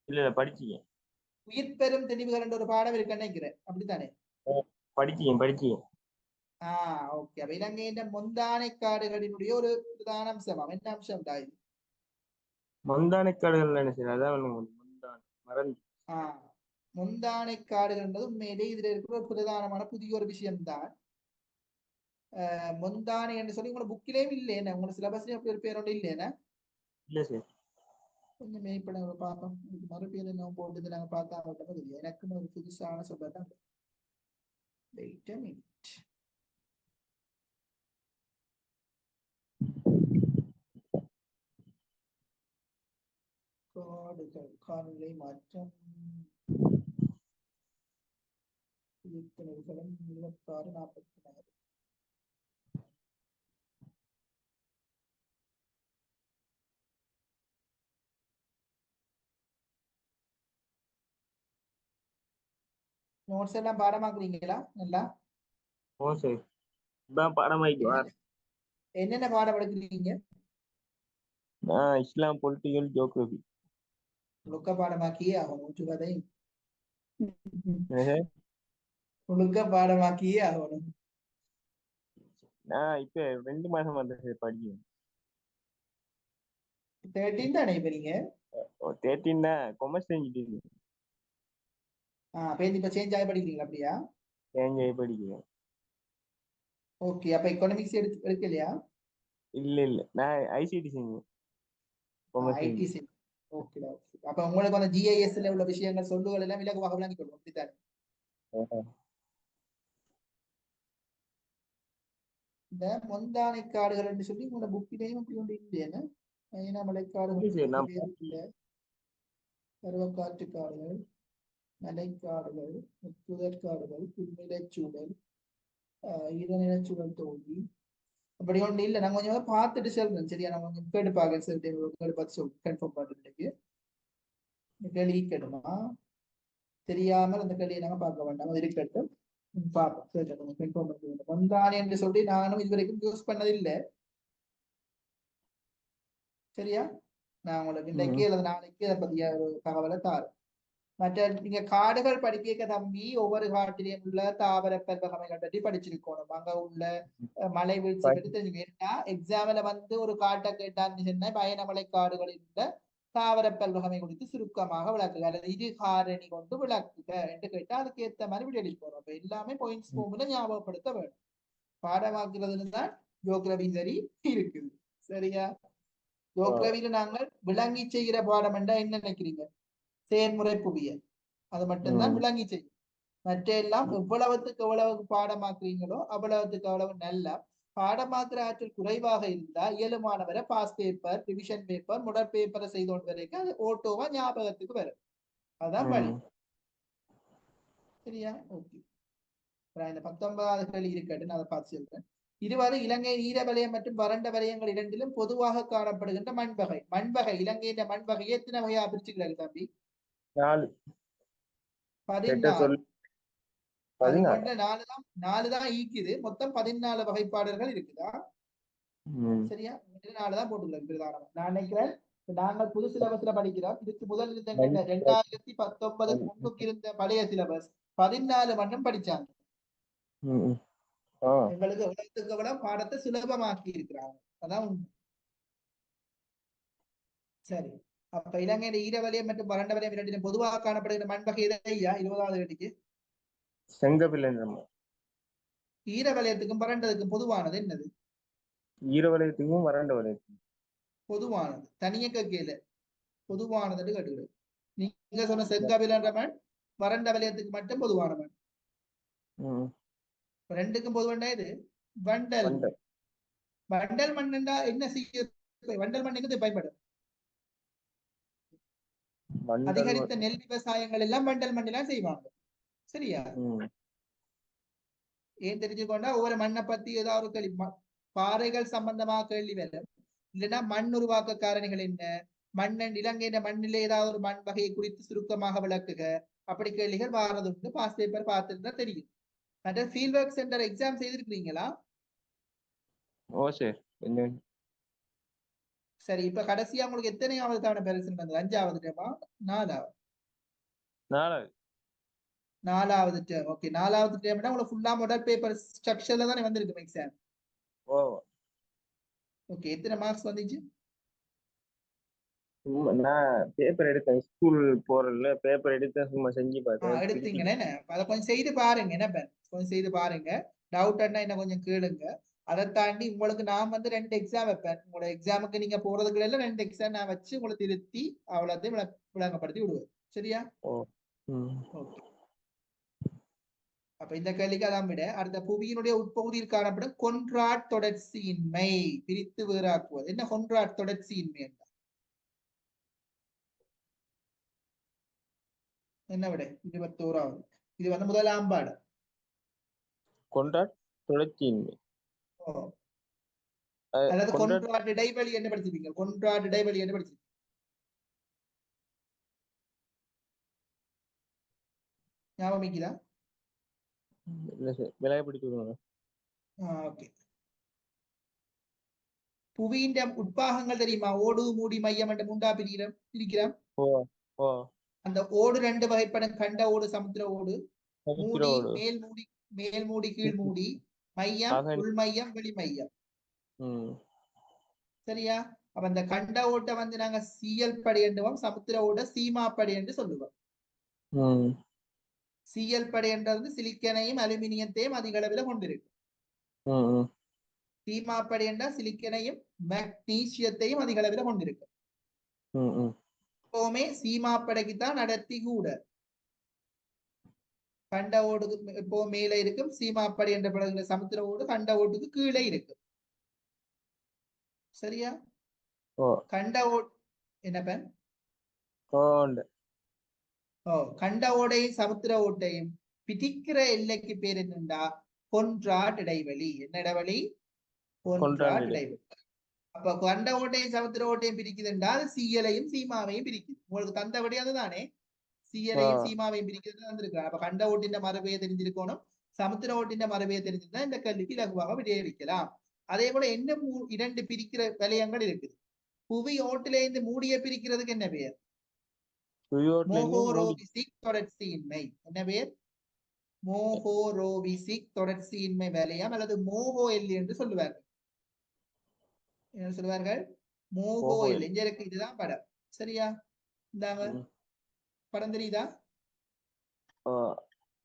இல்ல படிச்சீங்க. உயிர் பெரும் தெளிவுகள் என்ற ஒரு பாடம் இருக்கு நினைக்கிறேன். அப்படித்தானே? படிச்சீங்க. ஓகே. அப்ப இலங்கையின் முந்தானை காடுகளினுடைய ஒரு பிரதான அம்சம். என்ன அம்சம் தான் இது? முந்தானை காடுகள் என்ன செய்ய? அதான் மறந்து. முந்தானை காடுகள்ன்றது உண்மையிலே இதுல இருக்கிற ஒரு பிரதானமான புதிய ஒரு விஷயம்தான். முந்தானை என்று சொல்லி உங்களோட புக்கிலேயும் இல்லையே, உங்களோட சிலபஸ்லயும் அப்படி ஒரு பேரோட இல்லையா? இல்ல சார். கொஞ்சம் மேய்ப்பட பார்ப்போம். இதுக்கு மறுபேர் என்ன போட்டு நாங்க பார்த்தா எனக்குன்னு ஒரு புதுசான சொல்லதான். Wait a minute. காடுகள், காலநிலை மாற்றம், 26-46-46. நோட்ஸ் எல்லாம் பாடமாக்குறீங்களா? நல்லா சரி. பாடமாயிட்டு என்னென்ன பாடம் எடுக்கிறீங்க? இஸ்லாம், பொலிட்டிக்கல், ஜியோகிராபி. ஒழுக்க பாடமாக்கியே ஆகணும். ஒழுக்க பாடமாக்கியே ஆகணும். நான் இப்ப 2 மாசமா படிக்கிறேன். 13 தானே இப்ப நீங்க? 13 தான். கொமர்ஸ் செஞ்சுட்டு இப்ப சேஞ்ச் ஆகி படிக்கிறீங்களா? அப்படியா? சேஞ்ச் ஆகி படிக்கிறேன். ஓகே. அப்ப எக்கனாமிக்ஸ் எடுக்கலையா? இல்ல நான் ஐசிடி செஞ்சேன். ஐடி செஞ்சேன். ஓகே. அப்ப உங்களுக்கு அந்த ஜிஐஎஸ்ல உள்ள விஷயங்கள் சொல்லுகள் எல்லாம் இலகுவாக விளங்கிக் கொள்ளும். அப்படித்தானே? இந்த மொந்தானை காடுகள் என்று சொல்லி உங்களோட புக்கிலையும் அப்படி ஒன்று இல்லையா? மலை காடுகள் சரி, நான் பேர் இல்லை. பருவக்காற்று காடுகள், மலைக்காடுகள், புதர் காடுகள், புல்நிலச்சூழல், ஈரநிலச்சூழல் தொகுதி அப்படி ஒன்று இல்லை. நான் கொஞ்சம் பார்த்துட்டு சொல்றேன். சரியா? நான் கொஞ்சம் கேட்டு பார்க்க கேட்டு பார்த்து சொல் கன்ஃபார்ம் பண்ணுறதுக்கு. இந்த கேள்வி கேட்டுமா தெரியாமல் அந்த கேள்வியை நாங்கள் பார்க்க வேண்டாம். அது இருக்கட்டும், பார்ப்போம். கேட்கணும் கன்ஃபார்ம் பண்ண வேண்டும். வந்தானே என்று சொல்லி நானும் இதுவரைக்கும் யூஸ் பண்ணதில்லை. சரியா? நான் உங்களுக்கு இன்றைக்கு அல்லது நாளைக்கு அதை பற்றிய ஒரு தகவலை தாரு. மற்ற நீங்க காடுகள் படிக்க தம்பி ஒவ்வொரு காட்டிலையும் உள்ள தாவர பல்வகைகள் பற்றி படிச்சிருக்கணும். அங்க உள்ள மலை வீழ்ச்சி பற்றி தெரிஞ்சுக்க. எக்ஸாம்ல வந்து ஒரு காட்டை கேட்டான்னு சொன்னா பயணமலை காடுகளில் உள்ள தாவர பல்வகமை குறித்து சுருக்கமாக விளக்குக அல்லது இரு காரணி கொண்டு விளக்குக என்று கேட்டா அதுக்கு ஏற்ற மாதிரி விட எழுதி போறோம். அப்ப எல்லாமே பாயிண்ட்ஸ் ஃபார்ம்ல ஞாபகப்படுத்த வேணும். பாடமாக்குறதுன்னு தான் ஜியோகிராபி சரி இருக்குது. சரியா? ஜியோகிராபியில நாங்கள் விளங்கி செய்கிற பாடம் என்றா என்ன நினைக்கிறீங்க? செயல்முறை புவியியல். அது மட்டும்தான் விளங்கி செய்யும். மற்ற எல்லாம் எவ்வளவுக்கு எவ்வளவு பாடமாக்குறீங்களோ அவ்வளவுக்கு அவ்வளவு நல்லா. பாடமாக்குற ஆற்றல் குறைவாக இருந்தா இயலுமானவரை பாஸ் பேப்பர், ரிவிஷன் பேப்பர், முதல் பேப்பரை செய்து கொண்டு வரைக்கும் அது ஓட்டோவா ஞாபகத்துக்கு வரும். அதான் வழி. சரியா? ஓகே. இந்த 19வது கேள்வி இருக்கட்டும், நான் அதை பார்த்து சொல்றேன். இருவரு இலங்கை ஈர வலயம் மற்றும் வறண்ட வலயங்கள் இரண்டிலும் பொதுவாக காணப்படுகின்ற மண்வகை. மண்வகை இலங்கையின் மண்வகையை எத்தனை வகையா பிரிச்சுக்கிறாரு தம்பி? 4. 14. அதுக்கு 4 தான் ஈக்குது. மொத்தம் 14 வகைப்பாடல்கள் இருக்குதா? சரியா? 4 தான் போட்டுக்கலாம் பிரதானம். நான் நினைக்கிறேன் நாங்கள் புது சிலபஸ்ல படிக்கிறோம். இதுக்கு முதல் இருந்த 2019 முன்னுக்கு இருந்த பழைய சிலபஸ் 14 மட்டும் படிச்சாங்க. எங்களுக்கு எவ்வளவுக்கு எவ்வளவு பாடத்தை சுலபமாக்கி இருக்கிறாங்க. அதான் உண்மை. சரி, அப்ப இலங்கையின் ஈரவலயம் மற்றும் வறண்ட வலயம் இரண்டிலும் பொதுவாக காணப்படுகிற மண்வகை ஐயா 20வது கேள்விக்கு செங்கபிள்ளை. ஈரவலயத்துக்கும் வறண்டதுக்கும் பொதுவானது என்னது? ஈரவலயத்துக்கும் வறண்ட வலயத்துக்கும் பொதுவானது. தனிய கேட்கல, பொதுவானது கேட்டுக்கிறது. நீங்க சொன்ன செங்கபிலன்ற மண் வறண்ட வலயத்துக்கு மட்டும் பொதுவான மண். ரெண்டுக்கும் பொதுவான இது வண்டல். வண்டல் மண்ணா என்ன செய்ய? வண்டல் மண்ணுக்கு பயன்படும். அதிகரித்த நெல் விவசாயங்கள் எல்லாம் வண்டல் மண்ணிலாம் செய்வாங்க. சரியா? ஏன் தெரிஞ்சுக்கொண்டா ஒவ்வொரு மண்ணை பத்தி ஏதாவது ஒரு கேள்வி, பாறைகள் சம்பந்தமாக கேள்வி வரும். இல்லைன்னா மண் உருவாக்க காரணிகள் என்ன, மண்ணன் இலங்கையின் மண்ணிலே ஏதாவது ஒரு மண் வகையை குறித்து சுருக்கமாக விளக்குக, அப்படி கேள்விகள் வாரது உண்டு. பாஸ் பேப்பர் பார்த்துட்டு தான் தெரியும். மற்ற ஃபீல்ட் ஒர்க் சென்டர் எக்ஸாம் செய்திருக்கிறீங்களா? சரி, இப்ப கடைசியா உங்களுக்கு எத்தனையாவது தவணை பரிசு வந்தது? 5வது டேமா 4வது? 4வது டேம். ஓகே, 4வது டேம்னா உங்களுக்கு ஃபுல்லா முதல் பேப்பர் ஸ்ட்ரக்சர்ல தானே வந்திருக்கு எக்ஸாம். ஓகே, எத்தனை மார்க்ஸ் வந்துச்சு? நான் பேப்பர் எடுத்தேன், ஸ்கூல் போறதுல பேப்பர் எடுத்தேன், சும்மா செஞ்சு பார்த்தேன். எடுத்தீங்கன்னு அதை கொஞ்சம் செய்து பாருங்க. என்ன கொஞ்சம் செய்து பாருங்க. டவுட் என்ன கொஞ்சம் கேளுங்க. அதை தாண்டி உங்களுக்கு நான் வந்து 2 எக்ஸாம் வைப்பேன். உங்களோட எக்ஸாமுக்கு நீங்க போறதுக்குள்ள 2 எக்ஸாம் நான் வச்சு உங்களை திருத்தி அவ்வளோத்தையும் விளங்கப்படுத்தி விடுவேன். சரியா? ஓகே. அப்ப இந்த கேள்விக்கு அதான் விட அடுத்த புவியினுடைய உட்பகுதியில் காணப்படும் கொன்றாட் தொடர்ச்சியின்மை பிரித்து வேறாக்குவது என்ன? கொன்றாட் தொடர்ச்சியின்மை என்ன விட? 21வது. இது வந்து முதலாம் பாடம். கொன்றாட் தொடர்ச்சியின்மை அதாவது கொன்றாட் இடைவெளி என்ன படிச்சிருப்பீங்க? கொன்றாட் இடைவெளி என்ன படிச்சிருப்பீங்க? ஞாபகமிக்குதா? ஓகே. புவியின் உட்பாகங்கள் தெரியுமா? ஓடு, மூடி, மையம் என்று 3ஆ பிரிக்கிறோம். அந்த ஓடு 2 வகைப்படும். கண்ட ஓடு, சமுத்திர ஓடு. மூடி மேல் மூடி கீழ் மூடி, மையம் உள் மையம் வெளி மையம். சரியா? அப்ப அந்த கண்ட ஓட்டை வந்து நாங்க சிஎல் படி என்றுவோம், சமுத்திர ஓட சீமா படி என்று சொல்லுவோம். சிஎல் படி என்றது சிலிக்கனையும் அலுமினியத்தையும் அதிக அளவில் கொண்டிருக்கு. சீமா படி என்றால் சிலிக்கனையும் மக்னீசியத்தையும் அதிக அளவில் கொண்டிருக்கு. எப்பவுமே சீமா படைக்கு தான் நடத்தி கூட. கண்ட ஓடுக்கு இப்போ மேலே இருக்கும், சீமாப்படி என்ற படகுல சமுத்திர ஓடு கண்ட ஓட்டுக்கு கீழே இருக்கும். சரியா? ஓ கண்ட ஓடு என்ன பெண்? கோண்டு கண்ட ஓடையும் சமுத்திர ஓட்டையும் பிடிக்கிற எல்லைக்கு பேர் என்னண்டா கொன்றாட் இடைவெளி. என்ன இடைவெளி? கொன்றாட் கொண்டாண்டு இடைவெளி. அப்ப கண்ட ஓட்டையும் சமுத்திர ஓட்டையும் பிரிக்குதுண்டா அது சீயலையும் சீமாவையும் பிரிக்குது. உங்களுக்கு தந்தபடி அதுதானே, சீயலையும் சீமாவையும் பிரிக்கிறது வந்திருக்கிறார். அப்ப கண்ட ஓட்டின் மரபையை தெரிஞ்சிருக்கணும், சமுத்திர ஓட்டின் மரபையை தெரிஞ்சிருந்தா இந்த கல்விக்கு இலகுவாக விடையளிக்கலாம். அதே போல என்ன இரண்டு பிரிக்கிற வலயங்கள் இருக்குது. புவி ஓட்டிலிருந்து மூடிய பிரிக்கிறதுக்கு என்ன பேர்? மோகோரோவிசிக் தொடர்ச்சியின்மை. என்ன பேர்? மோகோரோவிசிக் தொடர்ச்சியின்மை வலயம் அல்லது மோகோ எல்லி என்று சொல்லுவார்கள். என்ன சொல்லுவார்கள்? மோகோ எல்லி. இங்க இருக்கு, இதுதான் படம். சரியா? இந்தாங்க படம் தெரியுதா?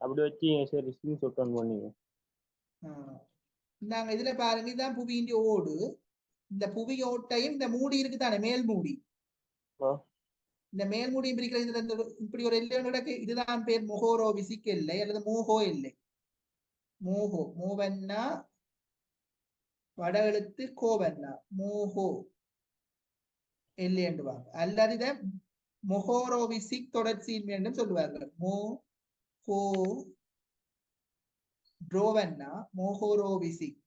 அப்படி வச்சு சரி ஸ்கிரீன்ஷாட் பண்ணீங்க. இந்தாங்க இதுல பாருங்க, இதுதான் புவியின் ஓடு. இந்த புவி ஓட்டையும் இந்த மூடி இருக்குதானே, மேல் மூடி, இந்த மேல் மூடியும் பிரிக்கிற இப்படி ஒரு எல்லை கிடக்கு. இதுதான் பேர் மொஹோரோவிசிக் எல்லை அல்லது மோகோ எல்லை. மோகோ, மோவன்னா வட எழுத்து கோவன்னா, மோகோ எல்லை என்றுவாங்க. அல்லது இதை மொஹோரோவிசிக் தொடர்ச்சியின்மை என்றும் சொல்லுவார்கள். மோகோ ட்ரோவன்னா மோகோரோவிசிக்.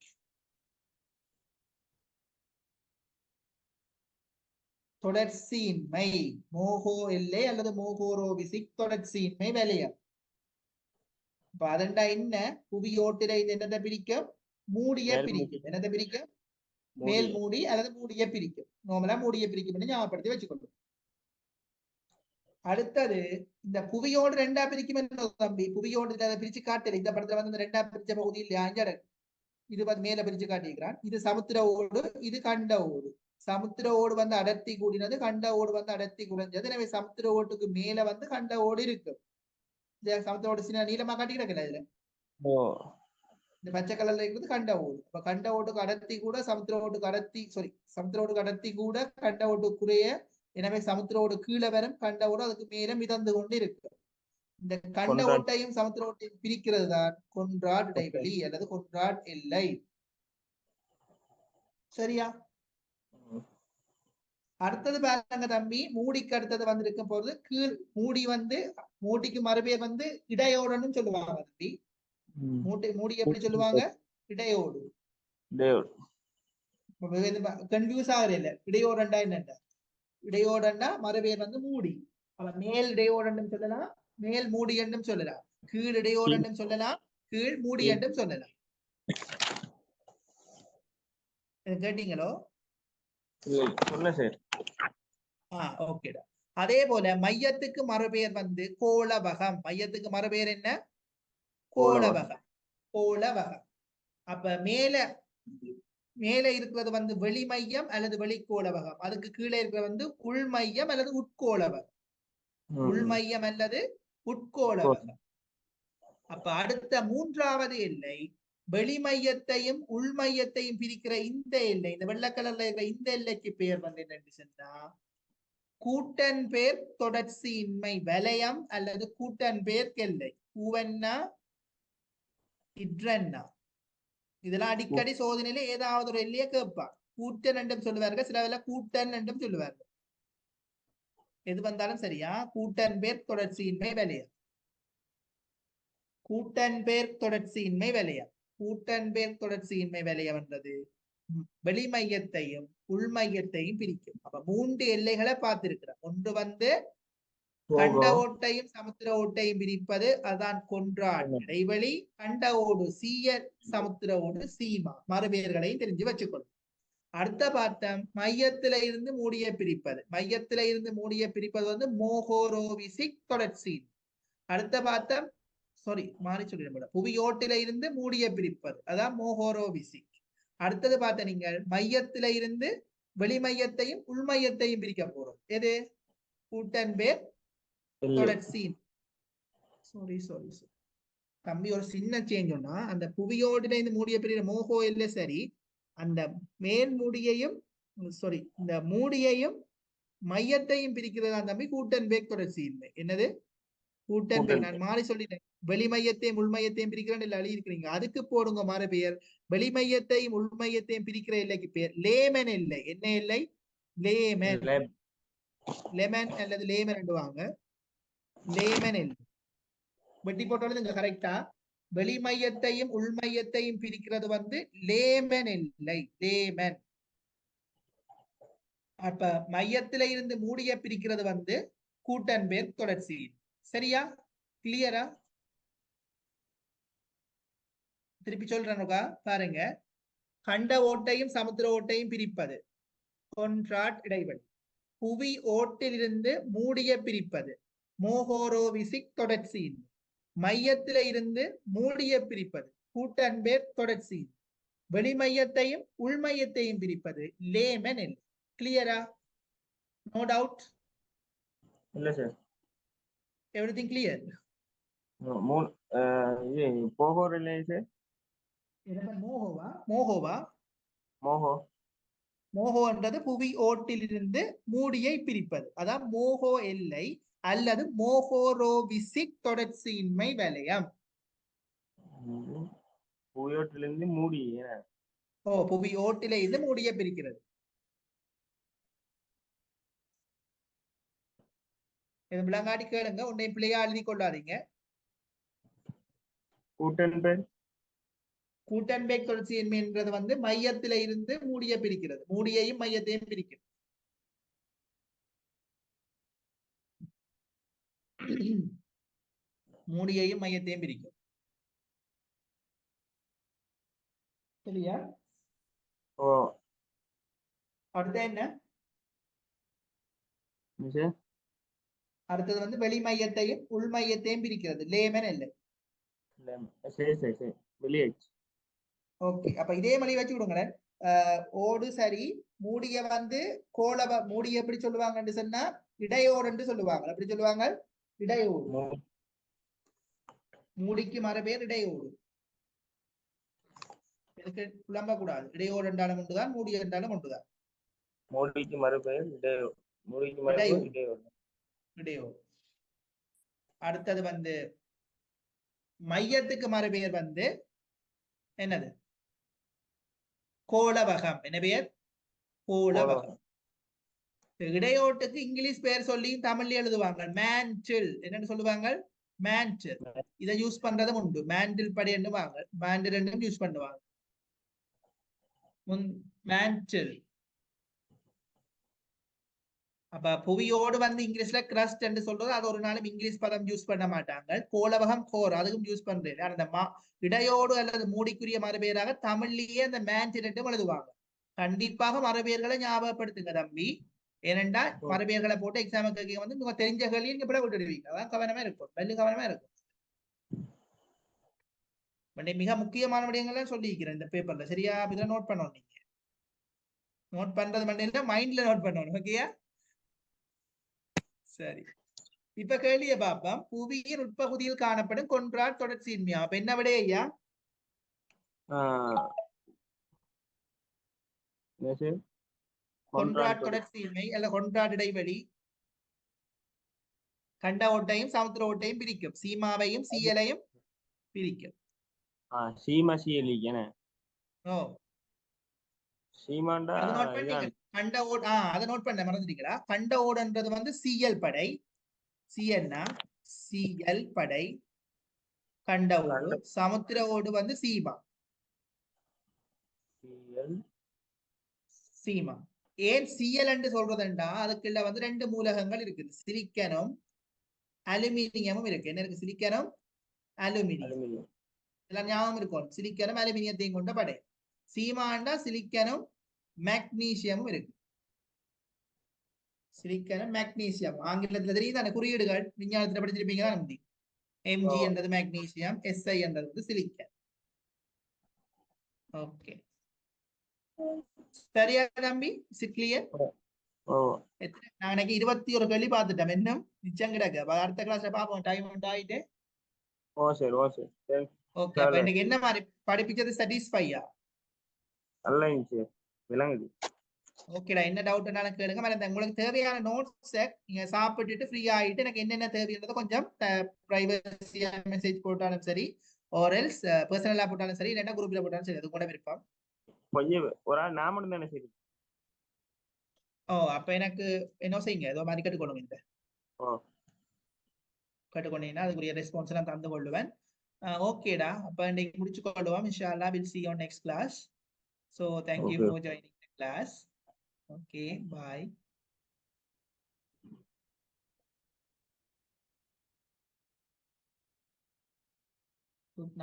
தொடர்ச்சியின்மை மோகோ எல்லை அல்லது மோகோரோவிசிக் தொடர்ச்சியின்மை வலயம். அப்ப அதண்டா என்ன? புவியோட்டில இது என்னத்தை பிரிக்கும்? மூடிய பிரிக்கும். என்னத்தை பிரிக்கும்? மேல் மூடி அல்லது மூடிய பிரிக்கும். நார்மலா மூடிய பிரிக்கும் ஞாபகப்படுத்தி வச்சுக்கொள்ளும். அடுத்தது இந்த புவியோடு ரெண்டா பிரிக்கும் என்ன தம்பி? புவியோடு பிரிச்சு காட்டல. இந்த படத்துல வந்து ரெண்டா பிரிச்ச பகுதி இல்லையா, அஞ்சடை. இது வந்து மேல பிரிச்சு காட்டிக்கிறான். இது சமுத்திர ஓடு, இது கண்ட ஓடு. சமுத்திர ஓடு வந்து அடர்த்தி கூடினது, கண்ட ஓடு வந்து அடர்த்தி குறைஞ்சது. எனவே சமுத்திர ஓட்டுக்கு மேல வந்து கண்ட ஓடு இருக்கு. இந்த சமுத்திர ஓடு சின்ன நீளமா காட்டி கிடக்கல. இதுல இந்த பச்சை கலர்ல இருக்கிறது கண்ட ஓடு. அப்ப கண்ட ஓட்டுக்கு அடர்த்தி கூட, சமுத்திர ஓட்டுக்கு அடர்த்தி சமுத்திர ஓட்டுக்கு அடர்த்தி கூட, கண்ட ஓட்டு குறைய. எனவே சமுத்திர ஓடு கீழே வரும், கண்ட ஓடு அதுக்கு மேல மிதந்து கொண்டு இருக்கு. இந்த கண்ட ஓட்டையும் சமுத்திர ஓட்டையும் பிரிக்கிறது தான் கொன்றாட் இடைவெளி அல்லது கொன்றாட் எல்லை. சரியா? அடுத்தது பாருங்க தம்பி, மூடிக்கு அடுத்தது வந்து இருக்கும் போது கீழ் மூடி வந்து மூடிக்கு மறுபேர் வந்து இடையோடுன்னு சொல்லுவாங்க தம்பி. மூடி எப்படி சொல்லுவாங்க? இடையோடு. கன்ஃபியூஸ் ஆகுது இல்ல? இடையோடண்டா என்னண்டா? இடையோடண்டா மறுபேர் வந்து மூடி. அவன் மேல் இடையோடன்னு சொல்லலாம், மேல் மூடி என்றும் சொல்லலாம். கீழ் இடையோடன்னு சொல்லலாம், கீழ் மூடி என்றும் சொல்லலாம். கேட்டீங்களோ? ஓகேடா. அதே போல மையத்துக்கு மறுபெயர் வந்து கோளவகம். மையத்துக்கு மறுபெயர் என்ன? கோளவகம். கோளவகம். அப்ப மேல இருக்கிறது வந்து வெளிமையம் அல்லது வெளிக்கோளவகம். அதுக்கு கீழே இருக்கிறது வந்து உள்மையம் அல்லது உட்கோளவகம். உள்மையம் அல்லது உட்கோளவகம். அப்ப அடுத்த மூன்றாவது எல்லை வெளிமையத்தையும் உள்மையத்தையும் பிரிக்கிற இந்த எல்லை, இந்த வெள்ளக்கலர்ல இருக்கிற இந்த எல்லைக்கு பெயர் வந்து என்னன்னு சொன்னா கூட்டன்பேர் தொடர்ச்சியின்மை வலயம் அல்லது கூட்டன்பேர் எல்லை. கூவன்னா இட்ரன்னா. இதெல்லாம் அடிக்கடி சோதனையில ஏதாவது ஒரு எல்லையை கேட்பான். கூட்டன் என்றும் சொல்லுவார்கள், சில வேலை கூட்டன் என்றும் சொல்லுவார்கள். எது வந்தாலும் சரியா, கூட்டன்பேர் தொடர்ச்சியின்மை வலயம். கூட்டன்பேர் தொடர்ச்சியின்மை வலயம். கூட்டன்பேர் தொடர்ச்சியின்மை வலயம் என்றது வெளிமையத்தையும் உள்மையத்தையும் பிரிக்கும். அப்ப 3 எல்லைகளை பார்த்திருக்கிறோம். ஒன்று வந்து கண்ட ஓட்டையும் சமுத்திர ஓட்டையும் பிரிப்பது, அதான் கொன்றாட் இடைவெளி. கண்ட ஓடு சீய, சமுத்திர ஓடு சீமா. மறுபெயர்களையும் தெரிஞ்சு வச்சுக்கொள்ளும். அடுத்த பார்த்தம் மையத்தில இருந்து மூடிய பிரிப்பது. மையத்தில இருந்து மூடிய பிரிப்பது வந்து மோகோரோவிசிக் தொடர்ச்சி. அடுத்த பார்த்தம் மாறி சொல்லிட புவியோட்டில இருந்து மூடிய பிரிப்பது, அதான் மோகோரோவிசிக். அடுத்தது பார்த்த நீங்கள் மையத்தில இருந்து வெளிமையத்தையும் உள்மையத்தையும் பிரிக்க போறோம். எது? கூட்டன்பேர் தொடர்ச்சி. தம்பி ஒரு சின்ன சேஞ்ச் ஒன்னா, அந்த புவியோட்டில இருந்து மூடிய பிரிவு மோகோ இல்ல சரி, அந்த மேல் மூடியையும் இந்த மூடியையும் மையத்தையும் பிரிக்கிறதா தம்பி கூட்டன்பேர் தொடர்ச்சியின்மை. என்னது? கூட்டன் பேர் நான் மாறி சொல்லிட்டேன். வெளிமையத்தையும் உள்மையத்தையும் பிரிக்கிறேன் இல்ல அழி இருக்கிறீங்க, அதுக்கு போடுங்க மாறு பெயர். வெளிமையத்தையும் உள்மையத்தையும் பிரிக்கிற எல்லைக்கு பேர் லேமன் எல்லை. என்ன எல்லை? லேமன். லெமன் அல்லது லேமன் வாங்க. லேமன் எல்லை வெட்டி போட்டோம் கரெக்டா. வெளிமையத்தையும் உள்மையத்தையும் பிரிக்கிறது வந்து லேமன் எல்லை. லேமன். அப்ப மையத்தில இருந்து மூடிய பிரிக்கிறது வந்து கூட்டன்பேர்க் தொடர்ச்சி. சரியா? கிளியரா? திருப்பி சொல்றேனுக்கா பாருங்க. கண்ட ஓட்டையும் சமுத்திர ஓட்டையும் பிரிப்பது கொன்ட்ராட் இடைவெளி. புவி ஓட்டிலிருந்து மூடிய பிரிப்பது மோகோரோவிசிக் தொடர்ச்சி. மையத்தில இருந்து மூடிய பிரிப்பது கூட்டன்பேர் தொடர்ச்சி. வெளிமையத்தையும் உள்மையத்தையும் பிரிப்பது லேமன் எல்லை. கிளியரா? No doubt? இல்ல சார். Everything clear? இது போகோ இல்லை சார். மோகோவா? மோகோவா? மோகோ. மோகோன்றது புவி ஓட்டிலிருந்து மூடியை பிரிப்பது. அதான் மோகோ எல்லை அல்லது மோகோரோவிசிக் தொடர்ச்சியின்மை வலயம். புவியோட்டிலிருந்து மூடி. புவி ஓட்டில இருந்து மூடிய பிரிக்கிறது. விளங்காடி கேளுங்க, உன்னை பிள்ளையா எழுதி கொள்ளாதீங்க. கூட்டன்பேக் தொடர்ச்சியின்மை என்றது வந்து மையத்தில இருந்து மூடிய பிரிக்கிறது. மூடியையும் மையத்தையும் பிரிக்கிறது. மூடியையும் மையத்தையும் பிரிக்கும். சரியா? அடுத்த என்ன? அடுத்தது வந்து வெளி மையத்தையும் உள் மையத்தையும் பிரிக்கிறது லேமன் எல்லை. ஓகே, அப்ப இதே மாதிரி வச்சு விடுங்களேன். ஓடு சரி. மூடிய வந்து கோளவ மூடிய எப்படி சொல்லுவாங்கன்னு சொன்னா இடையோடு என்று சொல்லுவாங்க. எப்படி சொல்லுவாங்க? இடையோடு. மூடிக்கு மறுபேர் இடையோடு. இதுக்கு புலம்ப கூடாது. இடையோடு என்றாலும் ஒன்றுதான், மூடி என்றாலும் ஒன்றுதான். மூடிக்கு மறுபெயர் இடையோடு. இடையோடு. அடுத்தது வந்து மையத்துக்கு மறுபெயர் வந்து என்னது? கோளவகம். என்ன பெயர்? கோளவகம். இடையோட்டுக்கு இங்கிலீஷ் பெயர் சொல்லி தமிழ்ல எழுதுவாங்க. மேன்டில். என்னன்னு சொல்லுவாங்க? மேன்டில். இதை யூஸ் பண்றதும் உண்டு. மேன்டில் படி என்னவாங்க? மேன்டில் யூஸ் பண்ணுவாங்க. மேன்டில். அப்ப புவியோடு வந்து இங்கிலீஷ்ல கிரஸ்ட் என்று சொல்றது, அது ஒரு நாளும் இங்கிலீஷ் பதம் யூஸ் பண்ண மாட்டாங்க. கோளவகம் கோர் அதுக்கும் யூஸ் பண்றது. அந்த இடையோடு அல்லது மூடிக்குரிய மறுபெயராக தமிழ்லயே அந்த மேன்டில் என்றும் எழுதுவாங்க. கண்டிப்பாக மறுபெயர்களை ஞாபகப்படுத்துங்க தம்பி. ஏனென்றா மறுபெயர்களை போட்டு எக்ஸாமுக்கு வந்து நீங்க தெரிஞ்ச கேள்வி நீங்க விட விட்டுடுவீங்க. அதான் கவனமா இருக்கும். வெள்ளு கவனமா இருக்கும். மிக முக்கியமான விடயங்கள்லாம் சொல்லியிருக்கிறேன் இந்த பேப்பர்ல. சரியா? இதை நோட் பண்ணணும். நீங்க நோட் பண்றது மட்டும் இல்ல, மைண்ட்ல நோட் பண்ணணும். ஓகேயா? சரி, இப்ப கேள்விய பாப்போம். புவியின் உட்பகுதியில் காணப்படும் கொன்ட்ராட் தொடர்ச்சியின்மையா? அப்ப என்ன விட ஐயா? கொன்ட்ராட் தொடர்ச்சியின்மை அல்ல கொன்ட்ராட் இடைவெளி கண்ட ஓட்டையும் சமுத்திர ஓட்டையும் பிரிக்கும். சீமாவையும் சியலையும் பிரிக்கும். சீமா சியல். ஓ, சீமாண்டா அது நோட் பண்ணீங்க. கண்ட ஓட் அதை நோட் பண்ண மறந்துட்டீங்களா? கண்ட ஓடுன்றது வந்து சிஎல் படை. சிஎல்னா சிஎல் படை. கண்ட ஓடு. சமுத்திர ஓடு வந்து சீமா. சீமா. ஏன் சிஎல் என்று சொல்றதுண்டா அதுக்குள்ள வந்து ரெண்டு மூலகங்கள் இருக்குது. சிலிக்கனும் அலுமினியமும் இருக்கு. என்ன இருக்கு? சிலிக்கனும் அலுமினியம். எல்லாம் ஞாபகம் இருக்கும். சிலிக்கனும் அலுமினியத்தையும் கொண்ட படை. சீமாண்டா சிலிக்கனும் மேக்னீசியமும் இருக்கு. சிலிக்கனும் மேக்னீசியம் ஆங்கிலத்துல தெரியுது குறியீடுகள். விஞ்ஞானத்துல படிச்சிருப்பீங்க தான் நம்பி. எம்ஜி என்றது மேக்னீசியம், எஸ்ஐ என்றது சிலிக்கன். ஓகே, சரியா தம்பி? கிளியர்? நான் 21 கேள்வி பார்த்துட்டேன். இன்னும் மிச்சம் கிடக்கு. அடுத்த கிளாஸ்ல பாப்போம். டைம் ஆயிட்டு. ஓகே, அப்ப இன்னைக்கு என்ன மாதிரி படிப்பிச்சது? சாட்டிஸ்ஃபையா? நல்லா இருந்துச்சு. விளங்குது. ஓகேடா, என்ன டவுட்னாலும் கேளுங்க. மறந்த உங்களுக்கு தேவையான நோட்ஸை நீங்க சாப்பிட்டுட்டு ஃப்ரீ ஆயிட்டு எனக்கு என்னென்ன தேவைன்றதை கொஞ்சம் பிரைவசியா மெசேஜ் போட்டாலும் சரி, ஆர் எல்ஸ் பர்சனலா போட்டாலும் சரி, இல்லைன்னா குரூப்ல போட்டாலும் சரி, அது கூட விருப்பம். கொஞ்சம் ஒரு ஆள் நான் மட்டும் தானே சரி. ஓ, அப்ப எனக்கு என்ன செய்யுங்க, ஏதோ மாதிரி கேட்டுக்கொள்ளுங்க. இந்த ஓ கேட்டுக்கொண்டீங்கன்னா அதுக்குரிய ரெஸ்பான்ஸ் எல்லாம் தந்து கொள்ளுவேன். ஓகேடா, அப்ப இன்னைக்கு முடிச்சு கொள்ளுவோம். இன்ஷா அல்லாஹ் will see you on next class. So thank you okay. for joining the class. Okay, bye. Good night.